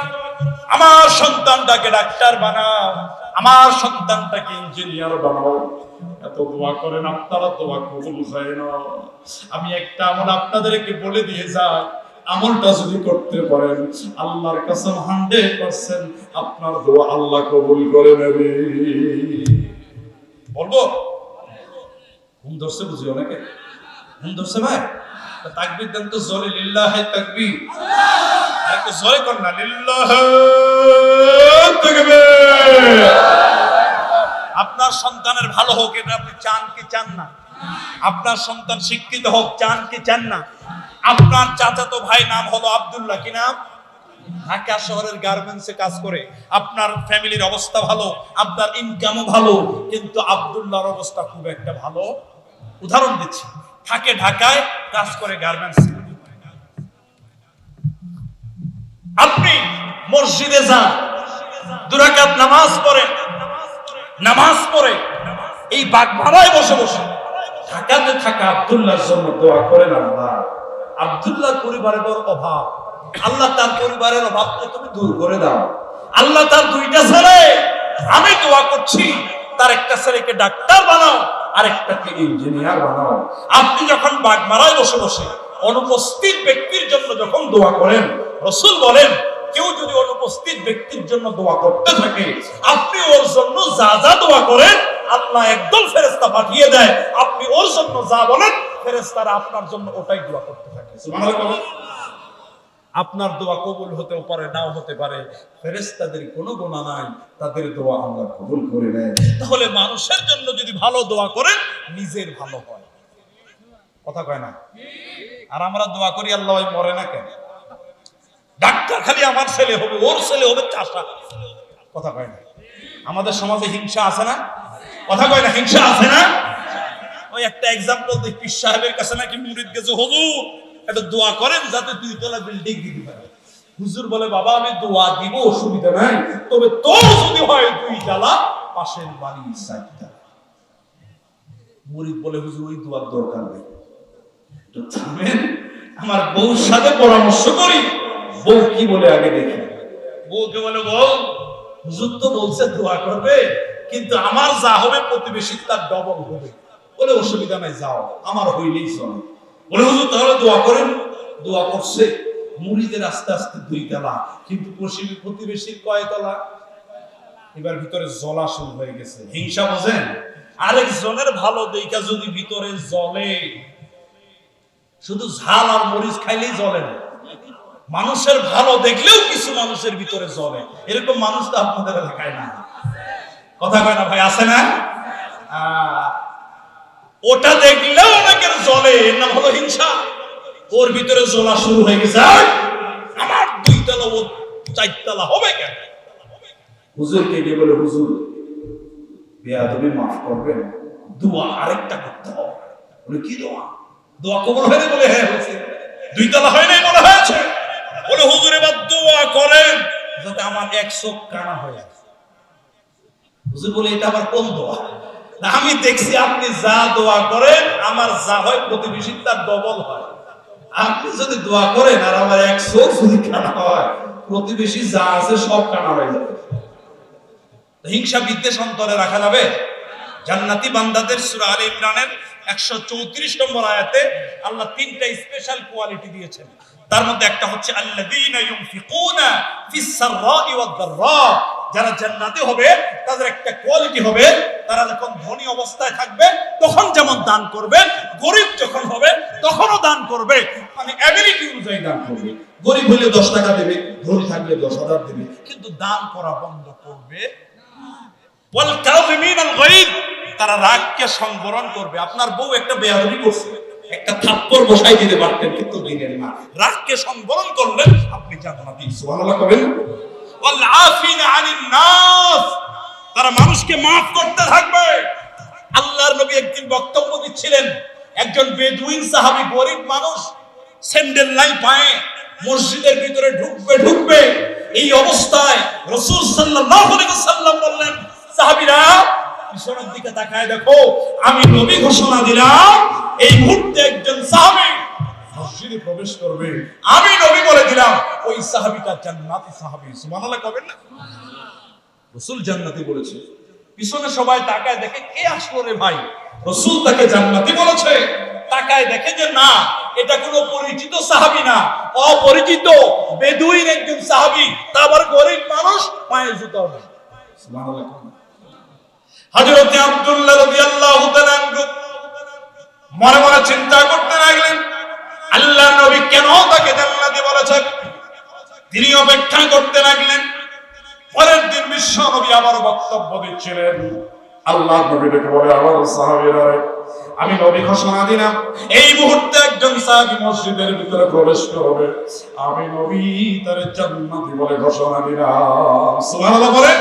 আমার সন্তানটাকে ডাক্তার বানাও, আমার সন্তানটাকে ইঞ্জিনিয়ার বানাও। এত দোয়া করেন, আপনারা দোয়া কবুল হয় না। আমি একটা আমল আপনাদেরকে বলে দিয়ে যাই, আমলটা যদি করতে পারেন আল্লাহর কসম 100% আপনার দোয়া আল্লাহ কবুল করে নেবে। বলবো? ঘুম ধরছে বুঝি অনেকে? ঘুম ধরছে ভাই? তাকবীর দেন তো জোরে, লিল্লাহি তাকবীর। আর একটু জোরে কর না, লিল্লাহি তাকবীর। আপনার সন্তানের ভালো হোক, এটা আপনি চান কি চান না? আপনার সন্তান শিক্ষিত হোক, চান কি চান না? আপনার চাচাতো ভাই নাম হলো আব্দুল্লাহ, কি নাম? ঢাকা শহরের গার্মেন্টসে কাজ করে, আপনার ফ্যামিলির অবস্থা ভালো, আপনার ইনকামও ভালো, কিন্তু আব্দুল্লাহর অবস্থা খুব একটা ভালো। উদাহরণ দিচ্ছি, থাকে ঢাকায়, কাজ করে গার্মেন্টস। আপনি মসজিদে যান, 2 রাকাত নামাজ পড়েন, নামাজ পড়ে এই বাগমারায় বসে বসে ঢাকাতে থাকা আব্দুল্লাহর জন্য দোয়া করেন, আল্লাহ আব্দুল্লাহ পরিবারের বড় অভাব, আল্লাহ তার পরিবারের অভাবকে তুমি দূর করে দাও। আল্লাহ তার 2টা ছেলে, আমি দোয়া করছি তার একটা ছেলেকে ডাক্তার বানাও, আরেকটাকে ইঞ্জিনিয়ার বানাও। আপনি যখন বাগমারায় বসে বসে অনুপস্থিত ব্যক্তির জন্য যখন দোয়া করেন, রাসূল বলেন কেউ যদি অনুপস্থিত ব্যক্তির জন্য দোয়া করতে থাকে, আপনি ওর জন্য যা যা দোয়া করেন আল্লাহ একদল ফেরেশতা পাঠিয়ে দেয়। আপনি ওর জন্য যা বলেন ফেরেশতারা আপনার জন্য ওটাই দোয়া করতে থাকে। সুবহানাল্লাহ। আপনার দোয়া কবুল হতেও পারে, নাও হতে পারে, ফেরেশতাদের কোনো গুনাহ নাই, তাদের দোয়া আল্লাহ কবুল করে নেয়। তাহলে মানুষের জন্য যদি ভালো দোয়া করেন নিজের ভালো হয়, কথা কয় না? আর আমরা দোয়া করি আল্লাহ ওই মরে না কেন? ডাক্তার খালি আমার ছেলে হবে, ওর ছেলে হবে চাষা, কথা কয় না? আমাদের সমাজে হিংসা আছে না? কথা কয় না? হিংসা আছে না? ওই একটা এক্সাম্পল দিই, পীর সাহেবের কাছে নাকি মুরিদ গেছে, হুজুর একটা দোয়া করেন যাতে 2 তলা বিল্ডিং দিতে পারে। হুজুর বলে বাবা আমি দোয়া দিব, অসুবিধা নাই, তবে তোর যদি হয় 2 তলা, পাশের বাড়ি 4 তলা। মুরিদ বলে হুজুর ওই দোয়ার দরকার নেই, তো থামেন, আমার বউর সাথে পরামর্শ করি, বউ কি বলে আগে দেখি। বউকে বলে বউ হুজুর তো বলছে দোয়া করবে, কিন্তু আমার যা হবে প্রতিবেশীর তার ডবল হবে। বলে অসুবিধা নাই, যাও, আমার হইলেই চলে। বলে হুজুর তাহলে দোয়া করেন। দোয়া করছে, মুরিদের আস্তে আস্তে 2 তলা, কিন্তু প্রতিবেশীর কয় তলা? এবার ভিতরে জ্বলা শুরু হয়ে গেছে। হিংসা বোঝেন? আরেকজনের ভালো দেখা যদি ভিতরে জ্বলে, শুধু ঝাল আর মরিচ খাইলেই জ্বলে না, মানুষের ভালো দেখলেও কিছু মানুষের ভিতরে জ্বলে। এরকম মানুষ তো আপনাদের এলাকায় না, কথা কয় না ভাই? আছে না? ওটা দেখলেও অনেকের জ্বলে, এর নাম হলো হিংসা। ওর ভিতরে জ্বলা শুরু হয়ে গেছে, আমার 2 তলা ও 4 তলা হবে কেন? হুজুরকে গিয়ে বলে হুজুর বেয়াদবি মাফ করবেন, দোয়া আরেকটা করতে হবে। বলে কি দোয়া? দোয়া কবুল হয়নি? বলে হ্যাঁ হয়েছে। 2 তলা হয় নাই? বলে হয়েছে। বলে হুজুর এবার দোয়া করেন যাতে আমার 1 চোখ কানা হয়ে যায়। হুজুর বলে এটা আবার কোন দোয়া? আমি দেখছি আপনি যা দোয়া করেন আমার যা হয় প্রতিবেশীর তার ডবল হয়। আপনি যদি দোয়া করেন আর আমার 1 চোখ যদি কানা হয়, প্রতিবেশী যা আছে সব কানা হয়ে যাবে। হিংসা বিদ্বেষ অন্তরে রাখা যাবে? জান্নাতি বান্দাদের সূরা আলে ইমরানের 134 নম্বর আয়াতে আল্লাহ 3টা স্পেশাল কোয়ালিটি দিয়েছেন। তার মধ্যে একটা হচ্ছে আল্লাযীনা ইউনফিকুনা ফিস সাররাই ওয়াদ দাররা। যারা জান্নাতে হবে তাদের একটা কোয়ালিটি হবে, তারা যখন ধনী অবস্থায় থাকবে তখন যেমন দান করবে, গরীব যখন হবে তখনও দান করবে, মানে এবিলিটি অনুযায়ী দান করবে। গরীব হলে 10 টাকা দেবে, ধনী থাকলে 10,000 দেবে, কিন্তু দান করা বন্ধ করবে। ওয়াল কাযিমিনাল গায়ব, তারা রাগকে সংবরণ করবে। আপনার বউ একটা বেয়াদবি করছে, একটা থাপ্পড় বসাই দিতে পারতেন, কিন্তু দিলেন না। রাগকে সংবরণ করলেন, আপনি জান্নাতি। সুবহানাল্লাহ কবেন? ওয়াল আফিনা আনিন নাস, তারা মানুষকে maaf করতে থাকবে। আল্লাহর নবী একদিন বক্তব্য দিচ্ছিলেন, একজন বেদুইন সাহাবী, গরীব মানুষ, স্যান্ডেল নাই পায়ে, মসজিদের ভিতরে ঢুকবে। এই অবস্থায় রাসূল সাল্লাল্লাহু আলাইহি ওয়াসাল্লাম বললেন, সাহাবীরা পিছনের দিকে তাকায় দেখো, আমি নবী ঘোষণা দিলাম এই মুহূর্তে একজন সাহাবী মসজিদে প্রবেশ করবে। আমি নবী বলে দিলাম ওই সাহাবীটা জান্নাতি সাহাবী। সুবহানাল্লাহ কবেন না? রাসূল জান্নাতি বলেছে, পিছনে সবাই তাকায় দেখে কে আসলো রে ভাই, রাসূল তাকে জান্নাতি বলেছে। তাকায় দেখে যে না, এটা কোনো পরিচিত সাহাবী না, অপরিচিত বেদুইন একজন সাহাবী, তা আবার গরীব মানুষ, পায়ে জুতাও নেই। সুবহানাল্লাহ। হযরত আব্দুল্লাহ রাদিয়াল্লাহু তাআলা আনহু মনে মনে চিন্তা করতে লাগলেন, আল্লাহর নবী কেন তাকে জান্নাতি বলেছেন? তিনি অপেক্ষা করতে লাগলেন। পরের দিন বিশ্ব নবী আবার বক্তব্য দিচ্ছিলেন। আল্লাহর নবী ডেকে বলে, আমার সাহাবীরা, আমি নবী ঘোষণা দিলাম এই মুহূর্তে একজন সাহাবী মসজিদের ভিতরে প্রবেশ করবে, আমি নবী তার জান্নাতি বলে ঘোষণা দিলাম। সুবহানাল্লাহ বলেন।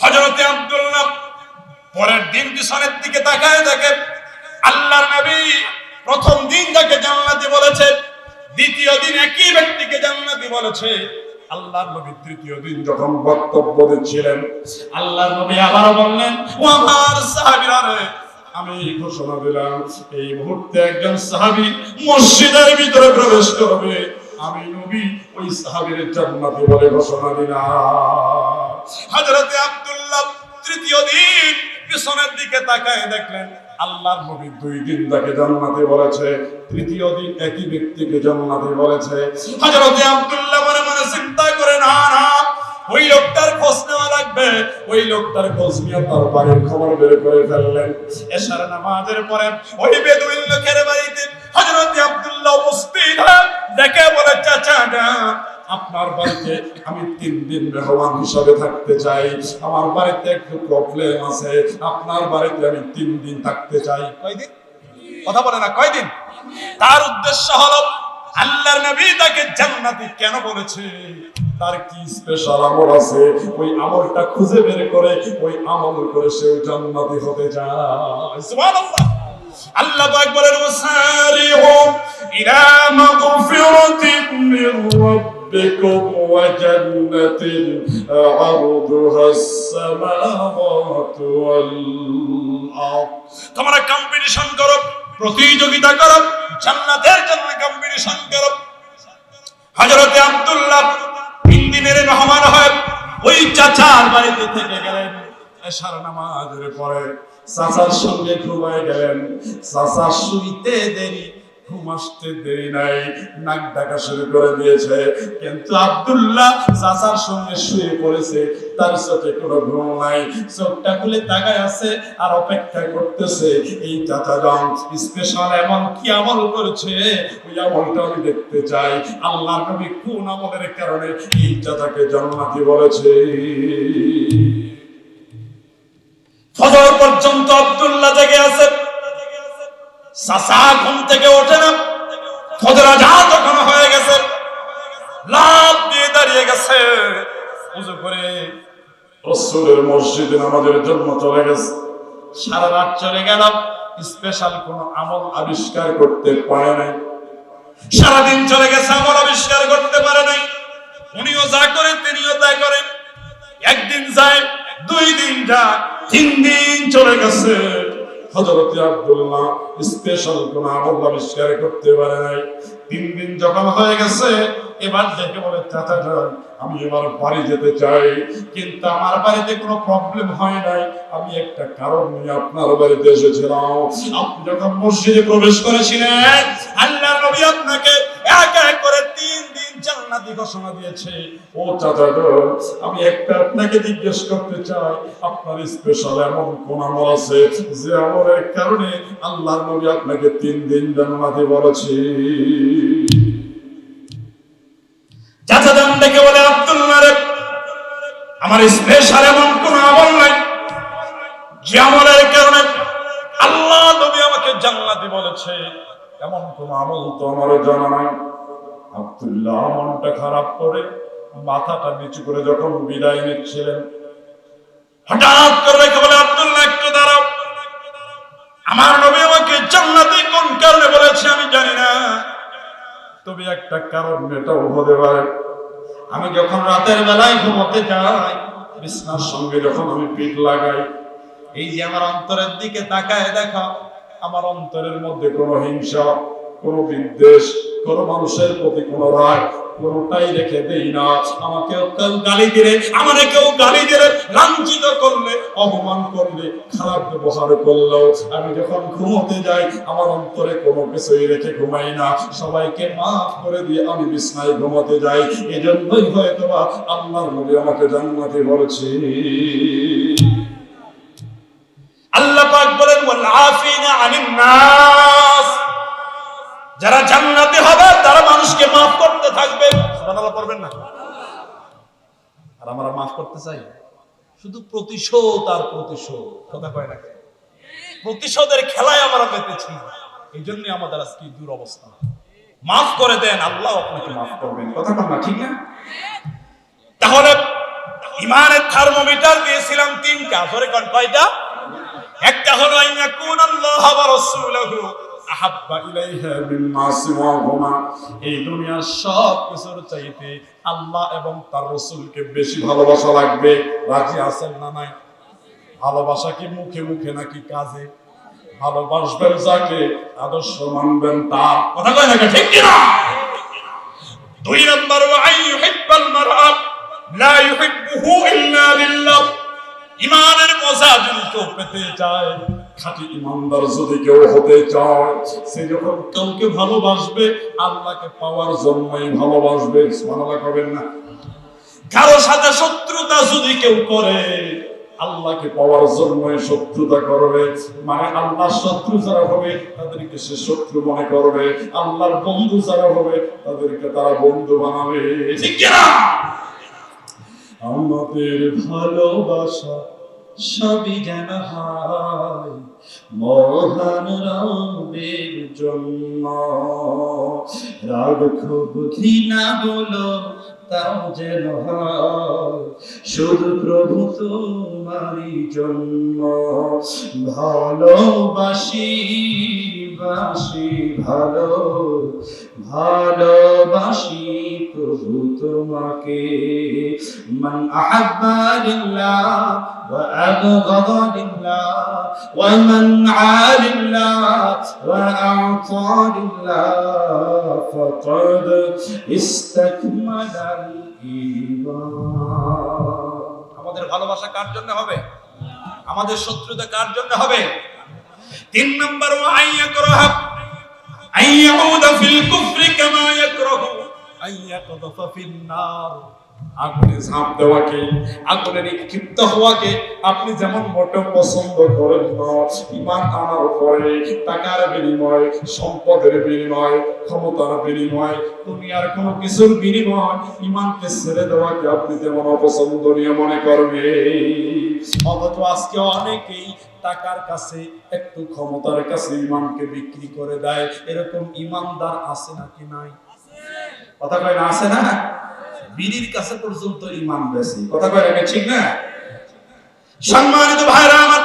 হযরত আব্দুল্লাহ পরের দিন পিছনের দিকে তাকায় দেখে আল্লাহর নবী প্রথম দিন তাকে জান্নাতি বলেছেন, দ্বিতীয় দিন একই ব্যক্তিকে জান্নাতি বলেছে। আল্লাহর নবী তৃতীয় দিন যখন বক্তব্য দিচ্ছিলেন, আল্লাহর নবী আবারও বললেন, ও আমার সাহাবীরা রে, আমি ঘোষণা দিলাম এই মুহূর্তে একজন সাহাবী মসজিদের ভিতরে প্রবেশ করবে, আমি নবী ওই সাহাবীর জান্নাতি বলে ঘোষণা দিলাম। হযরতে আব্দুল্লাহ তৃতীয় দিন পিছনের দিকে তাকায় দেখলেন আল্লাহর নবী 2 দিন তাকে জান্নাতি বলেছে, তৃতীয় দিন একই ব্যক্তিকে জান্নাতি বলেছে। হযরতে আব্দুল্লাহ মনে মনে চিন্তা করে, না না, ওই লোকটার খোঁজ নেওয়া লাগবে। ওই লোকটার খোঁজ নিয়ে তার বাড়ির খবর বের করে ফেললেন। এশার নামাজের পরে ওই বেদুইন লোকের বাড়িতে হযরতে আব্দুল্লাহ উপস্থিত হয়ে দেখে বলে, চাচা না, আপনার বাড়িতে আমি 3 দিন মেহমান হিসাবে থাকতে চাই, আমার বাড়িতে একটু প্রবলেম আছে, আপনার বাড়িতে আমি 3 দিন থাকতে চাই। কয়দিন? কথা বলে না, কয়দিন? তার উদ্দেশ্য হলো আল্লাহর নবী তাকে জান্নাতি কেন বলেছে, তার কি স্পেশাল আমল আছে, ওই আমলটা খুঁজে বের করে ওই আমল করে সে জান্নাতি হতে চায়। সুবহানাল্লাহ। আল্লাহ পাক বলেন, ওয়াসারিউ ইলা মাগফিরাতিন মির রাব্বিকুম ওয়া জান্নাতিন আরদুহাস সামাওয়াতু ওয়াল আরদ। তোমরা কম্পিটিশন করো, প্রতিযোগিতা করো, জান্নাতের জন্য কম্পিটিশন করো। হযরতে আব্দুল্লাহ 3 দিনের মেহমান হয় ওই চাচার বাড়িতে থেকে গেলেন। এশার নামাজের পরে চাচার সঙ্গে ঘুমায় গেলেন। চাচা শুইতে দেরি, ঘুম আসতে দেরি নাই, নাক ডাকা শুরু করে দিয়েছে, কিন্তু আব্দুল্লাহ চাচার সঙ্গে শুয়ে পড়েছে, তার চোখে কোনো ঘুম নাই, চোখটা খুলে তাকায় আছে আর অপেক্ষা করতেছে এই চাচা যান স্পেশাল এমন কি আমল করেছে, ওই আমলটা আমি দেখতে চাই। আল্লাহর নবী কোন আমলের কারণে এই চাচাকে জান্নাতি বলেছে। ফজর পর্যন্ত আব্দুল্লাহ জেগে আছে, চাচা ঘুম থেকে ওঠে না। ফজর আজান যখন হয়ে গেছে, লাফ দিয়ে দাঁড়িয়ে গেছে, ওযু করে রাসূলের মসজিদে নামাজের জন্য চলে গেছে। সারা রাত চলে গেল, স্পেশাল কোন আমল আবিষ্কার করতে পারে নাই। সারাদিন চলে গেছে, আমল আবিষ্কার করতে পারে নাই। উনিও যা করে তিনিও তাই করেন। একদিন যায়, 2 দিন যায়, 3 দিন চলে গেছে। হযরতে আব্দুল্লাহ স্পেশাল কোন আমল আবিষ্কার করতে পারে নাই। 3 দিন যখন হয়ে গেছে, এবার ডেকে বলে, চাচা যান, আমি এবার বাড়ি যেতে চাই, কিন্তু আমার বাড়িতে কোনো প্রবলেম হয় নাই, আমি একটা কারণ নিয়ে আপনার বাড়িতে এসেছিলাম। আপনি যখন মসজিদে প্রবেশ করেছিলেন, আল্লাহর নবী আপনাকে এক এক করে 3 দিন জান্নাতি ঘোষণা দিয়েছে। ও চাচা যান, আমি একটা আপনাকে জিজ্ঞেস করতে চাই, আপনার স্পেশাল এমন কোন আমল আছে যে আমলের কারণে আল্লাহর নবী আপনাকে 3 দিন জান্নাতি বলেছে? চাচা যান ডেকে বলে, আব্দুল্লাহ রে, আমার স্পেশাল এমন কোন আমল নাই যে আমলের কারণে আল্লাহ নবী আমাকে জান্নাতি বলেছে, এমন কোন আমল তো আমার জানা নাই। আব্দুল্লাহ মনটা খারাপ করে মাথাটা নিচু করে যখন বিদায় নিচ্ছিলেন, হঠাৎ করে ডেকে বলে, আব্দুল্লাহ একটু দাঁড়াও, আমার নবী আমাকে জান্নাতি কোন কারণে বলেছে আমি জানি না, তবে একটা কারণ এটাও হতে পারে, আমি যখন রাতের বেলায় ঘুমোতে যাই, বিছানার সঙ্গে যখন আমি পিঠ লাগাই, এই যে আমার অন্তরের দিকে তাকায় দেখো, আমার অন্তরের মধ্যে কোনো হিংসা, কোনো বিদ্বেষ, কোনো মানুষের প্রতি কোনো রাগ কোনোটাই রেখে দেই না। আমাকে কেউ গালি দিলে, আমাকে কেউ গালি দিলে, লাঞ্ছিত করলে, অপমান করলে, খারাপ ব্যবহার করলেও আমি যখন ঘুমোতে যাই আমার অন্তরে কোনো কিছুই রেখে ঘুমাই না, সবাইকে মাফ করে দিয়ে আমি বিছানায় ঘুমোতে যাই। এজন্যই হয়তো আল্লাহর নবী আমাকে জান্নাতি বলেছে। আল্লাহ পাক বলেন, ওয়াল আফিনা আনিন নাস, যারা জান্নাতি হবে তারা মানুষকে মাফ করতে থাকবে। সুবহানাল্লাহ পড়বেন না? আর আমরা মাফ করতে চাই, শুধু প্রতিশোধ আর প্রতিশোধ, কথা কয় না, প্রতিশোধের খেলায় আমরা মেতেছি, এই জন্য আমাদের আজকে দুরবস্থা। মাফ করে দেন, আল্লাহ আপনাকে মাফ করবেন, কথা কয় না, ঠিক না? তাহলে ইমানের থার্মোমিটার দিয়েছিলাম 3টা, ধরে কোন কয়টা? একটা হলো আইয়াকুনাল্লাহু ওয়া রাসূলুহু আহাব্বা ইলাইহা মিম্মা সিওয়াহুমা, এই দুনিয়ার সব কিছুর চাইতে আল্লাহ এবং তার রাসূলকে বেশি ভালোবাসা লাগবে। রাজি আছেন না নাই? ভালোবাসা কি মুখে মুখে নাকি কাজে? ভালোবাসবেন যাকে, আদর্শ মানবেন তার। কথা কয় না ঠিক কি না? 2 নম্বর, ওয়া আইয়ুহিব্বাল মারআ লা ইউহিব্বুহু ইল্লা লিল্লাহ। ঈমানের মজা যদি কেউ পেতে চায়, খাঁটি ঈমানদার যদি কেউ হতে চায়, সে যখন কাউকে ভালোবাসবে আল্লাহকে পাওয়ার জন্যই ভালোবাসবে। সুবহানাল্লাহ কবেন না? কারো সাথে শত্রুতা যদি কেউ করে, আল্লাহকে পাওয়ার জন্যই শত্রুতা করবে। মানে আল্লাহর শত্রু যারা হবে তাদেরকে সে শত্রু মনে করবে, আল্লাহর বন্ধু যারা হবে তাদেরকে তারা বন্ধু বানাবে। ঠিক কি না? আমাদের ভালোবাসা সবই যেন হয় মহান রবের জন্য, রাগ ক্ষোভ ঘৃণা গুলো তাও যেন হয় শুধু প্রভু তোমারই জন্য। ভালোবাসি বাসি ভালো, ভালোবাসি প্রভু তোমাকে। মান আহাব্বা লিল্লাহ ওয়া আবগাদা লিল্লাহ ওয়া মান আলিল্লাহ ওয়া আ'তা লিল্লাহ ফাকাদ ইসতাকমালাল ঈমান। আমাদের ভালোবাসা কার জন্য হবে? আমাদের শত্রুতা কার জন্য হবে? 3 নম্বর, ওয়া আইয়াকরাহা আইয়াউদা ফিল কুফরি কামা ইয়াকরাহু আইয়াকদাফা ফিন নার। আগুনে ঝাঁপ দেওয়াকে, আগুনে নিক্ষিপ্ত হওয়াকে আপনি যেমন মোটেও পছন্দ করেন না, ঈমান আনার পরে টাকার বিনিময়, সম্পদের বিনিময়, ক্ষমতার বিনিময়, দুনিয়ার কোনো কিছুর বিনিময় ঈমানকে ছেড়ে দেওয়াকে আপনি যেমন অপছন্দনীয় মনে করবেন। অথচ আজকে অনেকেই টাকার কাছে, একটু ক্ষমতার কাছে ঈমানকে বিক্রি করে দেয়। এরকম ঈমানদার আছে নাকি নাই? কথা কয় না? আছে না? বিড়ির কাছে পর্যন্ত ঈমান বেশি। কথা কয় না ঠিক না? সম্মানিত ভাইরা আমার,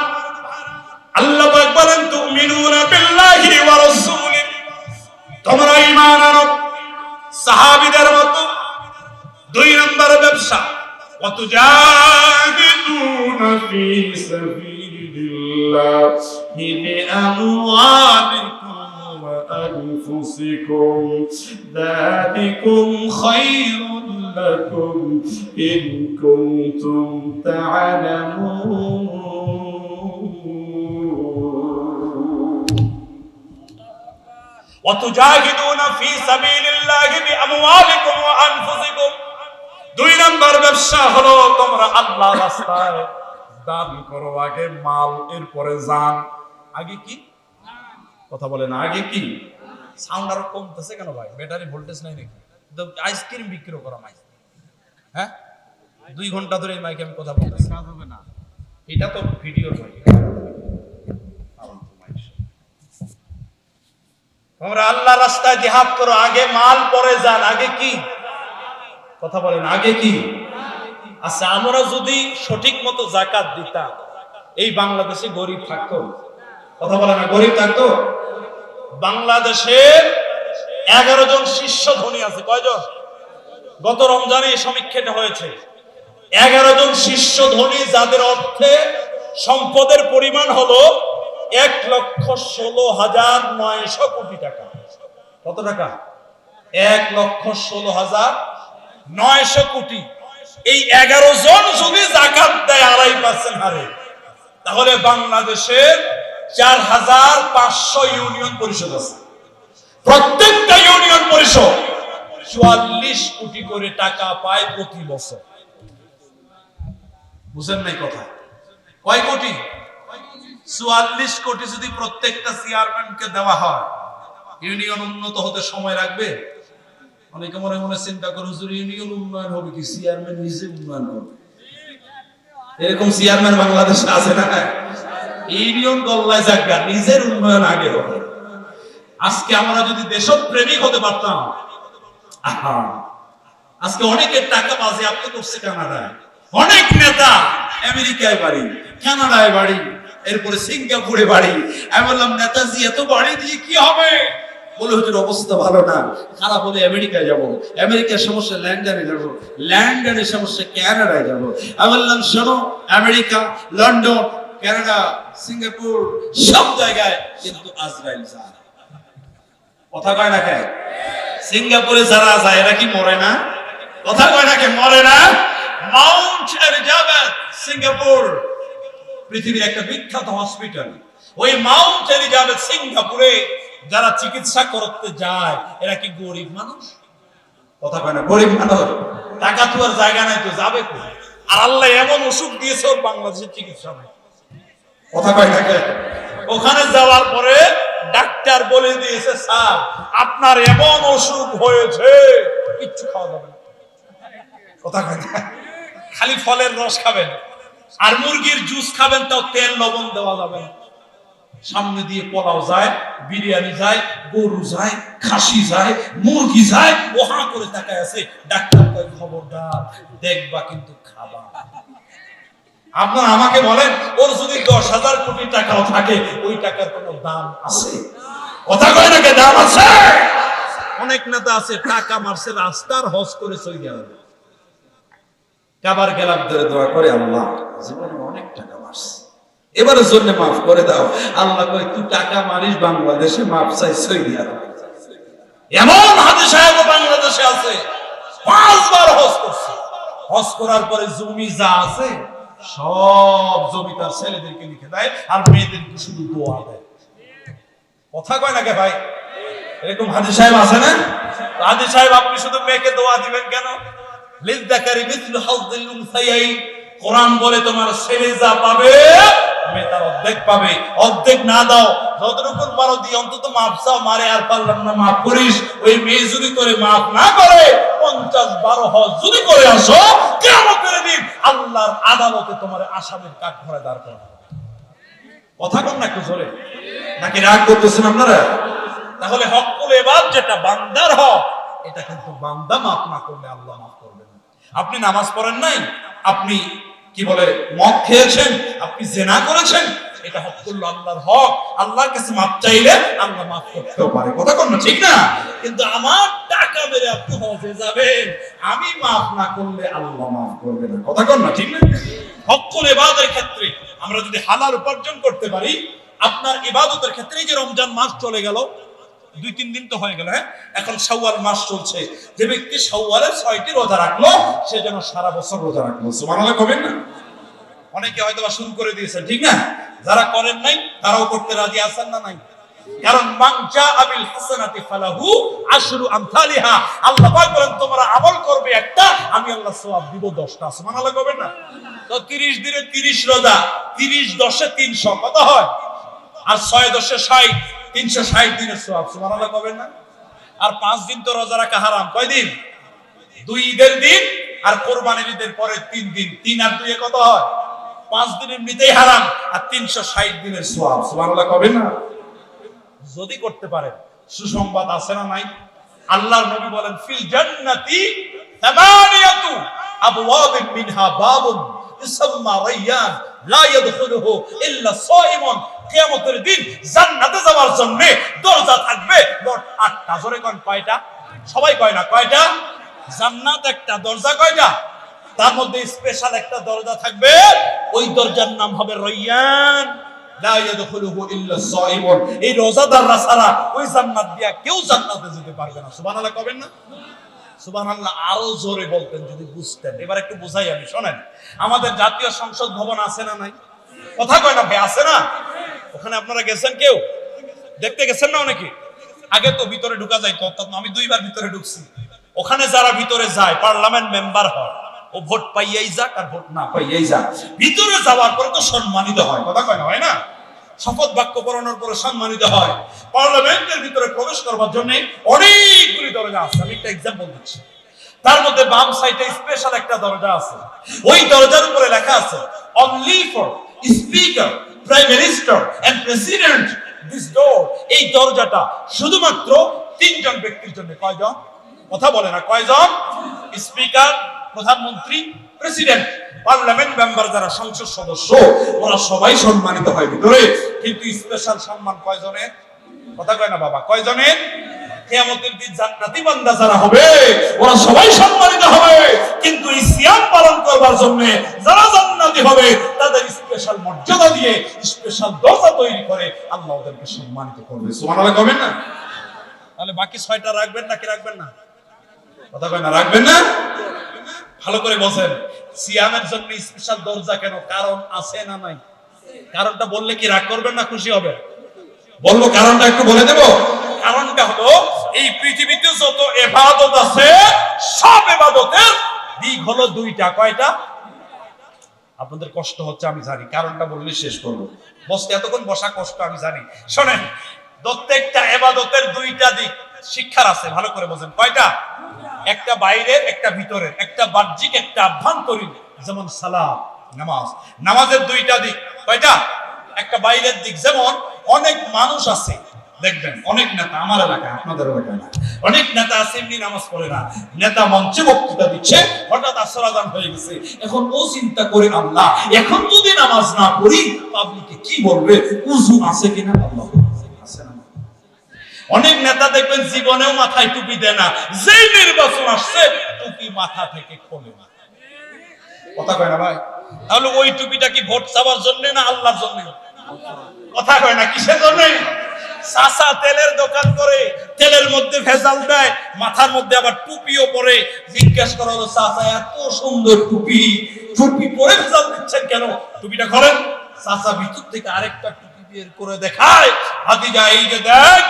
আল্লাহ পাক বলেন তুমিনুনা বিল্লাহি ওয়া রাসূলি, তোমরা ঈমান আনো সাহাবীদের মতো। 2 নম্বর ব্যবসা, ওয়া তুজাহিদুনা ফি সাবিলিল্লাহি বিআমওয়ালিকুম ওয়া আনফুসিকুম যালিকুম খায়রুন লাকুম ইন কুনতুম তা'লামুন। ওয়া তুজাহিদুনা ফি সাবিলিল্লাহি বিআমওয়ালিকুম ওয়া আনফুসিকুম। 2 নম্বর ব্যবসা হলো তোমরা আল্লাহর রাস্তায় দান করো। আগে মাল, এরপরে জান। আগে কি? কথা বলে না, আগে কি? সাউন্ড আরো কমতেছে কেন ভাই? ব্যাটারি ভোল্টেজ নাই নাকি? আইসক্রিম বিক্রি করা মাইক, হ্যাঁ 2 ঘন্টা ধরে এই মাইকে আমি কথা বলতেছি, কাজ হবে না। এটা তো ভিডিওর মাইক। তোমরা আল্লাহর রাস্তায় জিহাদ করো, আগে মাল পরে জান। আগে কি? কথা বলেন, আগে কি? আচ্ছা, আমরা যদি সঠিক মতো যাকাত দিতাম, এই বাংলাদেশে গরিব থাকতো? কথা বলে না, গরিব থাকতো? বাংলাদেশের 11 জন শীর্ষ ধনী আছে। কয়জন? গত রমজানে এই সমীক্ষাটা হয়েছে। 11 জন শীর্ষ ধনী, যাদের অর্থে সম্পদের পরিমাণ হলো 1,16,900 কোটি টাকা। কত টাকা? 1,16,900 কোটি। এই 11 জন যদি যাকাত দেয় 2.5% হারে, তাহলে বাংলাদেশের 4,500 ইউনিয়ন পরিষদ আছে। প্রত্যেকটা ইউনিয়ন পরিষদ 44 কোটি করে টাকা পায় প্রতি বছর। বুঝেন নাই কথা? কয় কোটি? 44 কোটি যদি প্রত্যেকটা চেয়ারম্যানকে দেওয়া হয়, ইউনিয়ন উন্নত হতে সময় লাগবে? অনেকে মনে মনে চিন্তা করে, হুজুর ইউনিয়ন উন্নয়ন হবে কি? চেয়ারম্যান নিজে উন্নয়ন করবে। এরকম চেয়ারম্যান বাংলাদেশে আছে না? ইউনিয়ন গল্লায় জায়গা, নিজের উন্নয়ন আগে হবে। আজকে আমরা যদি দেশপ্রেমিক হতে পারতাম, আজকে অনেকের টাকা বাজেয়াপ্ত করছে কানাডায়, অনেক নেতা আমেরিকায় বাড়ি, কানাডায় বাড়ি, এরপরে সিঙ্গাপুরে বাড়ি। আমি বললাম নেতাজি এত বাড়ি দিয়ে কি হবে? বলে হুজুর অবস্থা ভালো না, খারাপ হলে আমেরিকায় যাব, আমেরিকার সমস্যা লন্ডনে যাব, লন্ডনের সমস্যা কানাডায় যাব। আমি বললাম শোনো, আমেরিকা, লন্ডন, কানাডা, সিঙ্গাপুর সব জায়গায় কিন্তু আজরাইল যায়। কথা কয় না কেন? সিঙ্গাপুরে যারা যায় এরা কি মরে না? কথা কয় না কেন? মরে না। মাউন্ট এলিজাবেথ সিঙ্গাপুর পৃথিবীর একটা বিখ্যাত হসপিটাল। ওই মাউন্ট এলিজাবেথ সিঙ্গাপুরে যারা চিকিৎসা করতে যায় এরা কি গরিব মানুষ? কথা কয় না? গরিব মানুষ। টাকা তো আর জায়গা নাই, তো যাবে কোথায়? আর আল্লাহ এমন অসুখ দিয়েছে ওর বাংলাদেশের চিকিৎসা নাই। কথা কয় না কেন? ওখানে যাওয়ার পরে ডাক্তার বলে দিয়েছে, স্যার আপনার এমন অসুখ হয়েছে কিচ্ছু খাওয়া যাবে না। কথা কয় না? খালি ফলের রস খাবেন আর মুরগির জুস খাবেন, তাও তেল লবণ দেওয়া যাবে না। সামনে দিয়ে পোলাও যায়, বিরিয়ানি যায়, গরু যায়, খাসি যায়, মুরগি যায়, ওহা করে তাকায় আছে। ডাক্তার কয় খবরদার, দেখবা কিন্তু খাবা। আপনারা আমাকে বলেন, ওর যদি 10,000 কোটি টাকাও থাকে, ওই টাকার কোনো দাম আছে? কথা কয় নাকি? দাম আছে। অনেক নেতা আছে টাকা মারছে, রাস্তার হজ করে সৌদি আরবে। কাবার গেলাম ধরে দোয়া করে, আল্লাহ জীবনে অনেক টাকা মারছে, এবারের জন্য মাফ করে দাও। আল্লাহ কয় তুই টাকা মারিস বাংলাদেশে, মাফ চাই সৌদি আরবে। এমন হাজি সাহেব বাংলাদেশে আছে, 5 বার হজ করছে। হজ করার পরে জমি যা আছে সব জমি তার ছেলেদেরকে লিখে দেয়, আর মেয়েদেরকে শুধু দোয়া দেয়। কথা কয় নাকি ভাই? এরকম হাজি সাহেব আছে না? হাজি সাহেব আপনি শুধু মেয়েকে দোয়া দিবেন কেন? লিযযাকারি মিসলু হাযযিল উনসায়াইন। কোরআন বলে তোমার ছেলে যা পাবে মেয়ে তার অর্ধেক পাবে। অর্ধেক না দাও, যতটুকু পারো দিয়ে অন্তত মাফ চাও। মারে আর পারলাম না, মাফ করিস। ওই মেয়ে যদি তোরে মাফ না করে 50 বার হজ যদি করে আসো, কিয়ামতের দিন আল্লাহর আদালতে তোমার আসামির কাঠ ধরে দাঁড় করানো হবে। কথা কম না একটু জোরে, নাকি রাগ করতেছেন আপনারা? তাহলে হকুল ইবাদ যেটা বান্দার হক, এটা কিন্তু বান্দা মাফ না করলে আল্লাহ মাফ করবে না। আপনি নামাজ পড়েন নাই, আপনি কি বলে মদ খেয়েছেন, আপনি জিনা করেছেন, এটা হকুল আল্লাহর হক। আল্লাহর কাছে মাফ চাইলে আল্লাহ মাফ করতেও পারে। কথা কোন ঠিক না? কিন্তু আমার টাকা মেরে আপনি হজে যাবেন, আমি মাফ না করলে আল্লাহ মাফ করবে না। কথা কোন ঠিক না? হকুল ইবাদের ক্ষেত্রে আমরা যদি হালাল উপার্জন করতে পারি, আপনার ইবাদতের ক্ষেত্রে যে রমজান মাস চলে গেল, 2-3 দিন তো হয়ে গেল, হ্যাঁ, এখন শাওয়াল মাস চলছে। যে ব্যক্তি শাওয়ালের 6টি রোজা রাখলো, সে যেন সারা বছর রোজা রাখলো। সুবহানাল্লাহ কবেন না? অনেকে হয়তো শুরু করে দিয়েছেন, ঠিক না? যারা করেন নাই তারাও করতে রাজি আছেন না? নাই। কারণ মান জাআ বিল হাসানাতি ফালাহু আশরু আমসালিহা। আল্লাহ পাক বলেন তোমরা আমল করবে একটা, আমি আল্লাহ সওয়াব দিব 10টা। সুবহানাল্লাহ কবেন না? তো 30 দিনে 30 রোজা, 30 10 এ 300 কত হয়? আর 6 10 এ 60, 360 দিনের সওয়াব। সুবহানাল্লাহ কবেন না? আর 5 দিন তো রোজা রাখা হারাম। কয় দিন? 2 ঈদের দিন আর কোরবানির ঈদের পরে 3 দিন। 3 আর 2 এ কত হয়? 5 দিন এমনিতেই হারাম, আর 360 দিনের সওয়াব। সুবহানাল্লাহ কবেন না? যদি করতে পারেন, সুসংবাদ আছে না নাই? আল্লাহর নবী বলেন ফিল জান্নাতি তামানিয়াতু আবওয়াবিন মিনহা বাবুন ইসমা রায়্যান লা ইয়াদখুলুহু ইল্লা সায়িমুন। কিয়ামতের দিন জান্নাতে যাওয়ার জন্য দরজা থাকবে মোট 8টা। জোরে কোন কয়টা? সবাই কয় না কয়টা? জান্নাত একটা, দরজা কয়টা? তার মধ্যে স্পেশাল একটা দরজা থাকবে, ওই দরজার নাম হবে রায়্যান। লা ইয়াদখুলুহু ইল্লা সায়িমুন। এই রোজাদাররা ছাড়া ওই জান্নাত দিয়া কেউ জান্নাতে যেতে পারবে না। সুবহানাল্লাহ কবেন না? সুবহানাল্লাহ আরো জোরে বলতেন যদি বুঝতেন। এবার একটু বুঝাই আমি, শোনেন। আমাদের জাতীয় সংসদ ভবন আছে না নাই? কথা কয় না ভাই, আছে না? ওখানে আপনারা গেছেন? কেউ দেখতে গেছেন না? অনেকে। আগে তো ভিতরে ঢোকা যায়, আমি 2 বার ভিতরে ঢুকছি। ওখানে যারা ভিতরে যায় পার্লামেন্ট মেম্বার হয়, ও ভোট পাইয়াই যাক আর ভোট না পাইয়াই যাক, ভিতরে যাওয়ার পরে তো সম্মানিত হয়। কথা কয় না? হয় না? শপথ বাক্য পড়ানোর পরে সম্মানিত হয়। পার্লামেন্টের ভিতরে প্রবেশ করবার জন্য অনেকগুলি দরজা আছে। আমি একটা এক্সাম্পল দিচ্ছি। তার মধ্যে বাম সাইডে স্পেশাল একটা দরজা আছে। ওই দরজার উপরে লেখা আছে only for speaker, prime minister and president this door. এই দরজাটা শুধুমাত্র 3 জন ব্যক্তির জন্য। কয়জন? কথা বলে না, কয়জন? স্পিকার, প্রধানমন্ত্রী, প্রেসিডেন্ট। পার্লামেন্ট মেম্বার যারা সংসদ সদস্য ওরা সবাই সম্মানিত হয় ভিতরে, কিন্তু স্পেশাল সম্মান কয়জনের? কথা কয় না বাবা, কয়জনের? কিয়ামতের দিন জান্নাতি বান্দা যারা হবে ওরা সবাই সম্মানিত হবে, কিন্তু সিয়াম পালন করবার জন্য যারা জান্নাতি হবে তাদের স্পেশাল মর্যাদা দিয়ে স্পেশাল দরজা তৈরি করে আল্লাহ ওদেরকে সম্মানিত করবে। সুবহানাল্লাহ কবেন না? তাহলে বাকি 6টা রাখবেন নাকি রাখবেন না? কথা কয় না, রাখবেন না? ভালো করে বলেন, সিয়ামের জন্য স্পেশাল দরজা কেন? কারণ আছে না নাই? কারণটা বললে কি রাগ করবেন না খুশি হবে? বলবো কারণটা একটু বলে দেব। কারণটা হলো এই পৃথিবীতে যত ইবাদত আছে সব ইবাদতের দিক হলো 2টা। কয়টা? আপনাদের কষ্ট হচ্ছে আমি জানি, কারণটা বললে শেষ করব। বসতে এতক্ষণ বসা কষ্ট আমি জানি। শোনেন, প্রত্যেকটা ইবাদতের 2টা দিক শিক্ষার আছে, ভালো করে বোঝেন। কয়টা? একটা বাইরের, একটা ভিতরের, একটা বাহ্যিক, একটা আভ্যন্তরীণ। যেমন সালাত, নামাজ, নামাজের 2টা দিক। কয়টা? একটা বাইরের দিক। যেমন অনেক মানুষ আছে দেখবেন, অনেক নেতা, আমার এলাকায় আপনাদের এলাকায় না, অনেক নেতা আছে এমনি নামাজ পড়ে না, নেতা মঞ্চে বক্তৃতা দিচ্ছে, হঠাৎ আসর আযান হয়ে গেছে, এখন ও চিন্তা করে আল্লাহ এখন যদি নামাজ না পড়ি পাবলিকে কি বলবে, উযু আছে কিনা আল্লাহ আছে না। অনেক নেতা দেখবেন জীবনেও মাথায় টুপি দেয় না, যেই নির্বাচন আসছে টুপি মাথা থেকে খোলে না। কথা কয় না ভাই? তাহলে ওই টুপিটা কি ভোট চাওয়ার জন্য না আল্লাহর জন্য? কথা কয় না, কিসের জন্য? চাচা তেলের দোকান করে, তেলের মধ্যে ভেজাল দেয়, মাথার মধ্যে আবার টুপিও পরে। জিজ্ঞাসা করা হলো, চাচা এত সুন্দর টুপি, টুপি পরে ভেজাল দিচ্ছেন কেন? টুপিটা করেন। চাচা ভিতর থেকে আরেকটা টুপি বের করে দেখায়, ভাতিজা এই যে দেখ,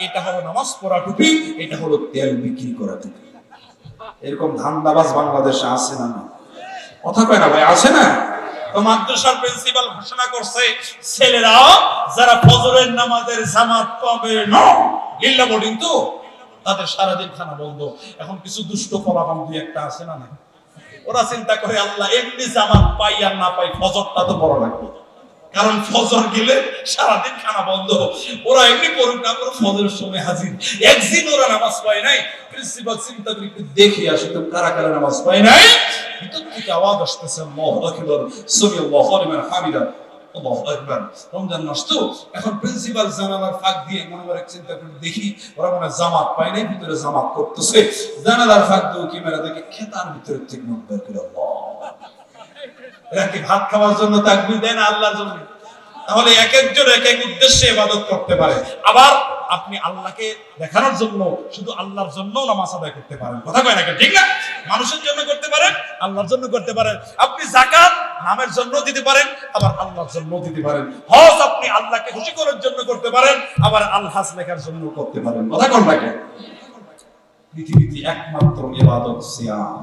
এটা হলো নামাজ পড়া টুপি, এটা হলো তেল বিক্রি করা টুপি। এরকম ধান্দাবাজ বাংলাদেশে আছে না? কথা কয় না ভাই, আছে না? তো মাদ্রাসার প্রিন্সিপাল ঘোষণা করছে, ছেলেরা যারা ফজরের নামাজের জামাত পাবে না, লিল্লাহ বোর্ডিং তো, তাদের সারাদিন খানা বন্ধ। এখন কিছু দুষ্ট ফলাফল 2-1টা আছে না? ওরা চিন্তা করে আল্লাহ এমনি জামাত পাই আর না পাই ফজরটা তো পড়া লাগবে, কারণ ফজর গেলে সারাদিন খানা বন্ধ। ওরা এমনি পড়ুক না পড়ুক ফজরের সময় হাজির। একদিন ওরা নামাজ পায় নাই, প্রিন্সিপাল চিন্তা করে একটু দেখে আসে তো কারা কারা নামাজ পায় নাই। ভিতর থেকে আওয়াজ আসতেছে, আল্লাহু আকবার, সামিআল্লাহু লিমান হামিদা, আল্লাহু আকবার। রমজান মাস তো, এখন প্রিন্সিপাল জানালার ফাঁক দিয়ে মনে করে চিন্তা করে দেখি ওরা মানে জামাত পায় নাই, ভিতরে জামাত করতেছে। জানালার ফাঁক দিয়ে ক্যামেরা দেখে খেতার ভিতরে থেকে মন বের করে, আল্লাহ, এরা কি ভাত খাওয়ার জন্য তাকবীর দেয় না আল্লাহর জন্য? তাহলে এক একজন এক এক উদ্দেশ্যে ইবাদত করতে পারে। আবার আপনি আল্লাহকে দেখানোর জন্য শুধু আল্লাহর জন্য নামাজ আদায় করতে পারেন। কথা কয় না, ঠিক না? মানুষের জন্য করতে পারেন, আল্লাহর জন্য করতে পারেন। আপনি যাকাত নামের জন্য দিতে পারেন, আবার আল্লাহর জন্য দিতে পারেন। হজ আপনি আল্লাহকে খুশি করার জন্য করতে পারেন, আবার আল্লাহ লেখার জন্য করতে পারেন। কথা কোন লাগে? পৃথিবীতে একমাত্র ইবাদত সিয়াম,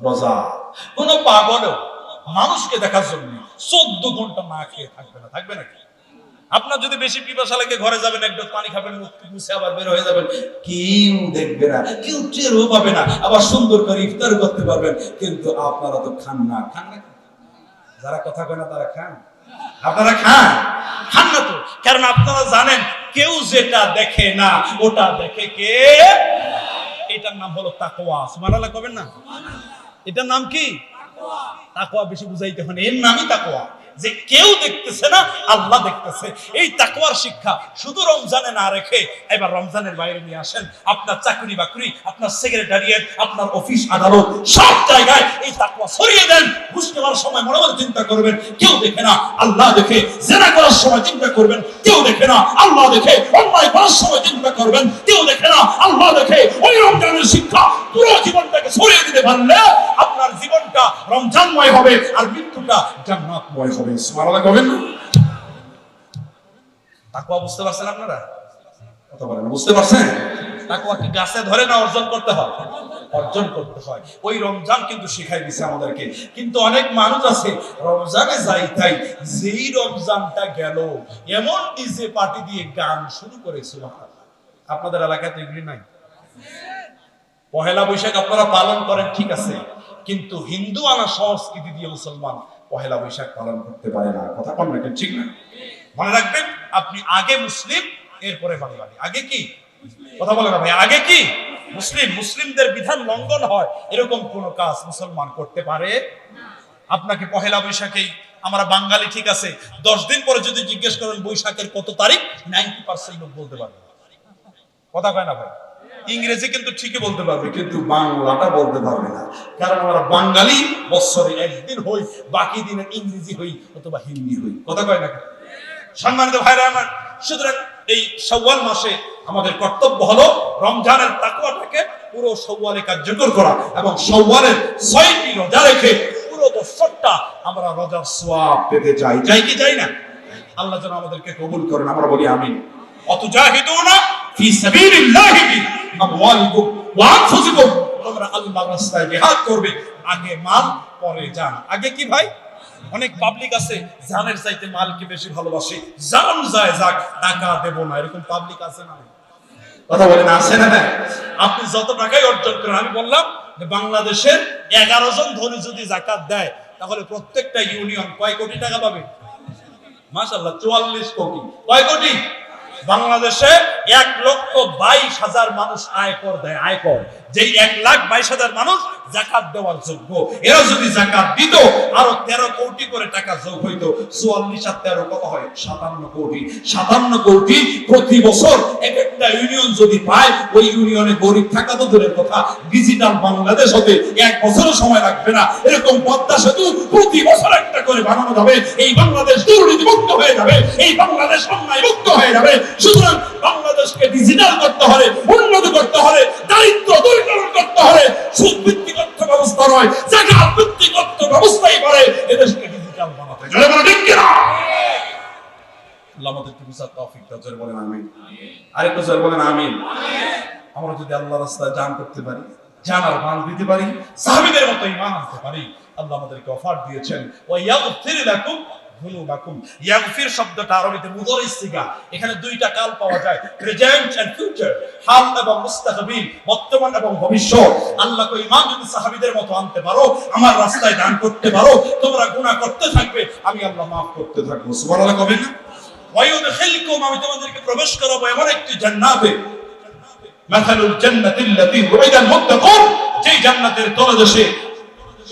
রোজা। কোন পাগল মানুষকে দেখার জন্য 14 ঘন্টা না খেয়ে থাকবে না, থাকবে নাকি? আপনার যদি বেশি পিপাসা লাগে ঘরে যাবেন, এক গ্লাস পানি খাবেন, মুখ মুছে আবার বের হয়ে যাবেন, কেউ দেখবে না, কেউ টেরও পাবে না, আবার সুন্দর করে ইফতার করতে পারবেন। কিন্তু আপনারা তো খান না। খান না? যারা কথা কয় না তারা খান? আপনারা খান? খান না তো, কারণ আপনারা জানেন কেউ যেটা দেখে না ওটা দেখে কে? এটার নাম হলো তাকওয়া। সুবহানাল্লাহ কবেন না? এটার নাম কি? তাকওয়া। বেশি বুঝাইতে হয় না, এর নামই তাকওয়া। যে কেউ দেখতেছে না, আল্লাহ দেখতেছে। এই তাকওয়ার শিক্ষা শুধু রমজানে না রেখে এবার রমজানের বাইরে নিয়ে আসেন। আপনার চাকরি বাকরি, আপনার সেক্রেটারিয়েট, আপনার অফিস আদালত, সব জায়গায় এই তাকওয়া ছড়িয়ে দেন। ঘুষ নেওয়ার সময় মনে মনে চিন্তা করবেন কেউ দেখে না, আল্লাহ দেখে। জেনা করার সময় চিন্তা করবেন কেউ দেখে না, আল্লাহ দেখে। অন্যায় করার সময় চিন্তা করবেন কেউ দেখে না, আল্লাহ দেখে। ওই রমজানের শিক্ষা পুরো জীবনটাকে ছড়িয়ে দিতে পারলে আপনার জীবনটা রমজানময় হবে আর মৃত্যুটা জান্নাতময় হবে। সুবহানাল্লাহ কবেন না? তাকওয়া বুঝতে পারছেন আপনারা? কথা বলেন, বুঝতে পারছেন? তাকওয়া কি গাছে ধরে না অর্জন করতে হয়? অর্জন করতে হয়। ওই রমজান কিন্তু শিখাই দিছে আমাদেরকে। কিন্তু অনেক মানুষ আছে রমজানে যাই তাই, যেই রমজানটা গেল এমন ডিজে পার্টি দিয়ে গান শুরু করে। সুবহানাল্লাহ। আপনাদের এলাকায় তো এগুলি নাই? পহেলা বৈশাখ আপনারা পালন করেন, ঠিক আছে, কিন্তু হিন্দু আনা সংস্কৃতি দিয়ে মুসলমান পহেলা বৈশাখ পালন করতে পারে না। কথা কম রাখেন, ঠিক না? মনে রাখবেন, আপনি আগে মুসলিম, এরপরে বাঙালি। আগে কি? কথা বলে না ভাই, আগে কি? মুসলিম। মুসলিমদের বিধান লঙ্ঘন হয় এরকম কোন কাজ মুসলমান করতে পারে? আপনাকে পহেলা বৈশাখেই আমরা বাঙালি ঠিক আছে, 10 দিন পরে যদি জিজ্ঞেস করেন বৈশাখের কত তারিখ, 90% লোক বলতে পারবে। কথা কয় না ভাই? ইংরেজি কিন্তু ঠিকই বলতে পারবে, কিন্তু বাংলাটা বলতে পারবে না। কারণ আমরা বাঙালি বছরে একদিন হই, বাকি দিনে ইংরেজি হই অথবা হিন্দি হই। কথা কয় না? সম্মানিত ভাইরা আমার, সুতরাং এই শাওয়াল মাসে আমাদের কর্তব্য হলো রমজানের তাকওয়াটাকে পুরো শাওয়ালে কার্যকর করা এবং শাওয়ালের 6টি রোজা রেখে পুরো বছরটা আমরা রোজার সওয়াব পেতে চাই। চাই কি চাই না? আল্লাহ যেন আমাদেরকে কবুল করেন, আমরা বলি আমিন। অতুজাহিদুনা ফি সাবিলিল্লাহি বিআমওয়ালিকুম ওয়া আনফুসিকুম, তোমরা আল্লাহর রাস্তায় জিহাদ করবে, আগে মাল পরে জান। আগে কি ভাই? অনেক পাবলিক আছে জানের চাইতে মালকে বেশি ভালোবাসে, জান যায় যাক টাকা দেব না, এরকম পাবলিক আছে না? কথা বলেন আছে না? আপনি যত টাকাই অর্জন করেন, আমি বললাম যে বাংলাদেশের 11 জন ধনী যদি যাকাত দেয় তাহলে প্রত্যেকটা ইউনিয়ন কয় কোটি টাকা পাবে? মাশাআল্লাহ 44 কোটি। কয় কোটি? বাংলাদেশে 1,22,000 মানুষ আয়কর দেয়, আয়কর। যেই 1,22,000 মানুষ যাকাত দেওয়ার যোগ্য, এরা যদি যাকাত দিত আরো 13 কোটি করে টাকা যোগ হইতো। 44 আর 13 কত হয়? 57 কোটি। 57 কোটি প্রতি বছর এক একটা ইউনিয়ন যদি পায়, ওই ইউনিয়নে গরিব থাকা তো দূরের কথা, ডিজিটাল বাংলাদেশ হতে 1 বছরও সময় লাগবে না। এরকম পদ্মা সেতু প্রতি বছর একটা করে বানানো যাবে, এই বাংলাদেশ দুর্নীতি মুক্ত হয়ে যাবে, এই বাংলাদেশ অন্যায় মুক্ত হয়ে যাবে। সুতরাং বাংলাদেশকে ডিজিটাল করতে হলে, উন্নত করতে হলে, দারিদ্র দূরীকরণ করতে হলে সুদ ভিত্তিক অর্থ ব্যবস্থা নয়, যাকাত ভিত্তিক অর্থ ব্যবস্থাই করে এদেশকে ডিজিটাল বানাতে। জোরে বলেন ঠিক কি না? আল্লাহ আমাদেরকে বুঝার তৌফিক দান। জোরে বলেন আমিন। আরেকটু জোরে বলেন আমিন। আমরা যদি আল্লাহর রাস্তায় জান করতে পারি, জানার মান দিতে পারি, সাহাবীদের মতো ঈমান আনতে পারি, আল্লাহ আমাদেরকে অফার দিয়েছেন ওয়া ইয়াগফির লাকুম যুনুবাকুম। ইয়াগফির শব্দটা আরবিতে মুদারিস সিগা, এখানে দুইটা কাল পাওয়া যায়, প্রেজেন্ট এন্ড ফিউচার, হাল এবং মুস্তাকবিল, বর্তমান এবং ভবিষ্যৎ। আল্লাহকে ঈমান যদি সাহাবীদের মতো আনতে পারো, আমার রাস্তায় দান করতে পারো, তোমরা গুনাহ করতে থাকবে, আমি আল্লাহ maaf করতে থাকবো। সুবহানাল্লাহ কবেন না? ওয়া ইউদখিলকুম, আমি তোমাদেরকে প্রবেশ করাবো এমন একটি জান্নাতে, মাথালুল জান্নাতিল্লাতী উইদাল মুত্তাকুন, যেই জান্নাতের তলদেশে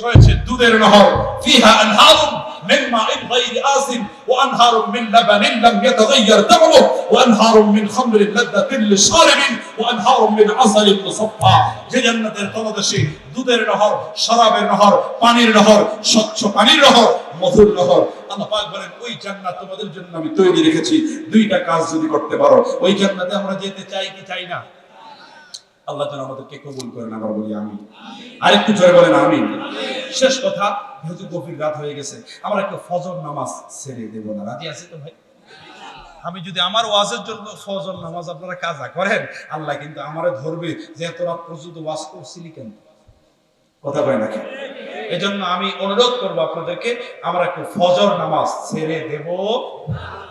রয়েছে দুধের নহর, ফিহা আনহারুম মিন মাইন গায়রি আসিন ওয়া আনহারুম মিন লাবানিন লাম ইয়াতাগায়্যার তা'মুহু ওয়া আনহারুম মিন খামরিন লাযযাতিন লিশারিবিন ওয়া আনহারুম মিন আসালিন মুসাফফা। যে জান্নাতের তলদেশে দুধের নহর, শরাবের নহর, পানির নহর, স্বচ্ছ পানির নহর, মধুর নহর। আল্লাহ পাক বলেন ওই জান্নাত তোমাদের জন্য আমি তৈরি রেখেছি, দুইটা কাজ যদি করতে পারো ওই জান্নাতে আমরা যেতে চাই কি চাই না? আল্লাহ যেন আমাদেরকে কবুল করেন, আমরা বলি আমিন। আরেকটু জোরে বলেন আমিন। শেষ কথা, যেহেতু গভীর রাত হয়ে গেছে, আমরা একটু ফজর নামাজ ছেড়ে দেব না। রাজি আছে তো ভাই? আমি যদি আমার ওয়াজের জন্য ফজর নামাজ আপনারা কাজা করেন, আল্লাহ কিন্তু আমারে ধরবে যে এত রাত পর্যন্ত ওয়াজ করছিলি কেন? কথা কয় নাকি? এজন্য আমি অনুরোধ করবো আপনাদেরকে, আমরা একটু ফজর নামাজ ছেড়ে দেব।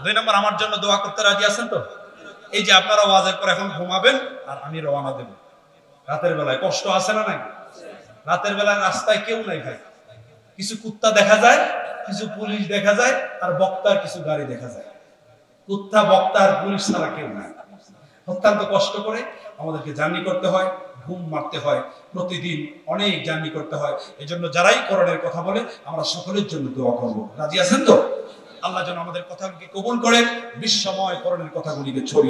2 নম্বর, আমার জন্য দোয়া করতে রাজি আছেন তো? এই যে আপনারা ওয়াজের পর এখন ঘুমাবেন আর আমি রওনা দেব। রাতের বেলায় কষ্ট আছে না নাই? রাতের বেলায় রাস্তায় কেউ নাই ভাই, কিছু কুত্তা দেখা যায়, কিছু পুলিশ দেখা যায়, আর বক্তার কিছু গাড়ি দেখা যায়। কুত্তা, বক্তা আর পুলিশ ছাড়া কেউ নাই। অত্যন্ত কষ্ট করে আমাদেরকে জার্নি করতে হয়, ঘুম মারতে হয়, প্রতিদিন অনেক জার্নি করতে হয়। এজন্য যারাই কোরআনের কথা বলে আমরা সকলের জন্য দোয়া করব। রাজি আছেন তো? আল্লাহ যেন আমাদের কথাগুলিকে কবুল করেন, বিশ্বময় কোরআনের কথাগুলিকে ছড়িয়ে